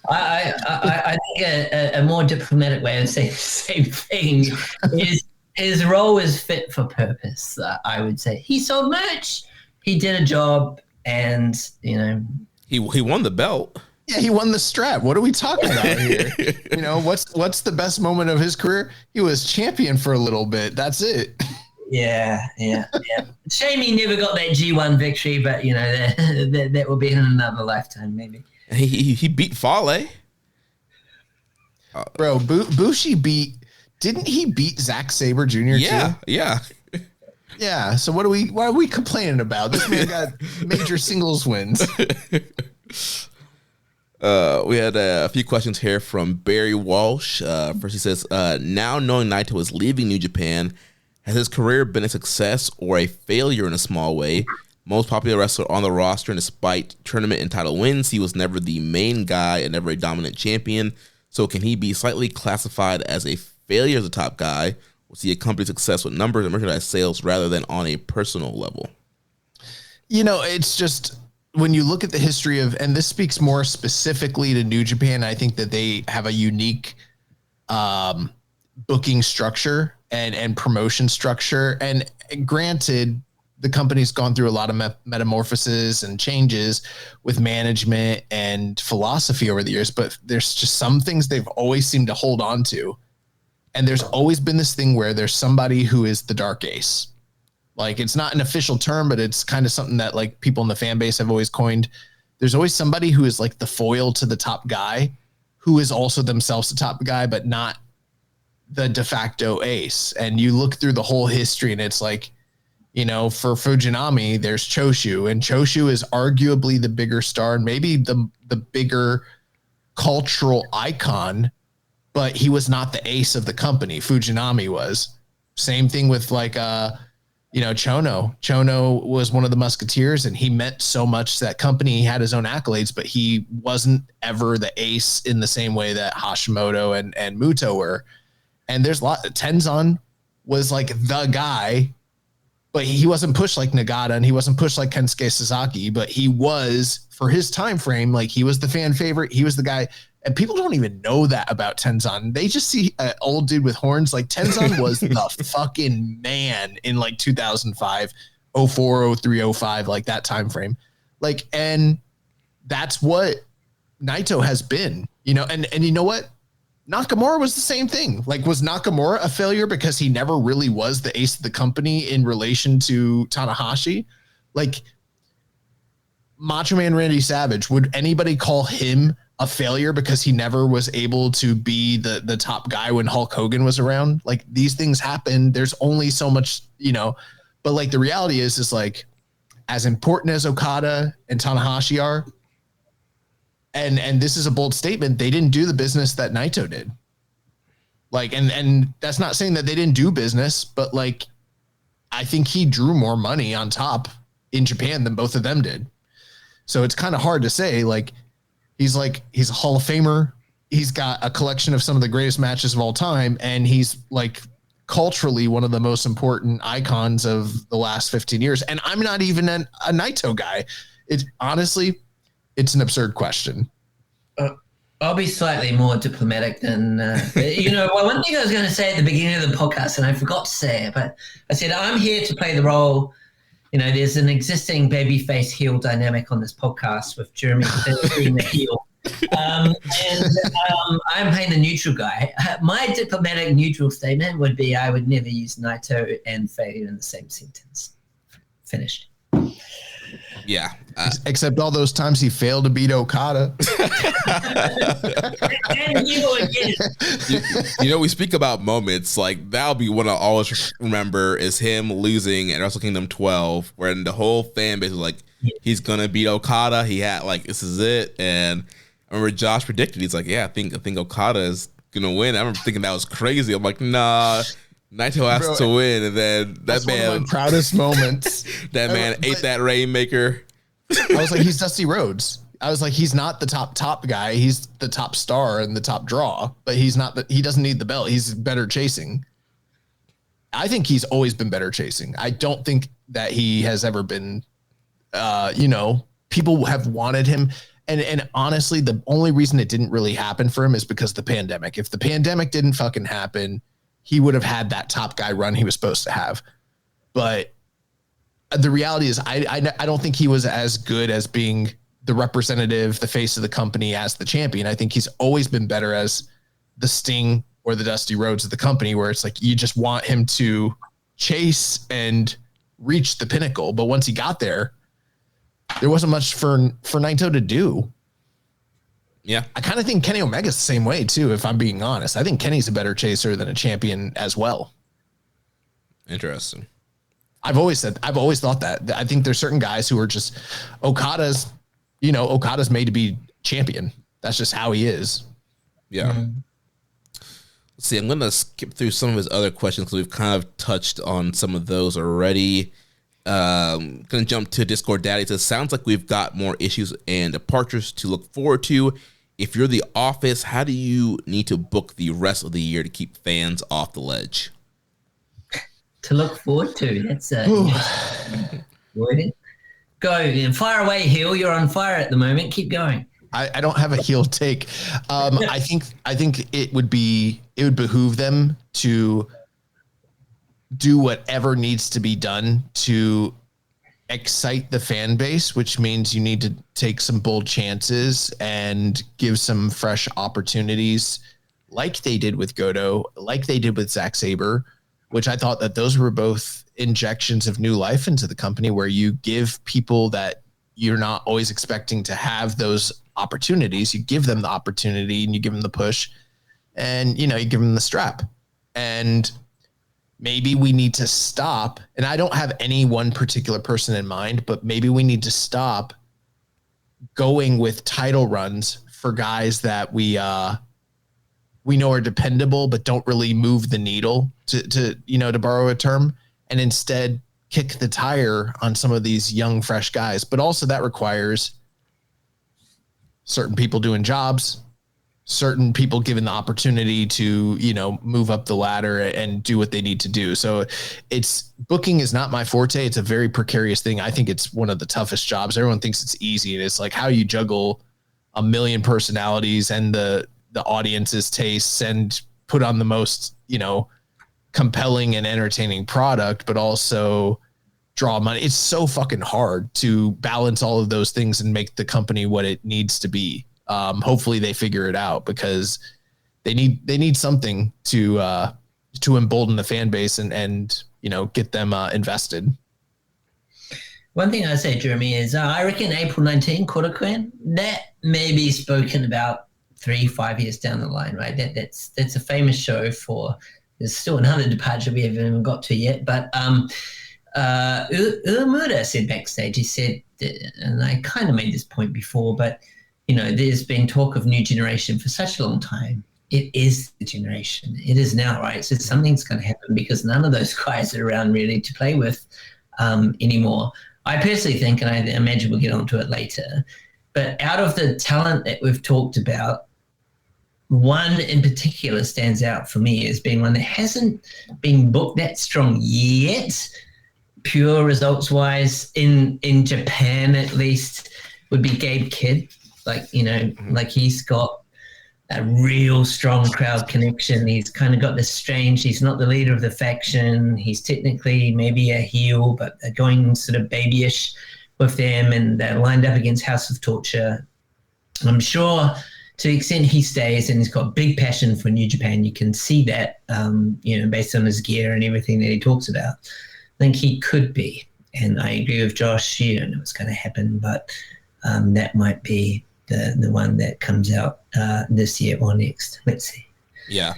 I think a more diplomatic way of saying the same thing is his role is fit for purpose. I would say he sold merch, he did a job, and he won the belt. Yeah, he won the strap. What are we talking about here? What's the best moment of his career? He was champion for a little bit. That's it. Yeah. Shame he never got that G1 victory, but that will be in another lifetime, maybe. He beat Fale. Bro, Bushi didn't he beat Zack Sabre Jr. Yeah, too? yeah. Yeah. So what are we complaining about? This man got major singles wins. We had a few questions here from Barry Walsh. First, he says, now knowing Naito is leaving New Japan, has his career been a success or a failure in a small way? Most popular wrestler on the roster, and despite tournament and title wins, he was never the main guy and never a dominant champion. So can he be slightly classified as a failure as a top guy? Or see a company success with numbers and merchandise sales rather than on a personal level? It's just when you look at the history of, and this speaks more specifically to New Japan, I think that they have a unique booking structure and promotion structure. And granted, the company's gone through a lot of metamorphoses and changes with management and philosophy over the years, but there's just some things they've always seemed to hold on to. And there's always been this thing where there's somebody who is the dark ace. Like, it's not an official term, but it's kind of something that like people in the fan base have always coined. There's always somebody who is like the foil to the top guy, who is also themselves the top guy, but not the de facto ace. And you look through the whole history and it's like, for Fujinami, there's Choshu, and Choshu is arguably the bigger star and maybe the bigger cultural icon, but he was not the ace of the company. Fujinami was. Same thing with like, Chono. Chono was one of the musketeers, and he meant so much to that company. He had his own accolades, but he wasn't ever the ace in the same way that Hashimoto and Muto were. And there's a lot. Tenzan was like the guy, but he wasn't pushed like Nagata, and he wasn't pushed like Kensuke Sasaki, but he was, for his time frame, like he was the fan favorite. He was the guy, and people don't even know that about Tenzan. They just see an old dude with horns. Like, Tenzan was the fucking man in like 2005, 04, 03, 05, like that time frame. Like, and that's what Naito has been, and you know what? Nakamura was the same thing. Like, was Nakamura a failure because he never really was the ace of the company in relation to Tanahashi? Like, Macho Man Randy Savage, would anybody call him a failure because he never was able to be the top guy when Hulk Hogan was around? Like, these things happen. There's only so much, but like the reality is like, as important as Okada and Tanahashi are, and this is a bold statement, they didn't do the business that Naito did. Like, and that's not saying that they didn't do business, but like, I think he drew more money on top in Japan than both of them did. So it's kind of hard to say, like, he's a Hall of Famer. He's got a collection of some of the greatest matches of all time. And he's like culturally one of the most important icons of the last 15 years. And I'm not even a Naito guy. It's honestly, it's an absurd question. I'll be slightly more diplomatic than, well, one thing I was going to say at the beginning of the podcast, and I forgot to say it, but I said, I'm here to play the role. There's an existing babyface heel dynamic on this podcast with Jeremy being the heel. I'm playing the neutral guy. My diplomatic neutral statement would be I would never use Naito and failure in the same sentence. Finished. Yeah. Except all those times he failed to beat Okada. And you again. We speak about moments, like that'll be one I'll always remember is him losing at Wrestle Kingdom 12, when the whole fan base was like, he's gonna beat Okada. He had like, this is it. And I remember Josh predicted, he's like, yeah, I think Okada is gonna win. I remember thinking that was crazy. I'm like, nah, Naito has to win. And then that man, one of my proudest moments. That man ate that Rainmaker. I was like, he's Dusty Rhodes. I was like, he's not the top guy. He's the top star and the top draw, but he's not. He doesn't need the belt. He's better chasing. I think he's always been better chasing. I don't think that he has ever been. People have wanted him, and honestly, the only reason it didn't really happen for him is because of the pandemic. If the pandemic didn't fucking happen, he would have had that top guy run he was supposed to have. But the reality is, I don't think he was as good as being the representative, the face of the company as the champion. I think he's always been better as the Sting or the Dusty Rhodes of the company, where it's like you just want him to chase and reach the pinnacle. But once he got there wasn't much for Naito to do. Yeah. I kind of think Kenny Omega's the same way too, if I'm being honest. I think Kenny's a better chaser than a champion as well. Interesting. I've always thought that. I think there's certain guys who are just Okada's made to be champion. That's just how he is. Yeah. Mm-hmm. Let's see. I'm going to skip through some of his other questions because we've kind of touched on some of those already. Going to jump to Discord Daddy. It says, sounds like we've got more issues and departures to look forward to. If you're the office, how do you need to book the rest of the year to keep fans off the ledge? To look forward to. That's worded. Go, fire away, heel. You're on fire at the moment. Keep going. I don't have a heel take. I think it would behoove them to do whatever needs to be done to excite the fan base, which means you need to take some bold chances and give some fresh opportunities, like they did with Goto, like they did with Zack Sabre, which I thought that those were both injections of new life into the company, where you give people that you're not always expecting to have those opportunities. You give them the opportunity and you give them the push, and, you give them the strap. And maybe we need to stop, and I don't have any one particular person in mind, but maybe we need to stop going with title runs for guys that we know are dependable, but don't really move the needle, to borrow a term, and instead kick the tire on some of these young, fresh guys. But also that requires certain people doing jobs, certain people given the opportunity to, move up the ladder and do what they need to do. So booking is not my forte. It's a very precarious thing. I think it's one of the toughest jobs. Everyone thinks it's easy, and it's like how you juggle a million personalities and the audience's tastes and put on the most, compelling and entertaining product, but also draw money. It's so fucking hard to balance all of those things and make the company what it needs to be. Hopefully they figure it out, because they need something to embolden the fan base and get them invested. One thing I say, Jeremy, is I reckon April 19, Korakuen, that may be spoken about 3-5 years down the line, right? That's a famous show for. There's still another departure we haven't even got to yet, but Uemura said backstage, he said, and I kind of made this point before, but there's been talk of new generation for such a long time. It is the generation. It is now, right? So something's going to happen, because none of those guys are around really to play with anymore. I personally think, and I imagine we'll get onto it later, but out of the talent that we've talked about, one in particular stands out for me as being one that hasn't been booked that strong yet, pure results-wise, in Japan at least, would be Gabe Kidd. Like he's got a real strong crowd connection. He's kind of got this strange, he's not the leader of the faction. He's technically maybe a heel, but they're going sort of babyish with them, and they're lined up against House of Torture. And I'm sure to the extent he stays, and he's got big passion for New Japan, you can see that, based on his gear and everything that he talks about. I think he could be And I agree with Josh. You don't know what's going to happen, but that might be the one that comes out this year or next. Let's see. Yeah.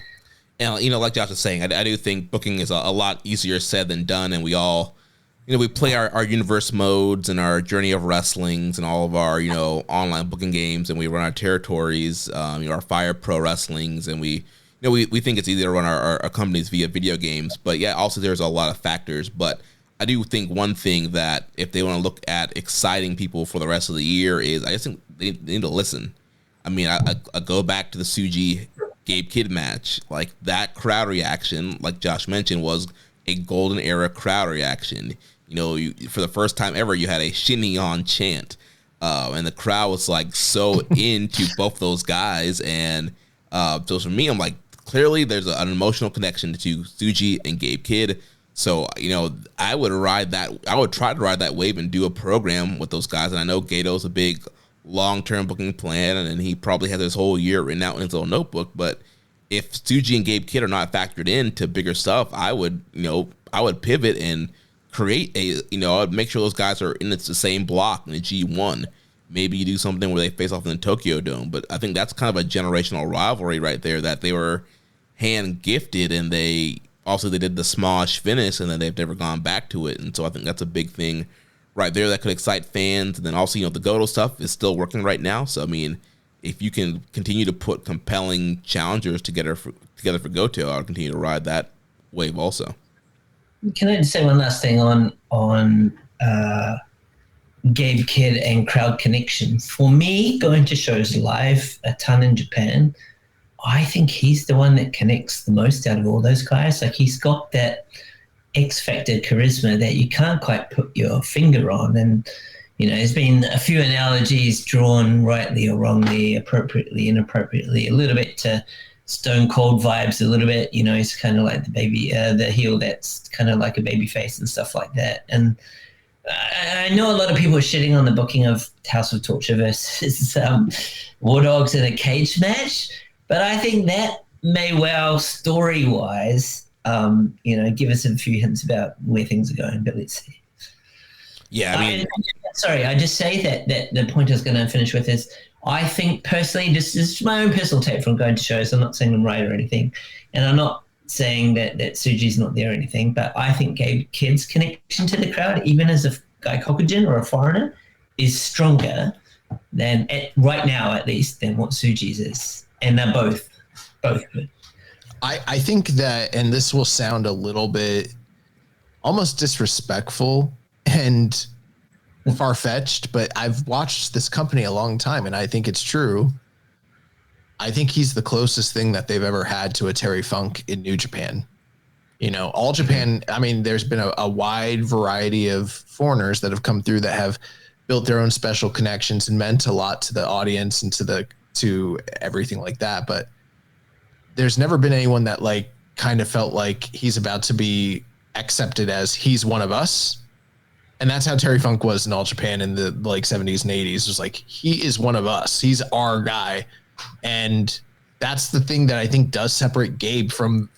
And, like Josh was saying, I do think booking is a lot easier said than done. And we all, we play our universe modes and our Journey of Wrestlings and all of our, online booking games, and we run our territories, our Fire Pro Wrestlings, and we think it's easy to run our companies via video games. But yeah, also there's a lot of factors. But I do think one thing that if they want to look at exciting people for the rest of the year is I just think they need to listen. I mean, I go back to the Tsuji Gabe Kidd match. Like, that crowd reaction, like Josh mentioned, was a golden era crowd reaction. For the first time ever, you had a Shin-Yon chant. And the crowd was like so into both those guys. And so for me, I'm like, clearly there's an emotional connection to Tsuji and Gabe Kidd. So, I would try to ride that wave and do a program with those guys. And I know Gato's a big long-term booking plan, and he probably has his whole year written out in his little notebook. But if Tsuji and Gabe Kidd are not factored into bigger stuff, I would pivot and create I'd make sure those guys are in the same block in the G1. Maybe you do something where they face off in the Tokyo Dome. But I think that's kind of a generational rivalry right there, that they were hand gifted, and they did the smallish finish, and then they've never gone back to it. And so I think that's a big thing right there that could excite fans. And then also, the Goto stuff is still working right now. So, I mean, if you can continue to put compelling challengers together for Goto, I'll continue to ride that wave also. Can I just say one last thing on Gabe Kidd and crowd connection? For me, going to shows live a ton in Japan, I think he's the one that connects the most out of all those guys. Like, he's got that X factor charisma that you can't quite put your finger on. And, there's been a few analogies drawn rightly or wrongly, appropriately, inappropriately, a little bit to Stone Cold vibes, a little bit, he's kind of like the heel that's kind of like a baby face and stuff like that. And I know a lot of people are shitting on the booking of House of Torture versus War Dogs in a cage match. But I think that may well, story-wise, give us a few hints about where things are going. But let's see. Yeah, I mean... sorry, I just say that the point I was going to finish with is, I think personally, this is my own personal take from going to shows. I'm not saying I'm right or anything. And I'm not saying that Tsuji's not there or anything. But I think Gabe Kidd's connection to the crowd, even as a Gaikokujin or a foreigner, is stronger than, right now at least, than what Tsuji's is. And they're both good. I think that, and this will sound a little bit almost disrespectful and far-fetched, but I've watched this company a long time, and I think it's true. I think he's the closest thing that they've ever had to a Terry Funk in New Japan. All Japan, I mean, there's been a wide variety of foreigners that have come through that have built their own special connections and meant a lot to the audience and to everything like that. But there's never been anyone that kind of felt like he's about to be accepted as he's one of us. And that's how Terry Funk was in All Japan in the 70s and 80s. It was like, he is one of us. He's our guy. And that's the thing that I think does separate Gabe from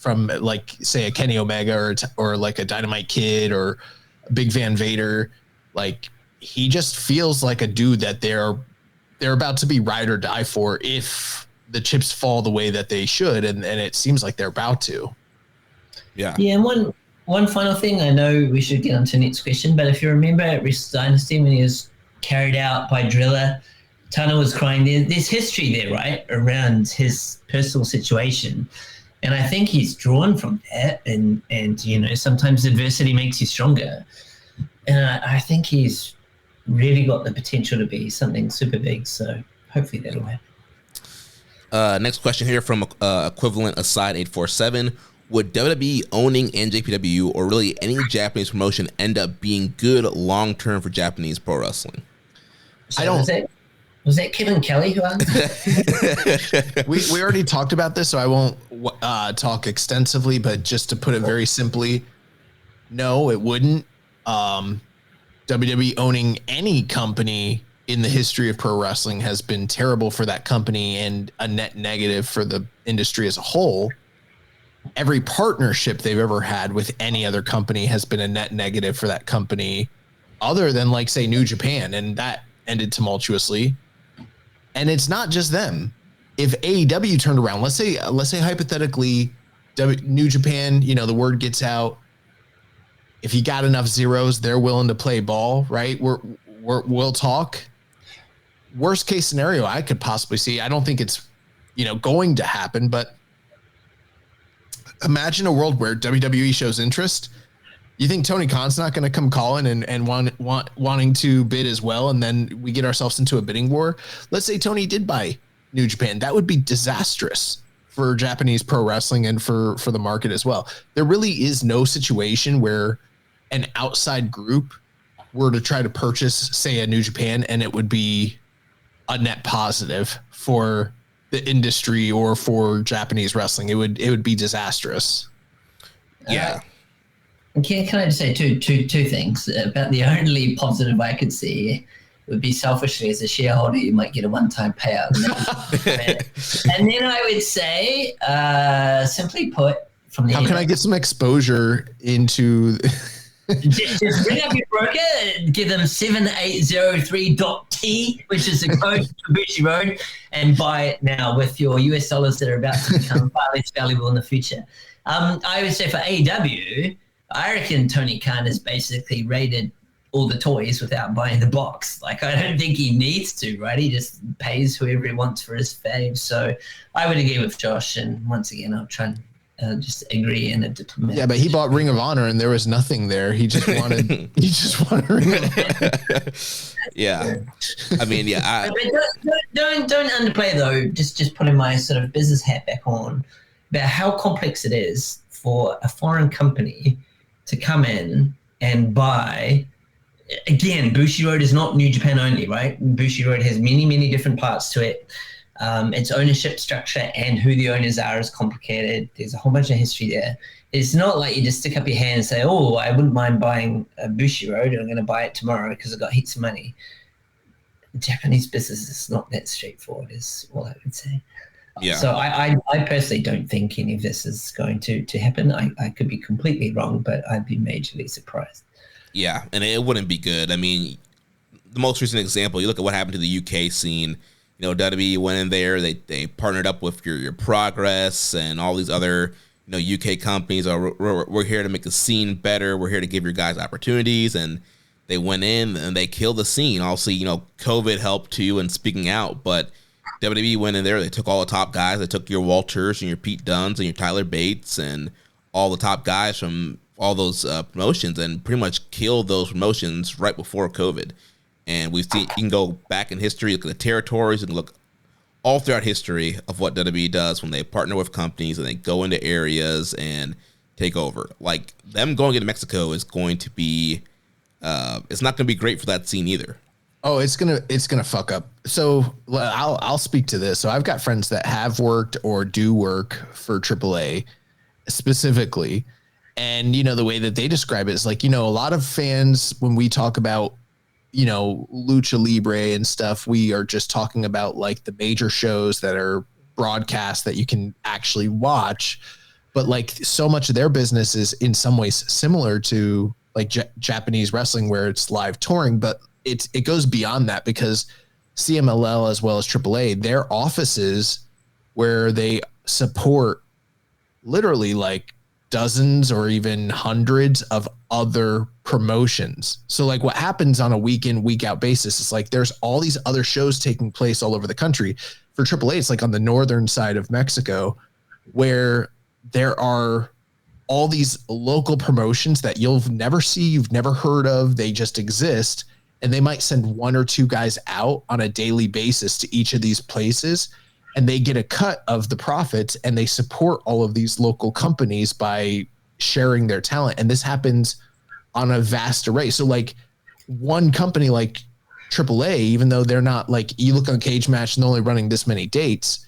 say a Kenny Omega or like a Dynamite Kid or a Big Van Vader. He just feels like a dude that they're about to be ride or die for if the chips fall the way that they should, and it seems like they're about to. Yeah, and one final thing, I know we should get on to the next question, but if you remember at Wrestle Dynasty when he was carried out by Driller, Tana was crying. There's history there, right, around his personal situation. And I think he's drawn from that, and sometimes adversity makes you stronger. And I think he's really got the potential to be something super big, so hopefully that'll happen. Next question here from Equivalent Aside 847. Would WWE owning NJPW or really any Japanese promotion end up being good long-term for Japanese pro wrestling? So was that Kevin Kelly who asked? we already talked about this, so I won't talk extensively, but just to put it very simply, no, it wouldn't. WWE owning any company in the history of pro wrestling has been terrible for that company and a net negative for the industry as a whole. Every partnership they've ever had with any other company has been a net negative for that company other than like say New Japan, and that ended tumultuously. And it's not just them. If AEW turned around, let's say hypothetically, New Japan, the word gets out. If you got enough zeros, they're willing to play ball, right? We'll talk. Worst case scenario I could possibly see. I don't think it's, going to happen, but imagine a world where WWE shows interest. You think Tony Khan's not going to come calling and wanting to bid as well, and then we get ourselves into a bidding war? Let's say Tony did buy New Japan. That would be disastrous for Japanese pro wrestling and for the market as well. There really is no situation where an outside group were to try to purchase, say, a New Japan, and it would be a net positive for the industry or for Japanese wrestling. It would be disastrous. Yeah. Can I just say two things about the only positive I could see would be selfishly as a shareholder, you might get a one-time payout. And then I would say, simply put, from the how can I get some exposure into? just ring up your broker, give them 7803.T, which is the code for Bushi Road, and buy it now with your US dollars that are about to become far less valuable in the future. I would say for AEW, I reckon Tony Khan has basically raided all the toys without buying the box. Like, I don't think he needs to, right? He just pays whoever he wants for his fave. So I would agree with Josh. And once again, I'll try and just agree in a diplomatic. Yeah, but he bought Ring of Honor and there was nothing there. He just wanted Ring of Honor. Yeah. I mean, yeah. Don't underplay though. Just putting my sort of business hat back on about how complex it is for a foreign company to come in and buy. Again, Bushi Road is not New Japan only, right? Bushi Road has many, many different parts to it. Its ownership structure and who the owners are is complicated. There's a whole bunch of history there. It's not like you just stick up your hand and say, oh, I wouldn't mind buying a Bushi Road and I'm going to buy it tomorrow because I've got heaps of money. Japanese business is not that straightforward, is all I would say. Yeah. So I personally don't think any of this is going to happen. I could be completely wrong, but I'd be majorly surprised. Yeah, and it wouldn't be good. I mean, the most recent example, you look at what happened to the UK scene. WWE went in there, they partnered up with your Progress and all these other UK companies. We're here to make the scene better. We're here to give your guys opportunities, and they went in and they killed the scene. Obviously, COVID helped too and speaking out, but WWE went in there. They took all the top guys. They took your Walters and your Pete Dunnes and your Tyler Bates and all the top guys from all those promotions and pretty much killed those promotions right before COVID. And we've seen, you can go back in history, look at the territories, and look all throughout history of what WWE does when they partner with companies and they go into areas and take over. Like, them going into Mexico is going to be, it's not going to be great for that scene either. Oh, it's gonna fuck up. So I'll speak to this. So I've got friends that have worked or do work for AAA specifically. And, the way that they describe it is like, a lot of fans, when we talk about, Lucha Libre and stuff, we are just talking about like the major shows that are broadcast that you can actually watch. But like so much of their business is in some ways similar to like Japanese wrestling where it's live touring, but it goes beyond that because CMLL as well as AAA, their offices where they support literally like dozens or even hundreds of other promotions. So like what happens on a week in, week out basis is like there's all these other shows taking place all over the country. For AAA, it's like on the northern side of Mexico where there are all these local promotions that you'll never see, you've never heard of. They just exist. And they might send one or two guys out on a daily basis to each of these places. And they get a cut of the profits and they support all of these local companies by sharing their talent. And this happens on a vast array. So like one company like AAA, even though they're not like, you look on Cage Match and they're only running this many dates,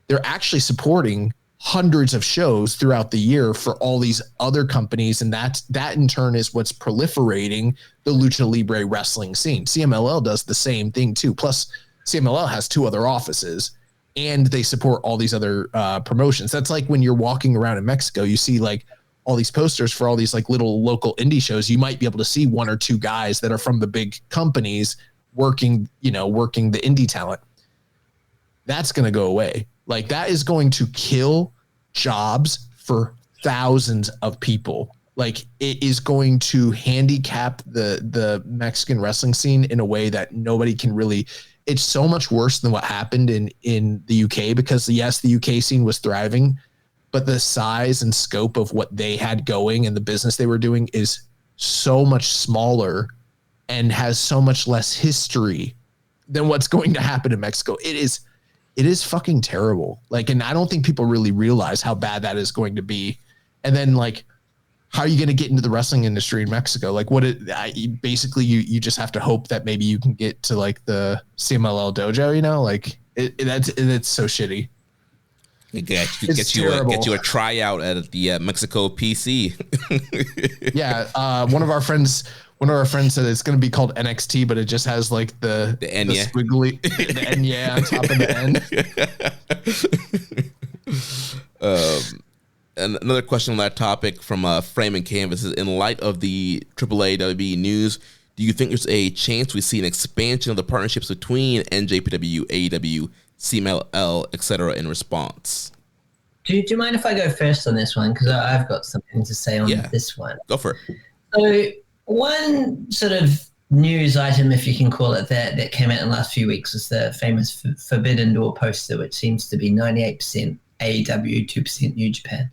they're actually supporting hundreds of shows throughout the year for all these other companies. And that in turn is what's proliferating the Lucha Libre wrestling scene. CMLL does the same thing too. Plus CMLL has two other offices and they support all these other promotions. That's like when you're walking around in Mexico, you see like all these posters for all these like little local indie shows, you might be able to see one or two guys that are from the big companies working the indie talent. That's going to go away. Like that is going to kill jobs for thousands of people. Like it is going to handicap the Mexican wrestling scene in a way that nobody can really. It's so much worse than what happened in the UK, because yes, the UK scene was thriving, but the size and scope of what they had going and the business they were doing is so much smaller and has so much less history than what's going to happen in Mexico. It is fucking terrible. Like, and I don't think people really realize how bad that is going to be. And then like, how are you going to get into the wrestling industry in Mexico? Like basically you just have to hope that maybe you can get to like the CMLL dojo, like it's so shitty. Get you a tryout at the Mexico PC. Yeah. One of our friends said it's going to be called NXT, but it just has like the squiggly, the Enya on top of the N. And another question on that topic from Frame and Canvas is, in light of the AAA WWE news, do you think there's a chance we see an expansion of the partnerships between NJPW, AEW, CMLL, etc. in response? Do you mind if I go first on this one? Because I've got something to say on this one. Go for it. So one sort of news item, if you can call it that came out in the last few weeks was the famous Forbidden Door poster, which seems to be 98% AEW, 2% New Japan.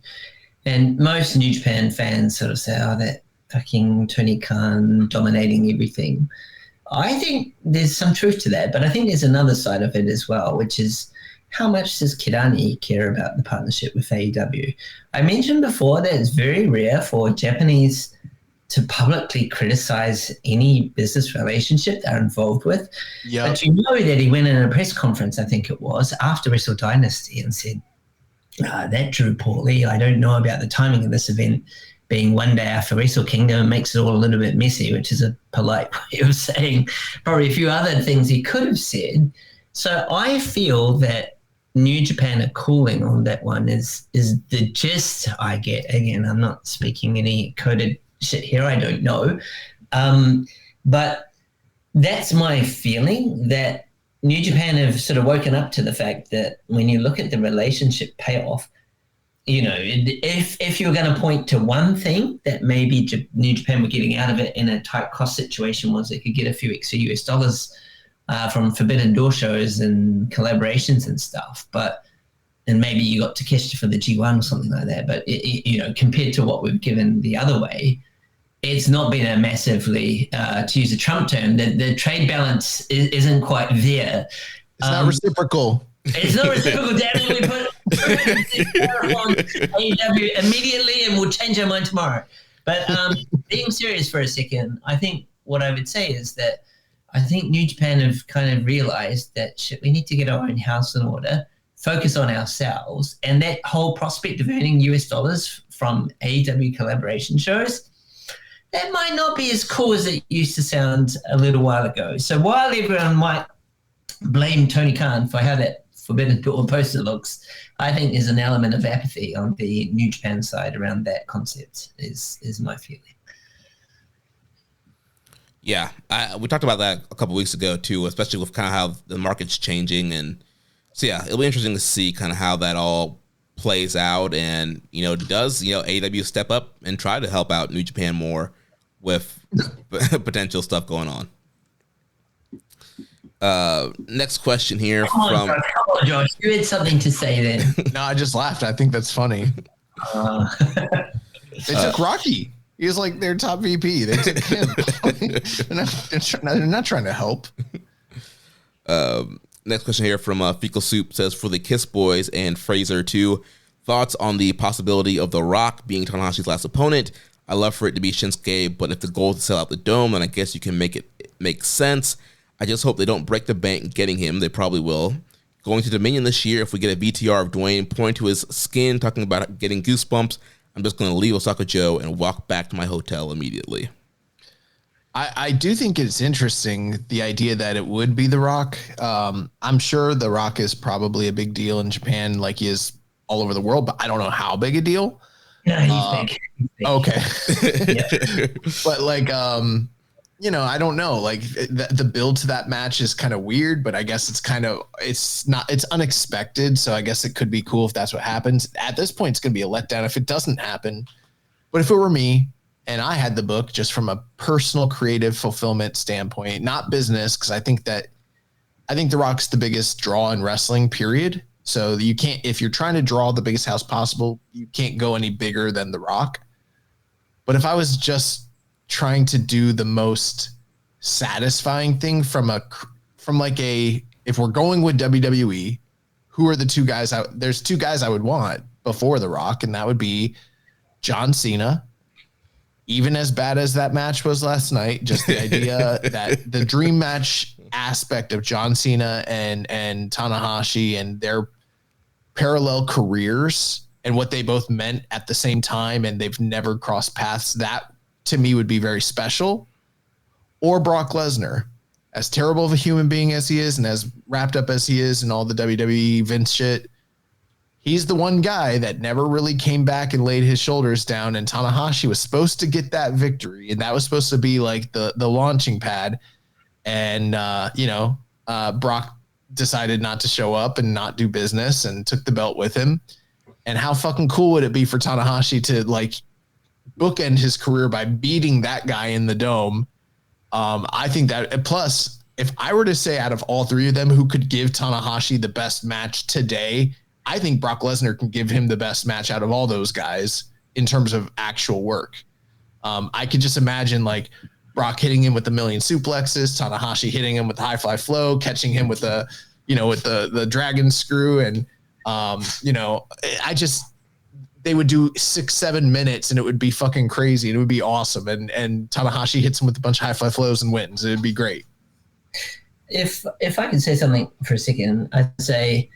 And most New Japan fans sort of say, oh, that fucking Tony Khan dominating everything. I think there's some truth to that, but I think there's another side of it as well, which is how much does Kirani care about the partnership with AEW? I mentioned before that it's very rare for Japanese to publicly criticize any business relationship they're involved with. Yep. But you know that he went in a press conference, I think it was, after Wrestle Dynasty and said, that drew poorly. I don't know about the timing of this event being one day after Wrestle Kingdom. It makes it all a little bit messy, which is a polite way of saying probably a few other things he could have said. So I feel that New Japan are cooling on that one is the gist I get. Again, I'm not speaking any coded shit here. I don't know. But that's my feeling, that New Japan have sort of woken up to the fact that when you look at the relationship payoff, if you're going to point to one thing that maybe New Japan were getting out of it in a tight cost situation was they could get a few extra US dollars from Forbidden Door shows and collaborations and stuff. And maybe you got Takeshita for the G1 or something like that. But, compared to what we've given the other way, it's not been a massively, to use a Trump term, the trade balance isn't quite there. It's not reciprocal. It's not reciprocal. Damn it, we put on AEW immediately and we'll change our mind tomorrow. But being serious for a second, I think what I would say is that I think New Japan have kind of realized that we need to get our own house in order, focus on ourselves, and that whole prospect of earning US dollars from AEW collaboration shows, that might not be as cool as it used to sound a little while ago. So while everyone might blame Tony Khan for how that Forbidden Door poster looks, I think there's an element of apathy on the New Japan side around that concept, is my feeling. Yeah, we talked about that a couple weeks ago too, especially with kind of how the market's changing. And so, yeah, it'll be interesting to see kind of how that all plays out. And, does, AEW step up and try to help out New Japan more with potential stuff going on? Next question here Come on, Josh. You had something to say then. No, I just laughed. I think that's funny. They took Rocky. He was like their top VP. They took him. They're not trying to help. Next question here from Fecal Soup says, for the Kiss Boys and Fraser too, thoughts on the possibility of The Rock being Tanahashi's last opponent? I love for it to be Shinsuke, but if the goal is to sell out the Dome, then I guess you can make it make sense. I just hope they don't break the bank getting him. They probably will. Going to Dominion this year, if we get a VTR of Dwayne pointing to his skin, talking about getting goosebumps, I'm just going to leave Osaka Joe and walk back to my hotel immediately. I do think it's interesting, the idea that it would be The Rock. I'm sure The Rock is probably a big deal in Japan, like he is all over the world, but I don't know how big a deal. No, he's big. Okay. Yeah. But like, I don't know. Like the build to that match is kind of weird, but I guess it's unexpected. So I guess it could be cool if that's what happens. At this point, it's going to be a letdown if it doesn't happen. But if it were me and I had the book just from a personal creative fulfillment standpoint, not business, because I think The Rock's the biggest draw in wrestling, period. So you can't, if you're trying to draw the biggest house possible, you can't go any bigger than The Rock. But if I was just trying to do the most satisfying thing if we're going with WWE, who are the two guys there's two guys I would want before The Rock, and that would be John Cena. Even as bad as that match was last night, just the idea that the dream match aspect of John Cena and Tanahashi and their parallel careers and what they both meant at the same time, and they've never crossed paths, that to me would be very special. Or Brock Lesnar, as terrible of a human being as he is and as wrapped up as he is in all the WWE Vince shit, he's the one guy that never really came back and laid his shoulders down, and Tanahashi was supposed to get that victory, and that was supposed to be like the launching pad. And, Brock decided not to show up and not do business and took the belt with him. And how fucking cool would it be for Tanahashi to like bookend his career by beating that guy in the Dome? I think that, plus, if I were to say out of all three of them who could give Tanahashi the best match today, I think Brock Lesnar can give him the best match out of all those guys in terms of actual work. I could just imagine like Brock hitting him with a million suplexes, Tanahashi hitting him with the high fly flow, catching him with the dragon screw. And, they would do 6-7 minutes and it would be fucking crazy. And it would be awesome. And Tanahashi hits him with a bunch of high fly flows and wins. It'd be great. If I could say something for a second, I'd say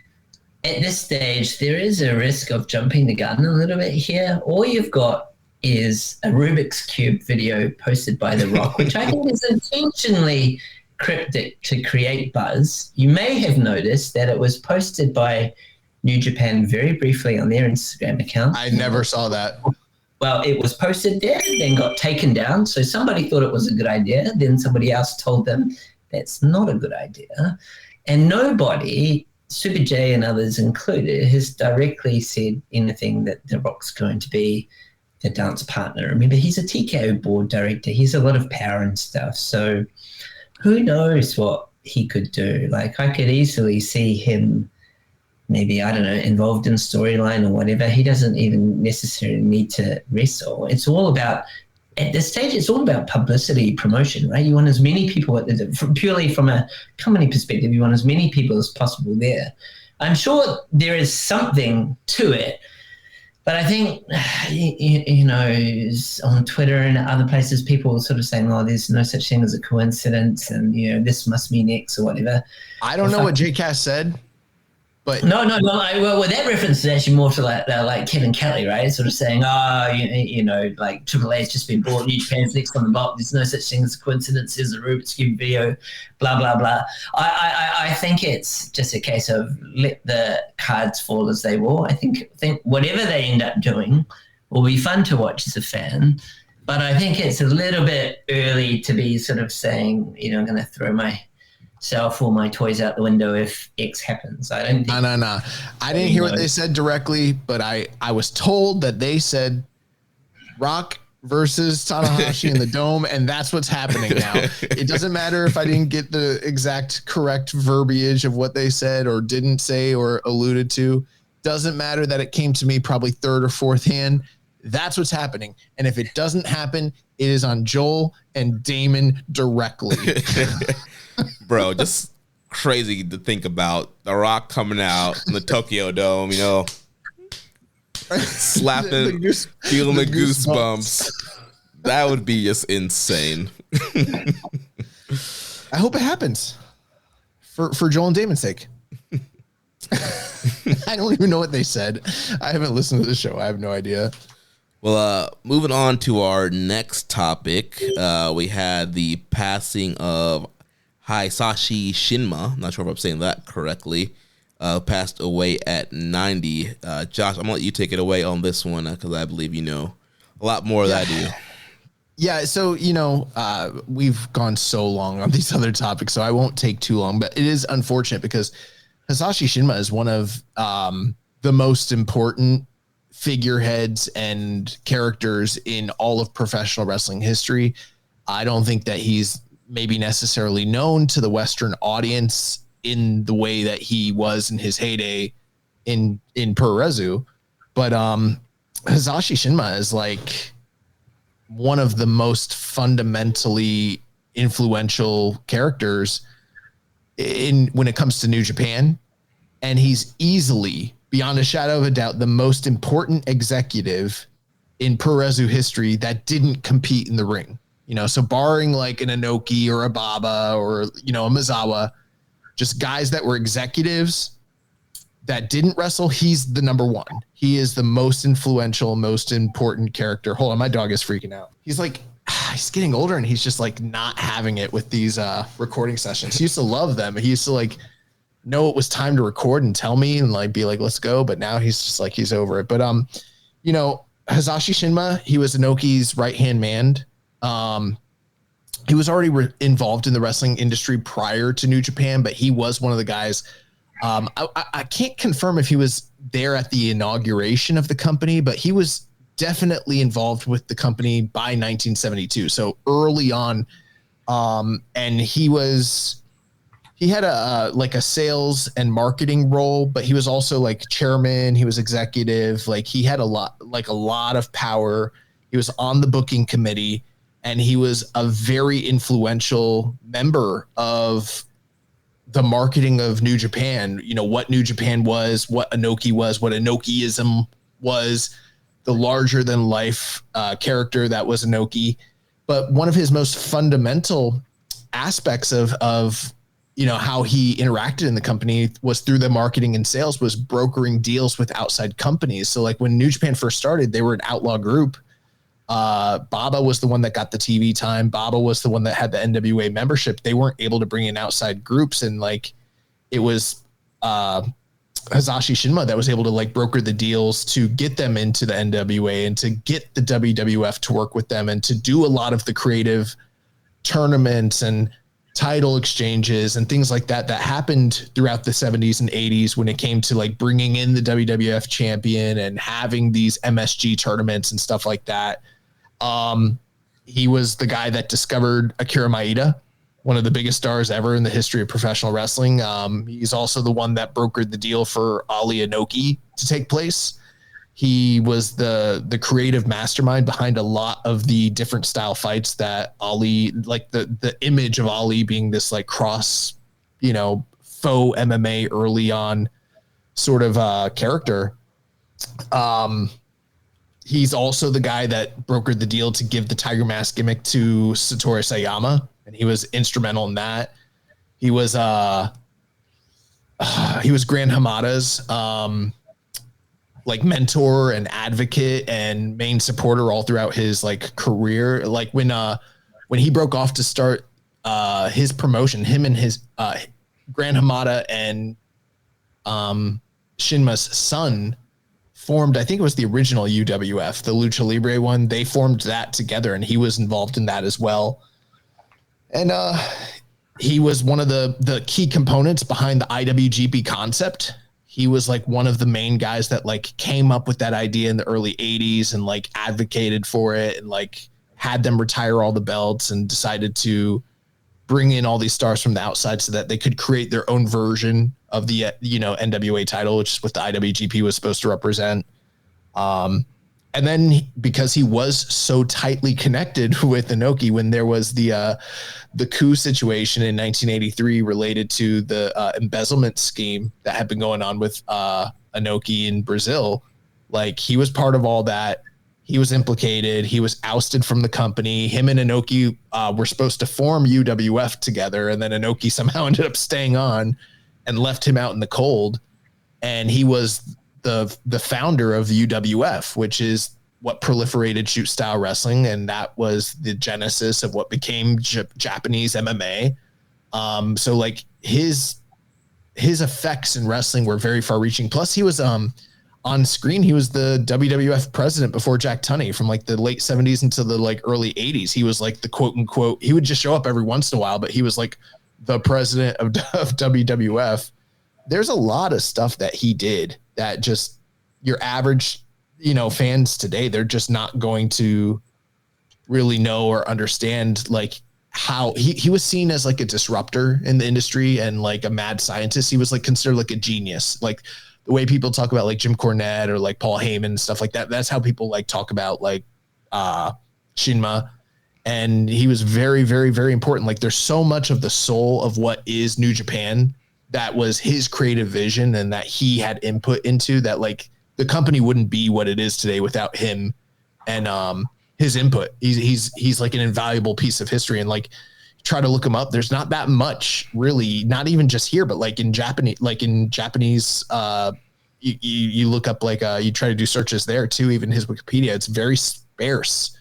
at this stage, there is a risk of jumping the gun a little bit here. All you've got is a Rubik's Cube video posted by The Rock, which I think is intentionally cryptic to create buzz. You may have noticed that it was posted by New Japan very briefly on their Instagram account. I never saw that. Well, it was posted there, then got taken down. So somebody thought it was a good idea. Then somebody else told them that's not a good idea. And nobody, Super J and others included, has directly said anything that The Rock's going to be a dance partner. Remember, he's a TKO board director. He's a lot of power and stuff. So who knows what he could do? Like, I could easily see him maybe, I don't know, involved in storyline or whatever. He doesn't even necessarily need to wrestle. It's all about, at this stage, it's all about publicity, promotion, right? You want as many people, purely from a company perspective, you want as many people as possible there. I'm sure there is something to it, but I think, on Twitter and other places, people are sort of saying, oh, there's no such thing as a coincidence and, this must mean X or whatever. I don't know what JCast said. But No. Well, that reference is actually more to like Kevin Kelly, right? Sort of saying, like AAA's just been bought, New Japan's next on the block. There's no such thing as a coincidence. There's a Rubik's Cube video, blah, blah, blah. I think it's just a case of let the cards fall as they will. I think whatever they end up doing will be fun to watch as a fan. But I think it's a little bit early to be sort of saying, I'm going to throw myself or my toys out the window if X happens. I don't think. No. I didn't hear what they said directly, but I was told that they said Rock versus Tanahashi in the Dome, and that's what's happening now. It doesn't matter if I didn't get the exact correct verbiage of what they said or didn't say or alluded to. Doesn't matter that it came to me probably third or fourth hand. That's what's happening. And if it doesn't happen, it is on Joel and Damon directly. Bro, just crazy to think about The Rock coming out in the Tokyo Dome, slapping, feeling the goosebumps. That would be just insane. I hope it happens for Joel and Damon's sake. I don't even know what they said. I haven't listened to the show. I have no idea. Well, moving on to our next topic, we had the passing of Hisashi Shinma. I'm not sure if I'm saying that correctly. Passed away at 90. Josh, I'm going to let you take it away on this one because I believe you know a lot more of that to you. Yeah, so, we've gone so long on these other topics, so I won't take too long, but it is unfortunate because Hisashi Shinma is one of the most important figureheads and characters in all of professional wrestling history. I don't think that he's maybe necessarily known to the Western audience in the way that he was in his heyday in Puroresu, but Hisashi Shinma is like one of the most fundamentally influential characters when it comes to New Japan. And he's easily, beyond a shadow of a doubt, the most important executive in Puroresu history that didn't compete in the ring. So barring like an Inoki or a Baba or, a Mizawa, just guys that were executives that didn't wrestle, he's the number one. He is the most influential, most important character. Hold on, my dog is freaking out. He's like, he's getting older and he's just like not having it with these recording sessions. He used to love them. He used to like know it was time to record and tell me and like be like, let's go. But now he's just like, he's over it. But, Hisashi Shinma, he was Inoki's right-hand man. He was already involved in the wrestling industry prior to New Japan, but he was one of the guys. I can't confirm if he was there at the inauguration of the company, but he was definitely involved with the company by 1972. So early on. And he had a sales and marketing role, but he was also like chairman. He was executive. Like he had a lot of power. He was on the booking committee and he was a very influential member of the marketing of New Japan, what New Japan was, what Inoki was, what Inokiism was, the larger than life character that was Inoki. But one of his most fundamental aspects of how he interacted in the company was through the marketing and sales, was brokering deals with outside companies. So like when New Japan first started, they were an outlaw group. Baba was the one that got the TV time. Baba was the one that had the NWA membership. They weren't able to bring in outside groups. And like, it was, Hisashi Shinma that was able to like broker the deals to get them into the NWA and to get the WWF to work with them and to do a lot of the creative tournaments and title exchanges and things like that happened throughout the 70s and 80s when it came to like bringing in the WWF champion and having these MSG tournaments and stuff like that. He was the guy that discovered Akira Maeda, one of the biggest stars ever in the history of professional wrestling. He's also the one that brokered the deal for Ali Inoki to take place. He was the creative mastermind behind a lot of the different style fights that Ali, like the image of Ali being this like cross, faux MMA early on sort of character. He's also the guy that brokered the deal to give the Tiger Mask gimmick to Satoru Sayama, and he was instrumental in that. He was Gran Hamada's like mentor and advocate and main supporter all throughout his like career. Like when he broke off to start his promotion, him and his Gran Hamada and Shinma's son formed, I think it was the original UWF, the Lucha Libre one. They formed that together and he was involved in that as well. And he was one of the key components behind the IWGP concept. He was like one of the main guys that like came up with that idea in the early 80s and like advocated for it and like had them retire all the belts and decided to bring in all these stars from the outside so that they could create their own version of the, NWA title, which is what the IWGP was supposed to represent. And then because he was so tightly connected with Inoki, when there was the coup situation in 1983 related to the embezzlement scheme that had been going on with Inoki in Brazil, like he was part of all that. He was implicated. He was ousted from the company. Him and Inoki were supposed to form UWF together, and then Inoki somehow ended up staying on and left him out in the cold. And he was the founder of UWF, which is what proliferated shoot style wrestling, and that was the genesis of what became Japanese MMA. So like his effects in wrestling were very far reaching. Plus he was on on screen, he was the WWF president before Jack Tunney from like the late 70s into the like early 80s. He was like the quote unquote, he would just show up every once in a while, but he was like the president of WWF. There's a lot of stuff that he did that just your average, fans today, they're just not going to really know or understand like how he was seen as like a disruptor in the industry and like a mad scientist. He was like considered like a genius, like the way people talk about like Jim Cornette or like Paul Heyman and stuff like that. That's how people like talk about like Shinma. And he was very, very, very important. Like there's so much of the soul of what is New Japan that was his creative vision and that he had input into, that like the company wouldn't be what it is today without him and his input. He's like an invaluable piece of history. And like try to look him up. There's not that much really, not even just here, but like in Japanese, you look up like you try to do searches there too. Even his Wikipedia, it's very sparse,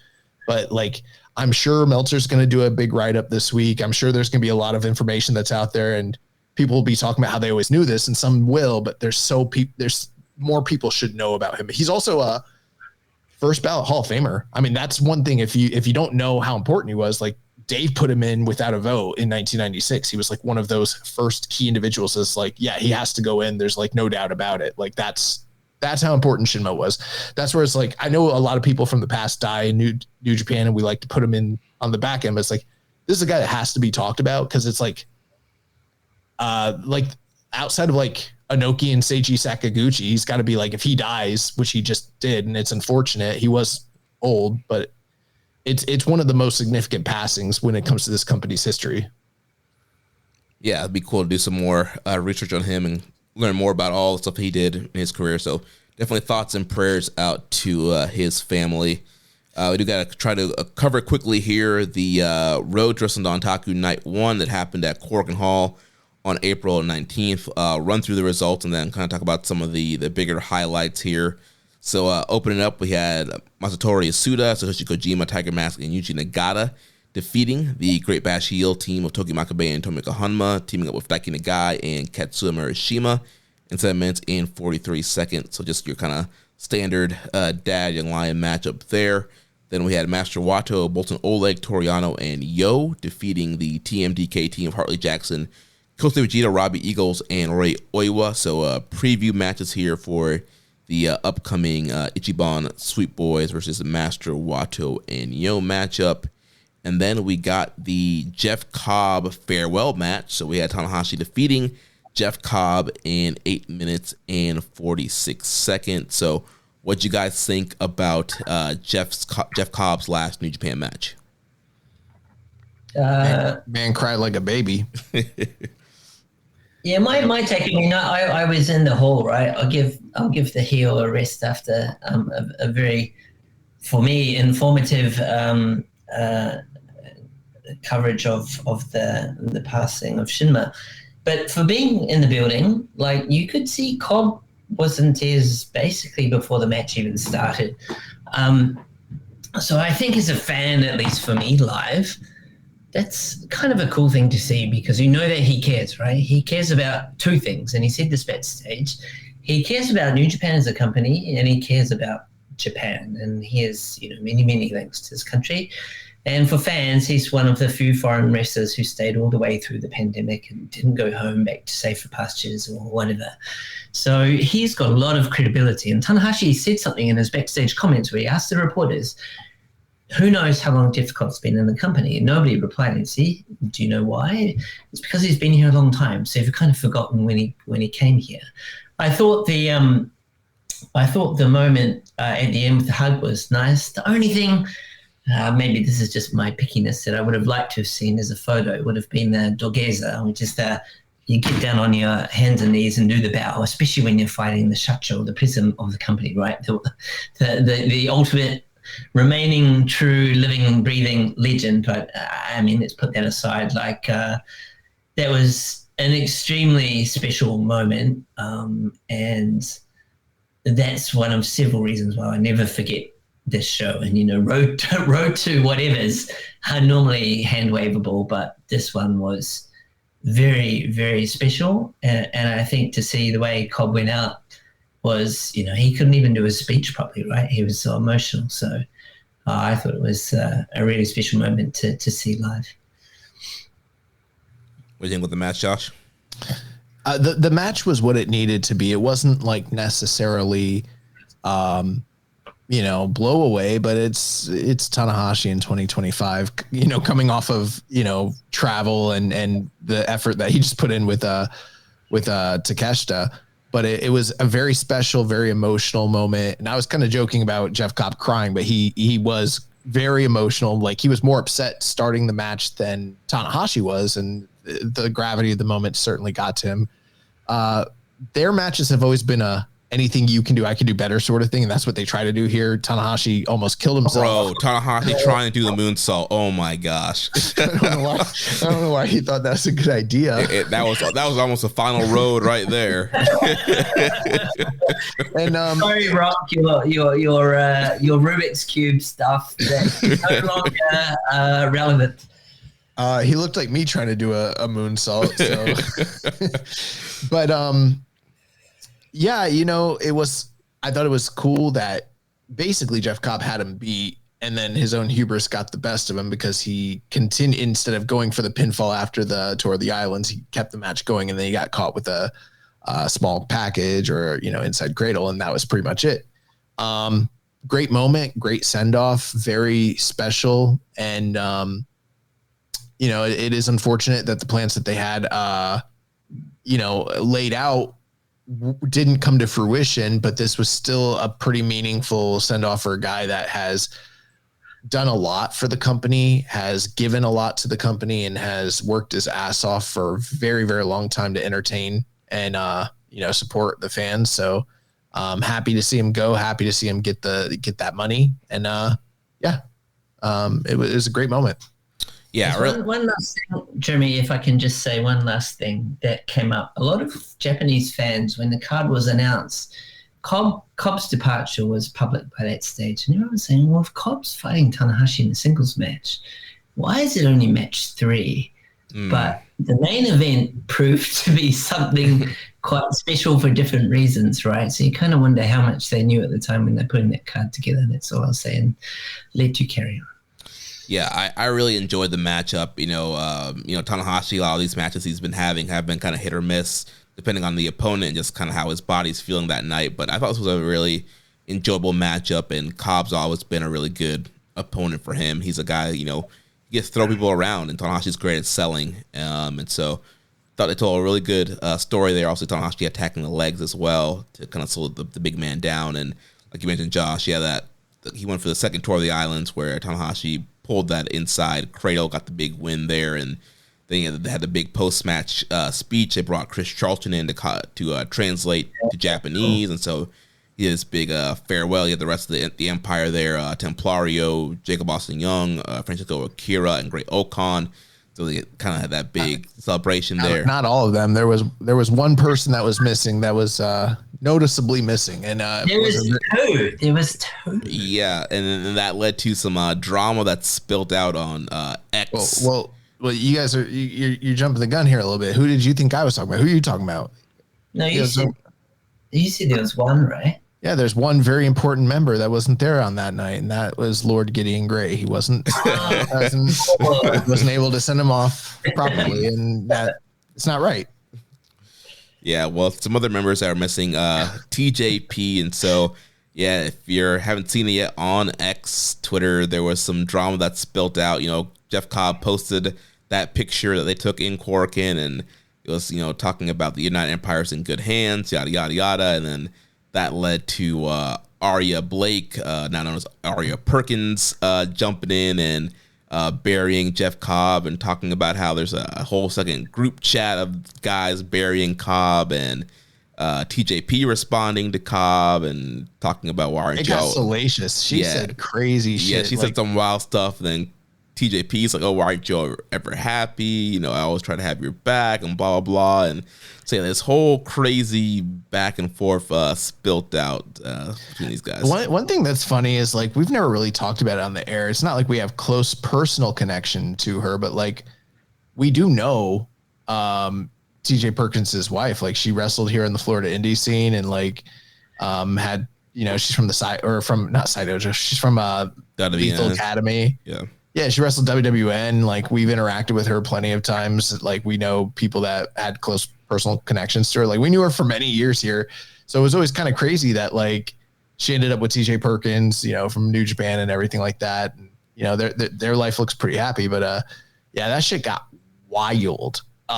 but like, I'm sure Meltzer's going to do a big write-up this week. I'm sure there's going to be a lot of information that's out there, and people will be talking about how they always knew this, and some will, but there's more people should know about him. He's also a first ballot Hall of Famer. I mean, that's one thing. If you don't know how important he was, like Dave put him in without a vote in 1996. He was like one of those first key individuals that's like, yeah, he has to go in. There's like no doubt about it. Like that's how important Shinma was. That's where it's like, I know a lot of people from the past die in New Japan and we like to put him in on the back end, but it's like, this is a guy that has to be talked about. Cause it's like outside of like Inoki and Seiji Sakaguchi, he's got to be like, if he dies, which he just did, and it's unfortunate, he was old, but it's one of the most significant passings when it comes to this company's history. Yeah, it'd be cool to do some more research on him and learn more about all the stuff he did in his career. So definitely thoughts and prayers out to his family. We do got to try to cover quickly here the Road to Wrestling Dontaku Night 1 that happened at Korakuen Hall on April 19th. Run through the results and then kind of talk about some of the bigger highlights here. So opening up, we had Masatori Asuda, Satoshi Kojima, Tiger Mask, and Yuji Nagata defeating the Great Bash Heel team of Toki Makabe and Tomika Hanma, teaming up with Daiki Nagai and Katsuya Murashima in 7 minutes and 43 seconds. So just your kind of standard dad, young lion matchup there. Then we had Master Wato, Bolton Oleg, Toriano, and Yo defeating the TMDK team of Hartley Jackson, Kosei Vegeta, Robbie Eagles, and Ray Oiwa. So preview matches here for the upcoming Ichiban Sweet Boys versus Master Wato and Yo matchup. And then we got the Jeff Cobb farewell match. So we had Tanahashi defeating Jeff Cobb in 8 minutes and 46 seconds. So what'd you guys think about Jeff Cobb's last New Japan match? Man cried like a baby. Yeah, my take. I mean, I was in the hall, right? I'll give the heel a rest after a very, for me, informative coverage of the passing of Shinma. But for being in the building, like you could see Cobb was in tears basically before the match even started. So I think as a fan, at least for me live, that's kind of a cool thing to see because you know that he cares, right? He cares about two things, and he said this backstage. He cares about New Japan as a company, and he cares about Japan, and he has many, many links to his country. And for fans, he's one of the few foreign wrestlers who stayed all the way through the pandemic and didn't go home back to safer pastures or whatever. So he's got a lot of credibility. And Tanahashi said something in his backstage comments where he asked the reporters, who knows how long Jeff Cobb's been in the company? And nobody replied. And see, do you know why? It's because he's been here a long time. So you've kind of forgotten when he came here. I thought the moment at the end with the hug was nice. The only thing, maybe this is just my pickiness, that I would have liked to have seen as a photo would have been the Dogeza, which is you get down on your hands and knees and do the bow, especially when you're fighting the Shacho, the prism of the company, right? The ultimate remaining true living breathing legend. But I mean, let's put that aside. Like that was an extremely special moment, and that's one of several reasons why I never forget this show. And road to whatevers are normally hand waveable, but this one was very, very special. And I think to see the way Cobb went out was, he couldn't even do his speech properly, right? He was so emotional. So I thought it was a really special moment to see live. What do you think with the match, Josh? The match was what it needed to be. It wasn't like necessarily, blow away, but it's Tanahashi in 2025, coming off of, travel and the effort that he just put in with Takeshita. But it was a very special, very emotional moment. And I was kind of joking about Jeff Cobb crying, but he was very emotional. Like, he was more upset starting the match than Tanahashi was. And the gravity of the moment certainly got to him. Their matches have always been anything you can do, I can do better sort of thing. And that's what they try to do here. Tanahashi almost killed himself. Bro, Tanahashi trying to do the moonsault. Oh my gosh. I don't know why he thought that was a good idea. That was almost a final road right there. And sorry, Rock, your Rubik's Cube stuff that's no longer relevant. He looked like me trying to do a moonsault. So. But yeah, I thought it was cool that basically Jeff Cobb had him beat, and then his own hubris got the best of him because he continued, instead of going for the pinfall after the Tour of the Islands, he kept the match going, and then he got caught with a small package or, inside cradle. And that was pretty much it. Great moment, great send off, very special. And, it is unfortunate that the plans that they had, laid out didn't come to fruition, but this was still a pretty meaningful send off for a guy that has done a lot for the company, has given a lot to the company, and has worked his ass off for a very, very long time to entertain and, support the fans. So happy to see him go, happy to see him get that money. And it was a great moment. Yeah. One last thing, Jeremy, if I can just say one last thing that came up. A lot of Japanese fans, when the card was announced, Cobb's departure was public by that stage. And everyone was saying, well, if Cobb's fighting Tanahashi in a singles match, why is it only match 3? But the main event proved to be something quite special for different reasons, right? So you kind of wonder how much they knew at the time when they're putting that card together. That's all I'll say, and let you carry on. Yeah, I really enjoyed the matchup. Tanahashi, a lot of these matches he's been having have been kind of hit or miss, depending on the opponent and just kind of how his body's feeling that night. But I thought this was a really enjoyable matchup, and Cobb's always been a really good opponent for him. He's a guy, he gets to throw people around, and Tanahashi's great at selling. And so thought they told a really good story there. Also, Tanahashi attacking the legs as well to kind of slow the big man down. And like you mentioned, Josh, yeah, he went for the second Tour of the Islands where Tanahashi pulled that inside cradle, got the big win there, and then they had the big post-match speech. They brought Chris Charlton in to translate to Japanese, and so he had this big farewell. He had the rest of the Empire there, Templario, Jacob Austin Young, Francisco Akira, and Great Okan. So they kind of had that big celebration there. Not all of them. There was one person that was missing. That was noticeably missing, and there was two. Yeah, and then that led to some drama that spilt out on X. Well, you guys you're jumping the gun here a little bit. Who did you think I was talking about? Who are you talking about? No, you said there was one, right? Yeah, there's one very important member that wasn't there on that night, and that was Lord Gideon Grey. He wasn't able to send him off properly, and that it's not right. Yeah, well, some other members that are missing, TJP, and so yeah, if you haven't seen it yet on X, Twitter, there was some drama that spilt out. Jeff Cobb posted that picture that they took in Korakuen, and it was talking about the United Empire's in good hands, yada yada yada, and then that led to Arya Blake, now known as Arya Perkins, jumping in and burying Jeff Cobb and talking about how there's a whole second group chat of guys burying Cobb, and TJP responding to Cobb and talking about why aren't it got salacious. She said crazy shit. Yeah, she said some wild stuff. Then TJP's like, oh, why aren't you ever happy? I always try to have your back and blah, blah, blah. And so this whole crazy back and forth spilt out between these guys. One thing that's funny is we've never really talked about it on the air. It's not like we have close personal connection to her, but we do know TJ Perkins' wife. She wrestled here in the Florida indie scene, and Had, she's from the side or from not Side Dojo. She's from Lethal Academy. Yeah, she wrestled WWN. Like, we've interacted with her plenty of times. Like, we know people that had close personal connections to her. Like, we knew her for many years here. So it was always kind of crazy that, like, she ended up with TJ Perkins, from New Japan and everything like that. And, their life looks pretty happy. But, yeah, that shit got wild. And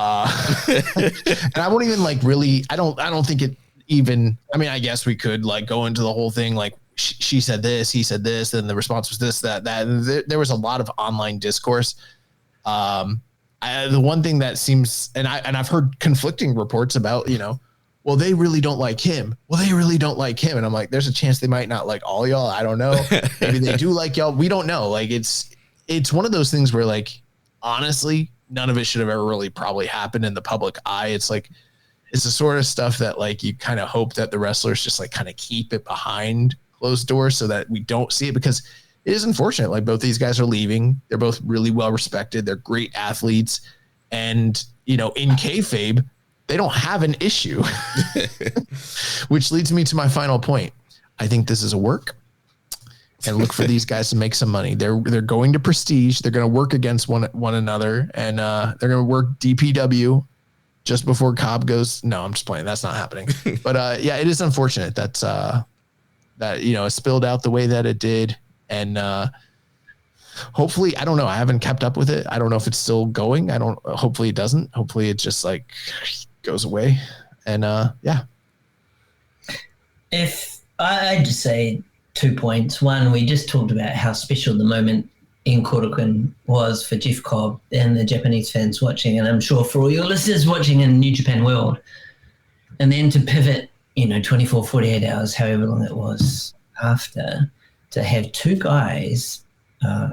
I won't even, like, really, I don't think it even, I mean, I guess we could, like, go into the whole thing, like, she said this, he said this, and the response was this, that. And there was a lot of online discourse. The one thing that seems, and I've heard conflicting reports about, well, they really don't like him. Well, they really don't like him. And I'm like, there's a chance they might not like all y'all. I don't know. Maybe they do like y'all. We don't know. Like, it's one of those things where, like, honestly, none of it should have ever really probably happened in the public eye. It's like, it's the sort of stuff that, like, you kind of hope that the wrestlers just, like, kind of keep it behind closed doors so that we don't see it, because it is unfortunate. Like, both these guys are leaving. They're both really well respected. They're great athletes. And, in kayfabe, they don't have an issue, which leads me to my final point. I think this is a work, and look for these guys to make some money. They're going to Prestige. They're going to work against one another, and they're going to work DPW just before Cobb goes. No, I'm just playing. That's not happening. But yeah, it is unfortunate that it spilled out the way that it did. And hopefully, I don't know. I haven't kept up with it. I don't know if it's still going. Hopefully it doesn't. Hopefully it just, like, goes away. And yeah. If I just say 2 points. One, we just talked about how special the moment in Korakuen was for Jeff Cobb and the Japanese fans watching, and I'm sure for all your listeners watching in New Japan World. And then to pivot, 24, 48 hours, however long it was after, to have two guys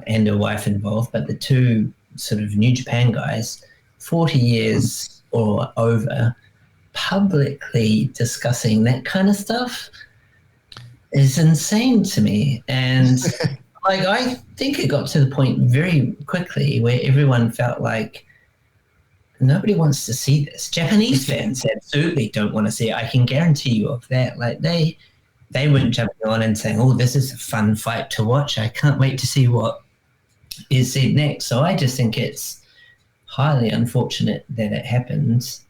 and a wife involved, but the two sort of New Japan guys, 40 years or over, publicly discussing that kind of stuff is insane to me. And like, I think it got to the point very quickly where everyone felt like nobody wants to see this. Japanese fans absolutely don't want to see it. I can guarantee you of that. Like, they weren't jumping on and saying, oh, this is a fun fight to watch. I can't wait to see what is said next. So I just think it's highly unfortunate that it happened.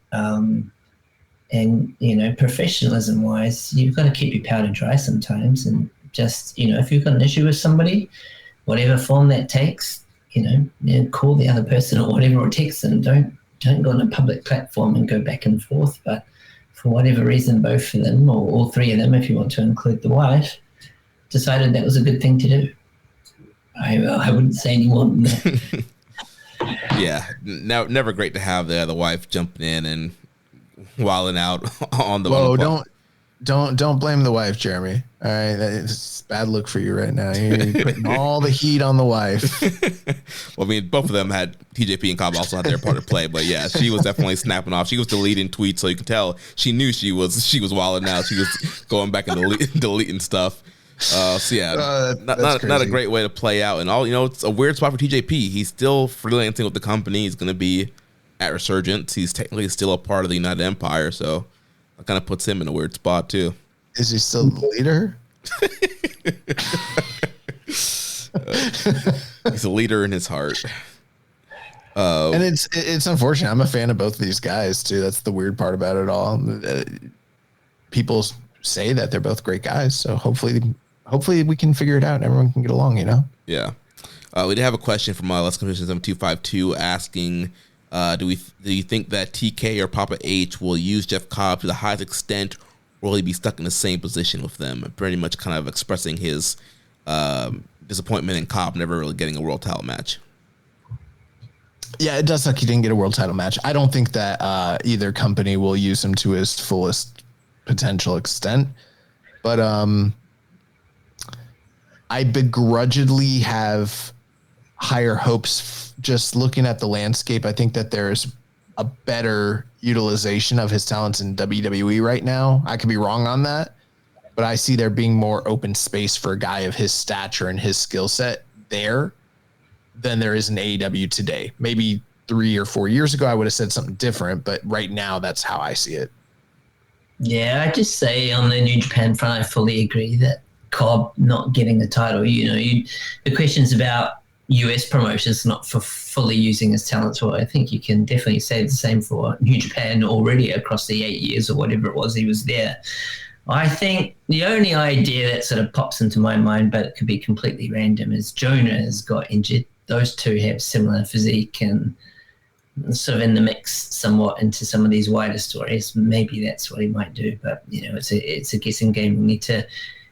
And, professionalism wise, you've got to keep your powder dry sometimes. And just, if you've got an issue with somebody, whatever form that takes, call the other person or whatever, or text them. Don't go on a public platform and go back and forth. But for whatever reason, both of them, or all three of them, if you want to include the wife, decided that was a good thing to do. I wouldn't say any more than that. Yeah, never great to have the other wife jumping in and wilding out on the. Whoa! Don't blame the wife, Jeremy. All right, it's a bad look for you right now. You're putting all the heat on the wife. Well, I mean, both of them had TJP and Cobb also had their part to play, but yeah, she was definitely snapping off. She was deleting tweets, so you can tell she knew she was wilding out. She was going back and deleting stuff. So yeah, not a great way to play out. And it's a weird spot for TJP. He's still freelancing with the company. He's going to be at Resurgence. He's technically still a part of the United Empire, so that kind of puts him in a weird spot too. Is he still the leader? He's a leader in his heart. And it's unfortunate. I'm a fan of both of these guys too. That's the weird part about it all. People say that they're both great guys, so hopefully we can figure it out and everyone can get along. Yeah. We did have a question from Let's Competition 7252 asking, do you think that TK or Papa H will use Jeff Cobb to the highest extent, or will he be stuck in the same position with them? Pretty much kind of expressing his disappointment in Cobb never really getting a world title match. Yeah, it does suck he didn't get a world title match. I don't think that either company will use him to his fullest potential extent, but I begrudgingly have higher hopes just looking at the landscape. I think that there's a better utilization of his talents in WWE right now. I could be wrong on that, but I see there being more open space for a guy of his stature and his skill set there than there is in AEW today. Maybe 3 or 4 years ago, I would have said something different, but right now that's how I see it. Yeah, I just say on the New Japan front, I fully agree that Cobb not getting a title, the questions about US promotions not for fully using his talents. Well, I think you can definitely say the same for New Japan already across the 8 years or whatever it was he was there. I think the only idea that sort of pops into my mind, but it could be completely random, is Jonah has got injured. Those two have similar physique and sort of in the mix somewhat into some of these wider stories. Maybe that's what he might do, but it's a guessing game. We need to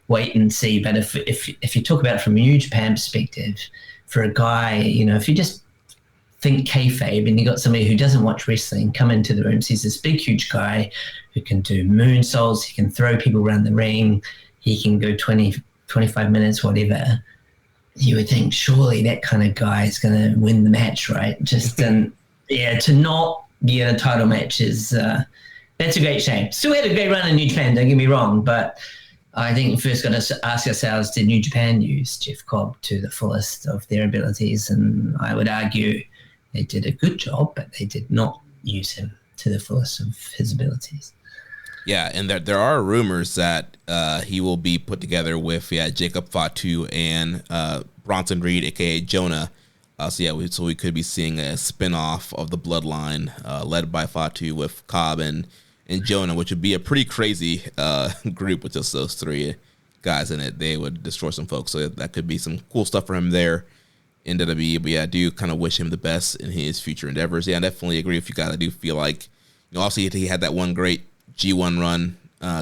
wait and see. But if you talk about it from a New Japan perspective, for a guy, if you just think kayfabe and you got somebody who doesn't watch wrestling come into the room, sees this big, huge guy who can do moonsaults, he can throw people around the ring, he can go 20, 25 minutes, whatever, you would think surely that kind of guy is going to win the match, right? Just to not get a title match is that's a great shame. Still had a great run in New Japan, don't get me wrong, but I think we first got to ask ourselves, did New Japan use Jeff Cobb to the fullest of their abilities? And I would argue they did a good job, but they did not use him to the fullest of his abilities. Yeah, and there are rumors that he will be put together with Jacob Fatu and Bronson Reed, a.k.a. Jonah. So we could be seeing a spin-off of the Bloodline led by Fatu with Cobb and Jonah, which would be a pretty crazy group with just those three guys in it. They would destroy some folks, so that could be some cool stuff for him there in WWE. But I do kind of wish him the best in his future endeavors. I definitely agree with you guys. I do feel like, obviously he had that one great G1 run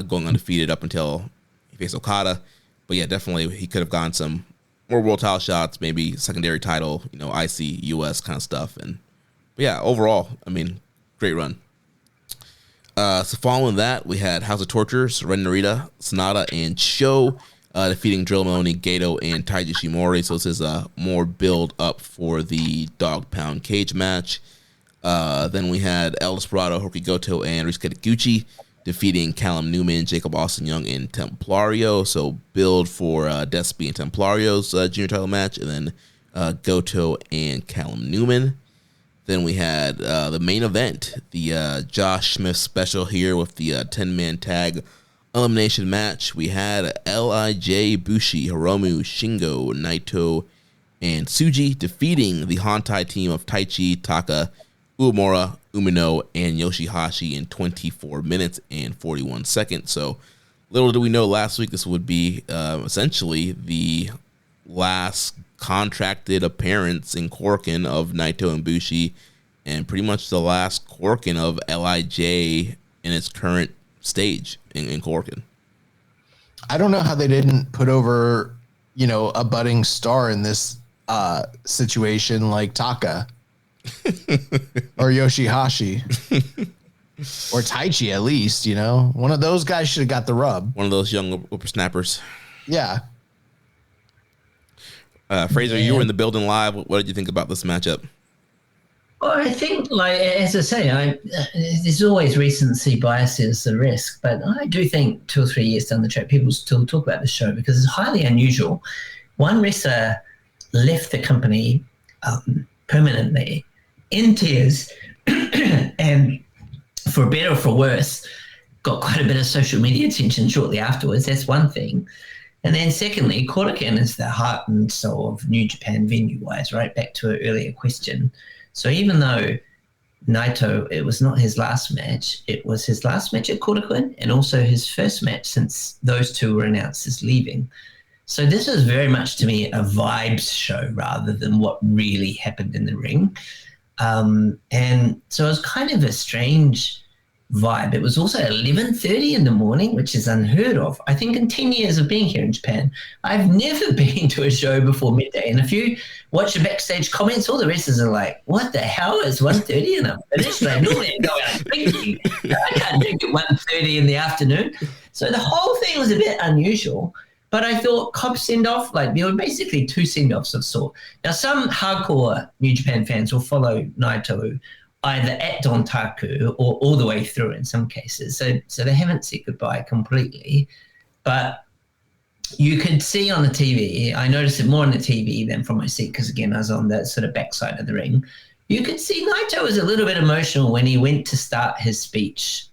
going undefeated up until he faced Okada. But definitely he could have gotten some more world title shots, maybe secondary title, IC, US kind of stuff. But overall, great run. So following that, we had House of Tortures, Ren Narita, Sonata, and Sho defeating Drill Maloney, Gato, and Taiji Shimori. So this is more build up for the Dog Pound Cage match. Then we had El Desperado, Hoki Goto, and Ryusuke Taguchi defeating Callum Newman, Jacob Austin Young, and Templario. So build for Despy and Templario's junior title match, and then Goto and Callum Newman. Then we had the main event, the Josh Smith special here with the 10-man tag elimination match. We had LIJ, Bushi, Hiromu, Shingo, Naito, and Tsuji defeating the Hantai team of Taichi, Taka, Uemura, Umino, and Yoshihashi in 24 minutes and 41 seconds. So little did we know last week this would be essentially the last contracted appearance in Korakuen of Naito and Bushi, and pretty much the last Korakuen of LIJ in its current stage in Korakuen. I don't know how they didn't put over, a budding star in this situation like Taka or Yoshihashi or Taichi at least, one of those guys should have got the rub. One of those young whippersnappers. Yeah. Fraser, you were in the building live. What did you think about this matchup? Well, I think, as I say, there's always recency bias is the risk, but I do think 2 or 3 years down the track, people still talk about the show because it's highly unusual. One wrestler left the company permanently in tears and, for better or for worse, got quite a bit of social media attention shortly afterwards. That's one thing. And then secondly, Korakuen is the heart and soul of New Japan venue-wise, right? Back to an earlier question. So even though Naito, it was not his last match, it was his last match at Korakuen and also his first match since those two were announced as leaving. So this was very much, to me, a vibes show rather than what really happened in the ring. And so it was kind of a strange vibe. It was also 11:30 in the morning, which is unheard of. I think in 10 years of being here in Japan, I've never been to a show before midday. And if you watch the backstage comments, all the wrestlers are like, what the hell is 1:30 and I'm finished? Like, normally I go out drinking. I can't drink at 1:30 in the afternoon. So the whole thing was a bit unusual. But I thought Cobb send-off, there were basically 2 send-offs of sort. Now, some hardcore New Japan fans will follow Naito either at Dontaku or all the way through in some cases. So they haven't said goodbye completely. But you could see on the TV, I noticed it more on the TV than from my seat because, again, I was on the sort of backside of the ring. You could see Naito was a little bit emotional when he went to start his speech,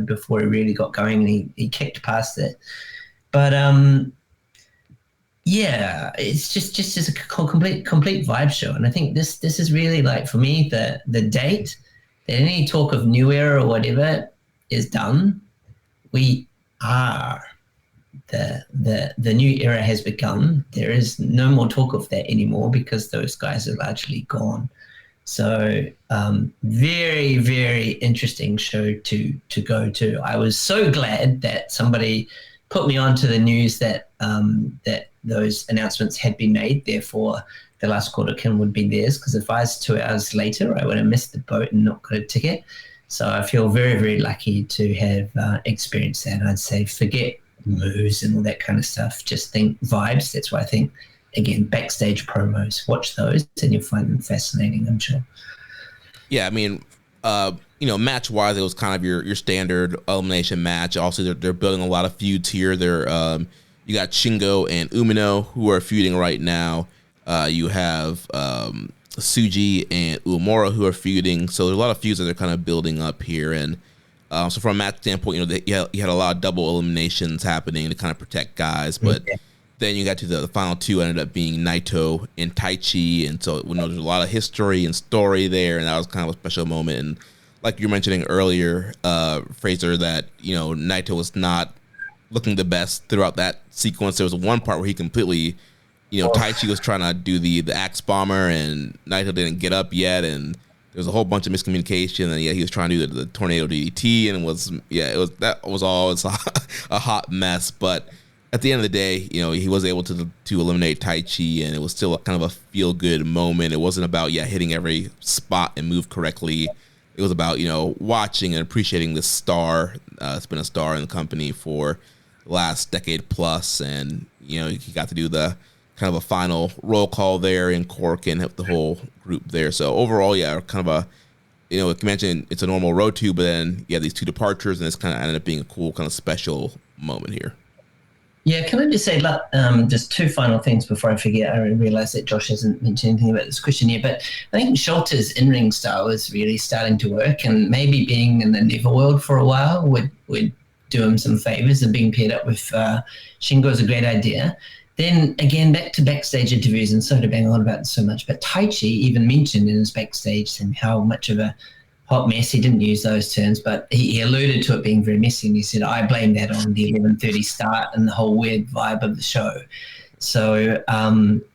before he really got going, and he kicked past it. But it's just a complete vibe show. And I think this is really, like, for me, the date that any talk of new era or whatever is done. We are. The new era has begun. There is no more talk of that anymore because those guys are largely gone. So very, very interesting show to go to. I was so glad that somebody put me onto the news that that those announcements had been made. Therefore, the last Korakuen would be theirs, because if I was 2 hours later, I would have missed the boat and not got a ticket. So I feel very, very lucky to have experienced that. I'd say forget moves and all that kind of stuff. Just think vibes. That's why I think, again, backstage promos, watch those and you'll find them fascinating, I'm sure. Yeah, I mean, match wise, it was kind of your standard elimination match. Also, they're building a lot of feuds here. You got Shingo and Umino who are feuding right now. You have Tsuji and Uemura who are feuding. So there's a lot of feuds that they're kind of building up here. And so from a match standpoint, you had a lot of double eliminations happening to kind of protect guys. But then you got to the final two, ended up being Naito and Taichi. And so there's a lot of history and story there. And that was kind of a special moment. And like you were mentioning earlier, Fraser, that, Naito was not looking the best throughout that sequence. There was one part where he completely, Taichi was trying to do the axe bomber and Naito didn't get up yet, and there was a whole bunch of miscommunication, and he was trying to do the tornado DDT, and it was all a hot mess. But at the end of the day, he was able to eliminate Taichi, and it was still kind of a feel good moment. It wasn't about hitting every spot and move correctly. It was about watching and appreciating this star. It's been a star in the company for the last decade plus, and he got to do the kind of a final roll call there in Cork and help the whole group there. So overall, kind of a, you mentioned it's a normal road to, but then you have these two departures, and it's kind of ended up being a cool kind of special moment here. Yeah, can I just say just two final things before I forget? I realize that Josh hasn't mentioned anything about this question yet, but I think Schulter's in-ring style is really starting to work, and maybe being in the Neverworld for a while would do him some favors, and being paired up with Shingo is a great idea. Then again, back to backstage interviews, and sorry to bang on about it so much, but Taichi even mentioned in his backstage and how much of a hot mess. He didn't use those terms, but he alluded to it being very messy, and he said, I blame that on the 11:30 start and the whole weird vibe of the show. So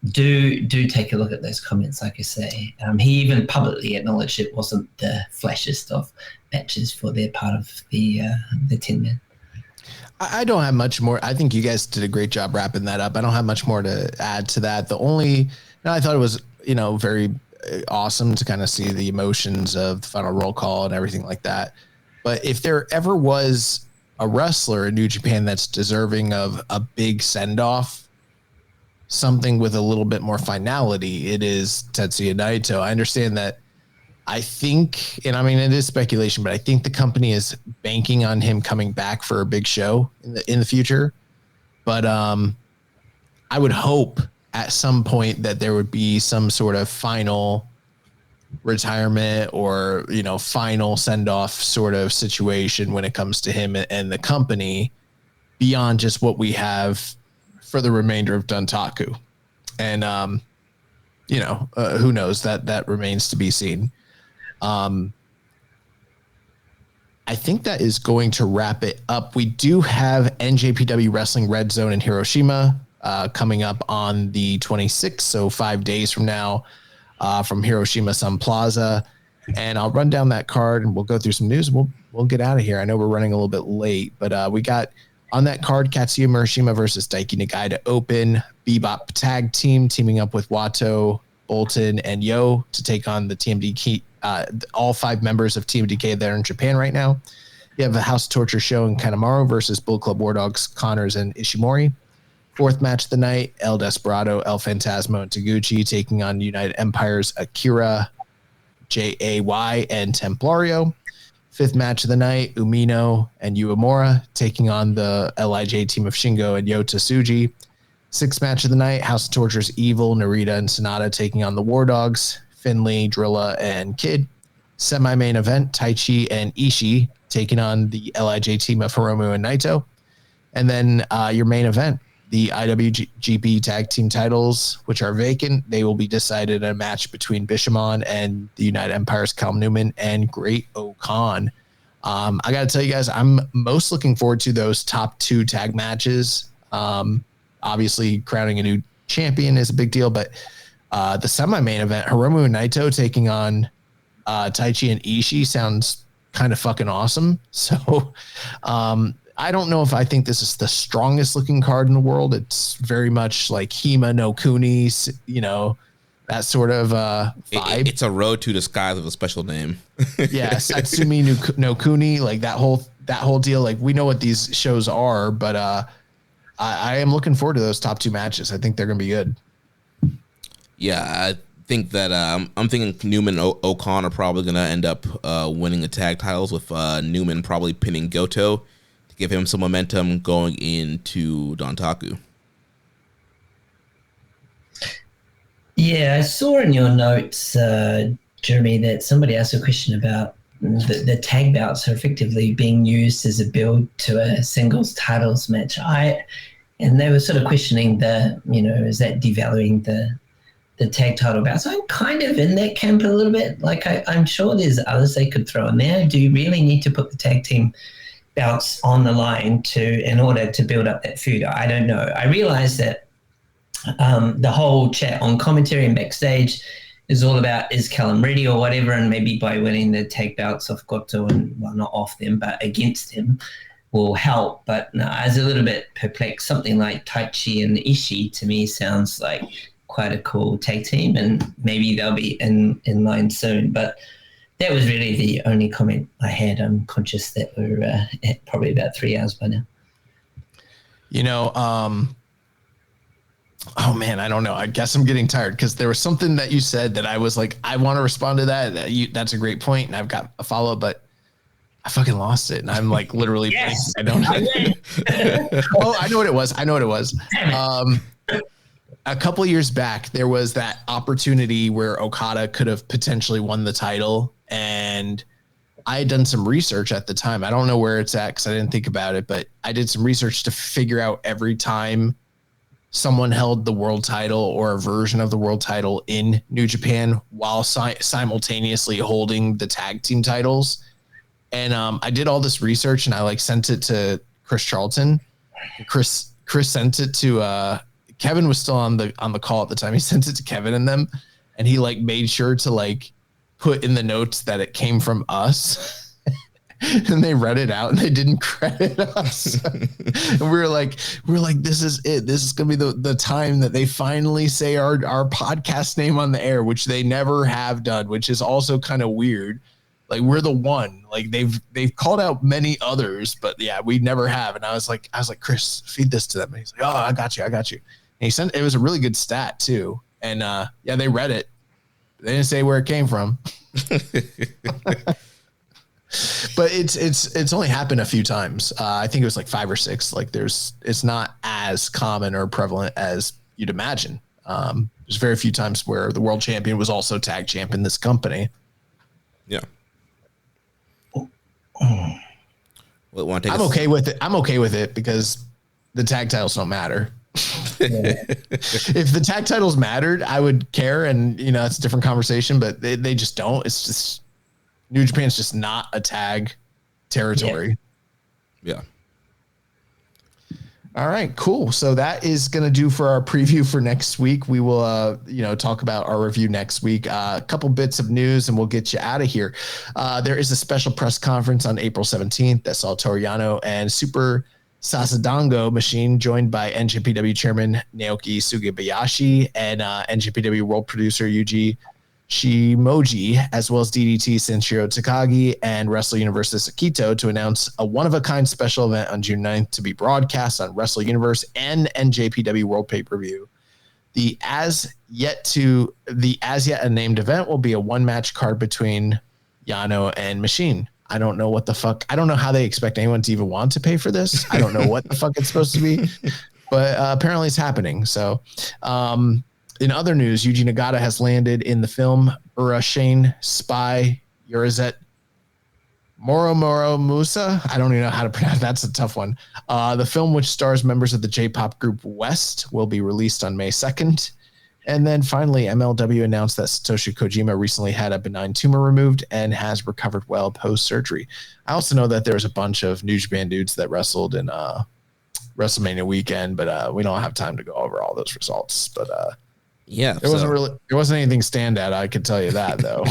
do take a look at those comments, like I say. He even publicly acknowledged it wasn't the flashiest of matches for their part of the 10-man. I don't have much more. I think you guys did a great job wrapping that up. I don't have much more to add to that. I thought it was, very awesome to kind of see the emotions of the final roll call and everything like that. But if there ever was a wrestler in New Japan that's deserving of a big send-off, something with a little bit more finality, it is Tetsuya Naito. I understand that. I think, and I mean, it is speculation, but I think the company is banking on him coming back for a big show in the future. But I would hope at some point that there would be some sort of final retirement or, final send-off sort of situation when it comes to him and the company beyond just what we have for the remainder of Dontaku. And, who knows, that remains to be seen. I think that is going to wrap it up. We do have NJPW Wrestling Red Zone in Hiroshima coming up on the 26th, so 5 days from now, from Hiroshima Sun Plaza. And I'll run down that card and we'll go through some news. We'll get out of here. I know we're running a little bit late, but we got on that card Katsuya Murashima versus Daiki Nagai to open. Bebop Tag Team teaming up with Wato, Bolton, and Yo to take on the TMDK. All 5 members of Team DK that are in Japan right now. You have a House Torture show in Kanemaru versus Bull Club War Dogs, Connors, and Ishimori. 4th match of the night, El Desperado, El Fantasmo, and Taguchi taking on United Empire's Akira, JAY, and Templario. 5th match of the night, Umino and Uemura taking on the LIJ team of Shingo and Yota Tsuji. 6th match of the night, House of Torture's Evil, Narita, and Sonata taking on the War Dogs. Finley, Drilla, and Kid. Semi-main event, Taichi and Ishii taking on the LIJ team of Hiromu and Naito. And then your main event, the IWGP tag team titles, which are vacant, they will be decided in a match between Bishamon and the United Empire's Cal Newman and Great Okan. I got to tell you guys, I'm most looking forward to those top 2 tag matches. Obviously, crowning a new champion is a big deal, but the semi-main event, Hiromu and Naito taking on Taichi and Ishii, sounds kind of fucking awesome. So I don't know if I think this is the strongest looking card in the world. It's very much like Hima no Kuni, that sort of vibe. It's a road to the skies with a special name. Yeah, Satsumi no Kuni, like that whole deal. Like, we know what these shows are, but I am looking forward to those top 2 matches. I think they're going to be good. Yeah, I think that I'm thinking Newman and Okan are probably going to end up winning the tag titles, with Newman probably pinning Goto to give him some momentum going into Dontaku. Yeah, I saw in your notes, Jeremy, that somebody asked a question about the tag bouts are effectively being used as a build to a singles titles match. And they were sort of questioning is that devaluing the tag title bouts? I'm kind of in that camp a little bit. Like, I'm sure there's others they could throw in there. Do you really need to put the tag team bouts on the line in order to build up that feud? I don't know. I realize that the whole chat on commentary and backstage is all about, is Callum ready or whatever, and maybe by winning the tag belts off Goto, and well, not off them, but against him, will help. But no, I was a little bit perplexed. Something like Taichi and Ishii to me sounds like quite a cool tag team, and maybe they'll be in line soon. But that was really the only comment I had. I'm conscious that we're at probably about 3 hours by now. Oh man, I don't know. I guess I'm getting tired because there was something that you said that I was like, I want to respond to that. That's a great point, and I've got a follow up, but I fucking lost it, and I'm like literally. Yes, I don't know. Oh, I know what it was. A couple of years back, there was that opportunity where Okada could have potentially won the title, and I had done some research at the time. I don't know where it's at because I didn't think about it, but I did some research to figure out every time someone held the world title or a version of the world title in New Japan while simultaneously holding the tag team titles. And I did all this research, and I sent it to Chris Charlton. Chris sent it to Kevin was still on the call at the time. He sent it to Kevin and them, and he made sure to put in the notes that it came from us. And they read it out and they didn't credit us. And we were like, this is it. This is going to be the time that they finally say our podcast name on the air, which they never have done, which is also kind of weird. We're the one. They've called out many others, but yeah, we never have. And I was like, Chris, feed this to them. And he's like, oh, I got you. And he sent, it was a really good stat too. And yeah, they read it. They didn't say where it came from. But it's only happened a few times. I think it was 5 or 6. It's not as common or prevalent as you'd imagine. There's very few times where the world champion was also tag champ in this company. Yeah. I'm okay with it. I'm okay with it because the tag titles don't matter. If the tag titles mattered, I would care, and it's a different conversation. But they just don't. It's just New Japan's just not a tag territory. Yeah. All right, cool. So that is going to do for our preview for next week. We will, talk about our review next week. A couple bits of news, and we'll get you out of here. There is a special press conference on April 17th that saw Toru Yano and Super Sasadango Machine joined by NJPW chairman Naoki Sugibayashi and NJPW world producer Yuji Shimoji, as well as DDT Senshiro Takagi and Wrestle Universe Akito to announce a one-of-a-kind special event on June 9th to be broadcast on Wrestle Universe and NJPW World Pay-Per-View. The as yet unnamed event will be a one-match card between Yano and Machine. I don't know what the fuck. I don't know how they expect anyone to even want to pay for this. I don't know what the fuck it's supposed to be, but apparently it's happening. So, in other news, Yuji Nagata has landed in the film Urashane Spy Yurizet Moro Musa. I don't even know how to pronounce. That's a tough one. The film, which stars members of the J-pop group West, will be released on May 2nd. And then finally, MLW announced that Satoshi Kojima recently had a benign tumor removed and has recovered well post-surgery. I also know that there's a bunch of New Japan dudes that wrestled in WrestleMania weekend, but we don't have time to go over all those results. But there wasn't anything standout. I could tell you that though.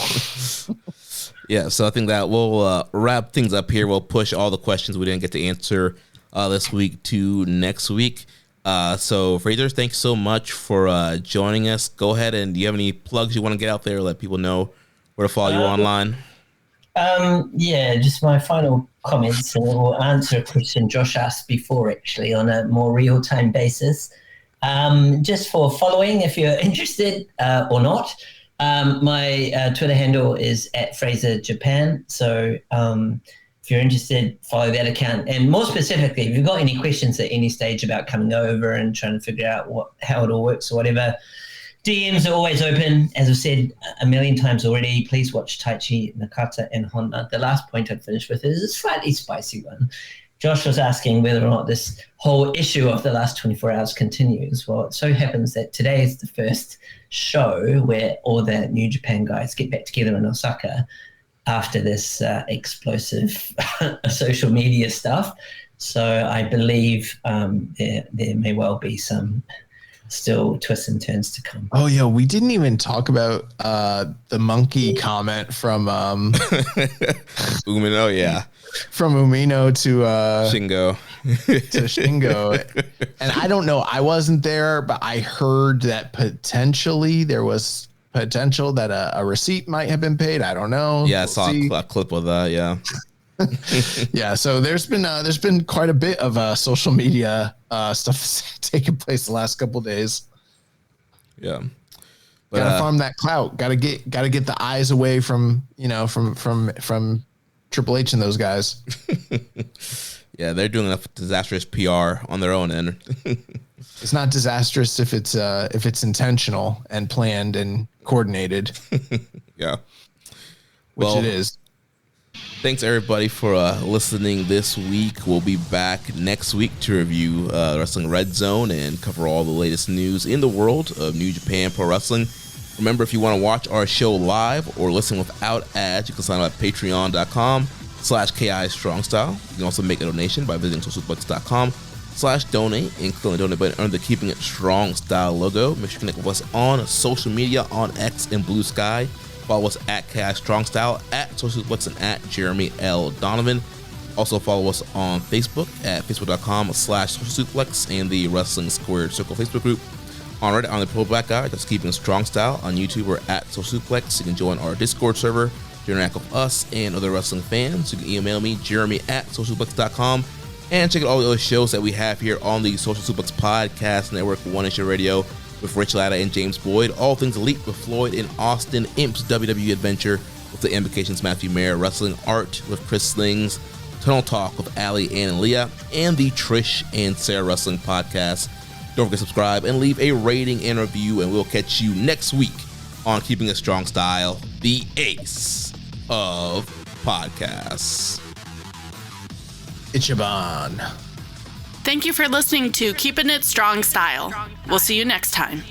Yeah, so I think that we'll wrap things up here. We'll push all the questions we didn't get to answer this week to next week. So Fraser, thanks so much for joining us. Go ahead, and do you have any plugs you want to get out there? Let people know where to follow you online. Yeah, just my final comments, and we'll answer a question Josh asked before, actually, on a more real-time basis. Just for following, if you're interested or not, my Twitter handle is @FraserJapan. So if you're interested, follow that account. And more specifically, if you've got any questions at any stage about coming over and trying to figure out how it all works or whatever, DMs are always open. As I've said a million times already, please watch Taichi, Nakata, and Honda. The last point I'd finish with is a slightly spicy one. Josh was asking whether or not this whole issue of the last 24 hours continues. Well, it so happens that today is the first show where all the New Japan guys get back together in Osaka after this explosive social media stuff. So I believe there may well be some still twists and turns to come. Oh, yeah. We didn't even talk about the monkey comment from Umino, yeah. From Umino to Shingo. And I don't know. I wasn't there, but I heard that potentially there was potential that a receipt might have been paid. I don't know. Yeah, I saw a clip of that. Yeah. Yeah. So there's been quite a bit of social media stuff taking place the last couple of days. Yeah. But, gotta farm that clout. Gotta get the eyes away from Triple H and those guys. Yeah, they're doing enough disastrous PR on their own end. It's not disastrous if it's intentional and planned and coordinated. Yeah, which it is. Thanks everybody for listening this week. We'll be back next week to review Wrestling Red Zone and cover all the latest news in the world of New Japan Pro Wrestling. Remember, if you want to watch our show live or listen without ads, you can sign up at patreon.com/KI Strong Style. You can also make a donation by visiting socialsuplex.com/donate and click on the donate button under the Keeping It Strong Style logo. Make sure you connect with us on social media on X and Blue Sky. Follow us at KI Strong Style, at socialsuplex, and at Jeremy L. Donovan. Also follow us on Facebook at facebook.com/socialsuplex and the Wrestling Squared Circle Facebook group. On Reddit, on the Pro Black Guy, that's Keeping Strong Style. On YouTube, we're at Social Suplex. You can join our Discord server to interact with us and other wrestling fans. You can email me, jeremy@socialsuplex.com. And check out all the other shows that we have here on the Social Suplex Podcast Network, One Nation Radio with Rich Latta and James Boyd. All Things Elite with Floyd in Austin. Imp's WWE Adventure with the Implications Matthew Mayer. Wrestling Art with Chris Slings. Tunnel Talk with Allie, Ann, and Leah. And the Trish and Sarah Wrestling Podcast. Don't forget to subscribe and leave a rating and review, and we'll catch you next week on Keeping It Strong Style, the ace of podcasts. Ichiban. Thank you for listening to Keepin' It Strong Style. We'll see you next time.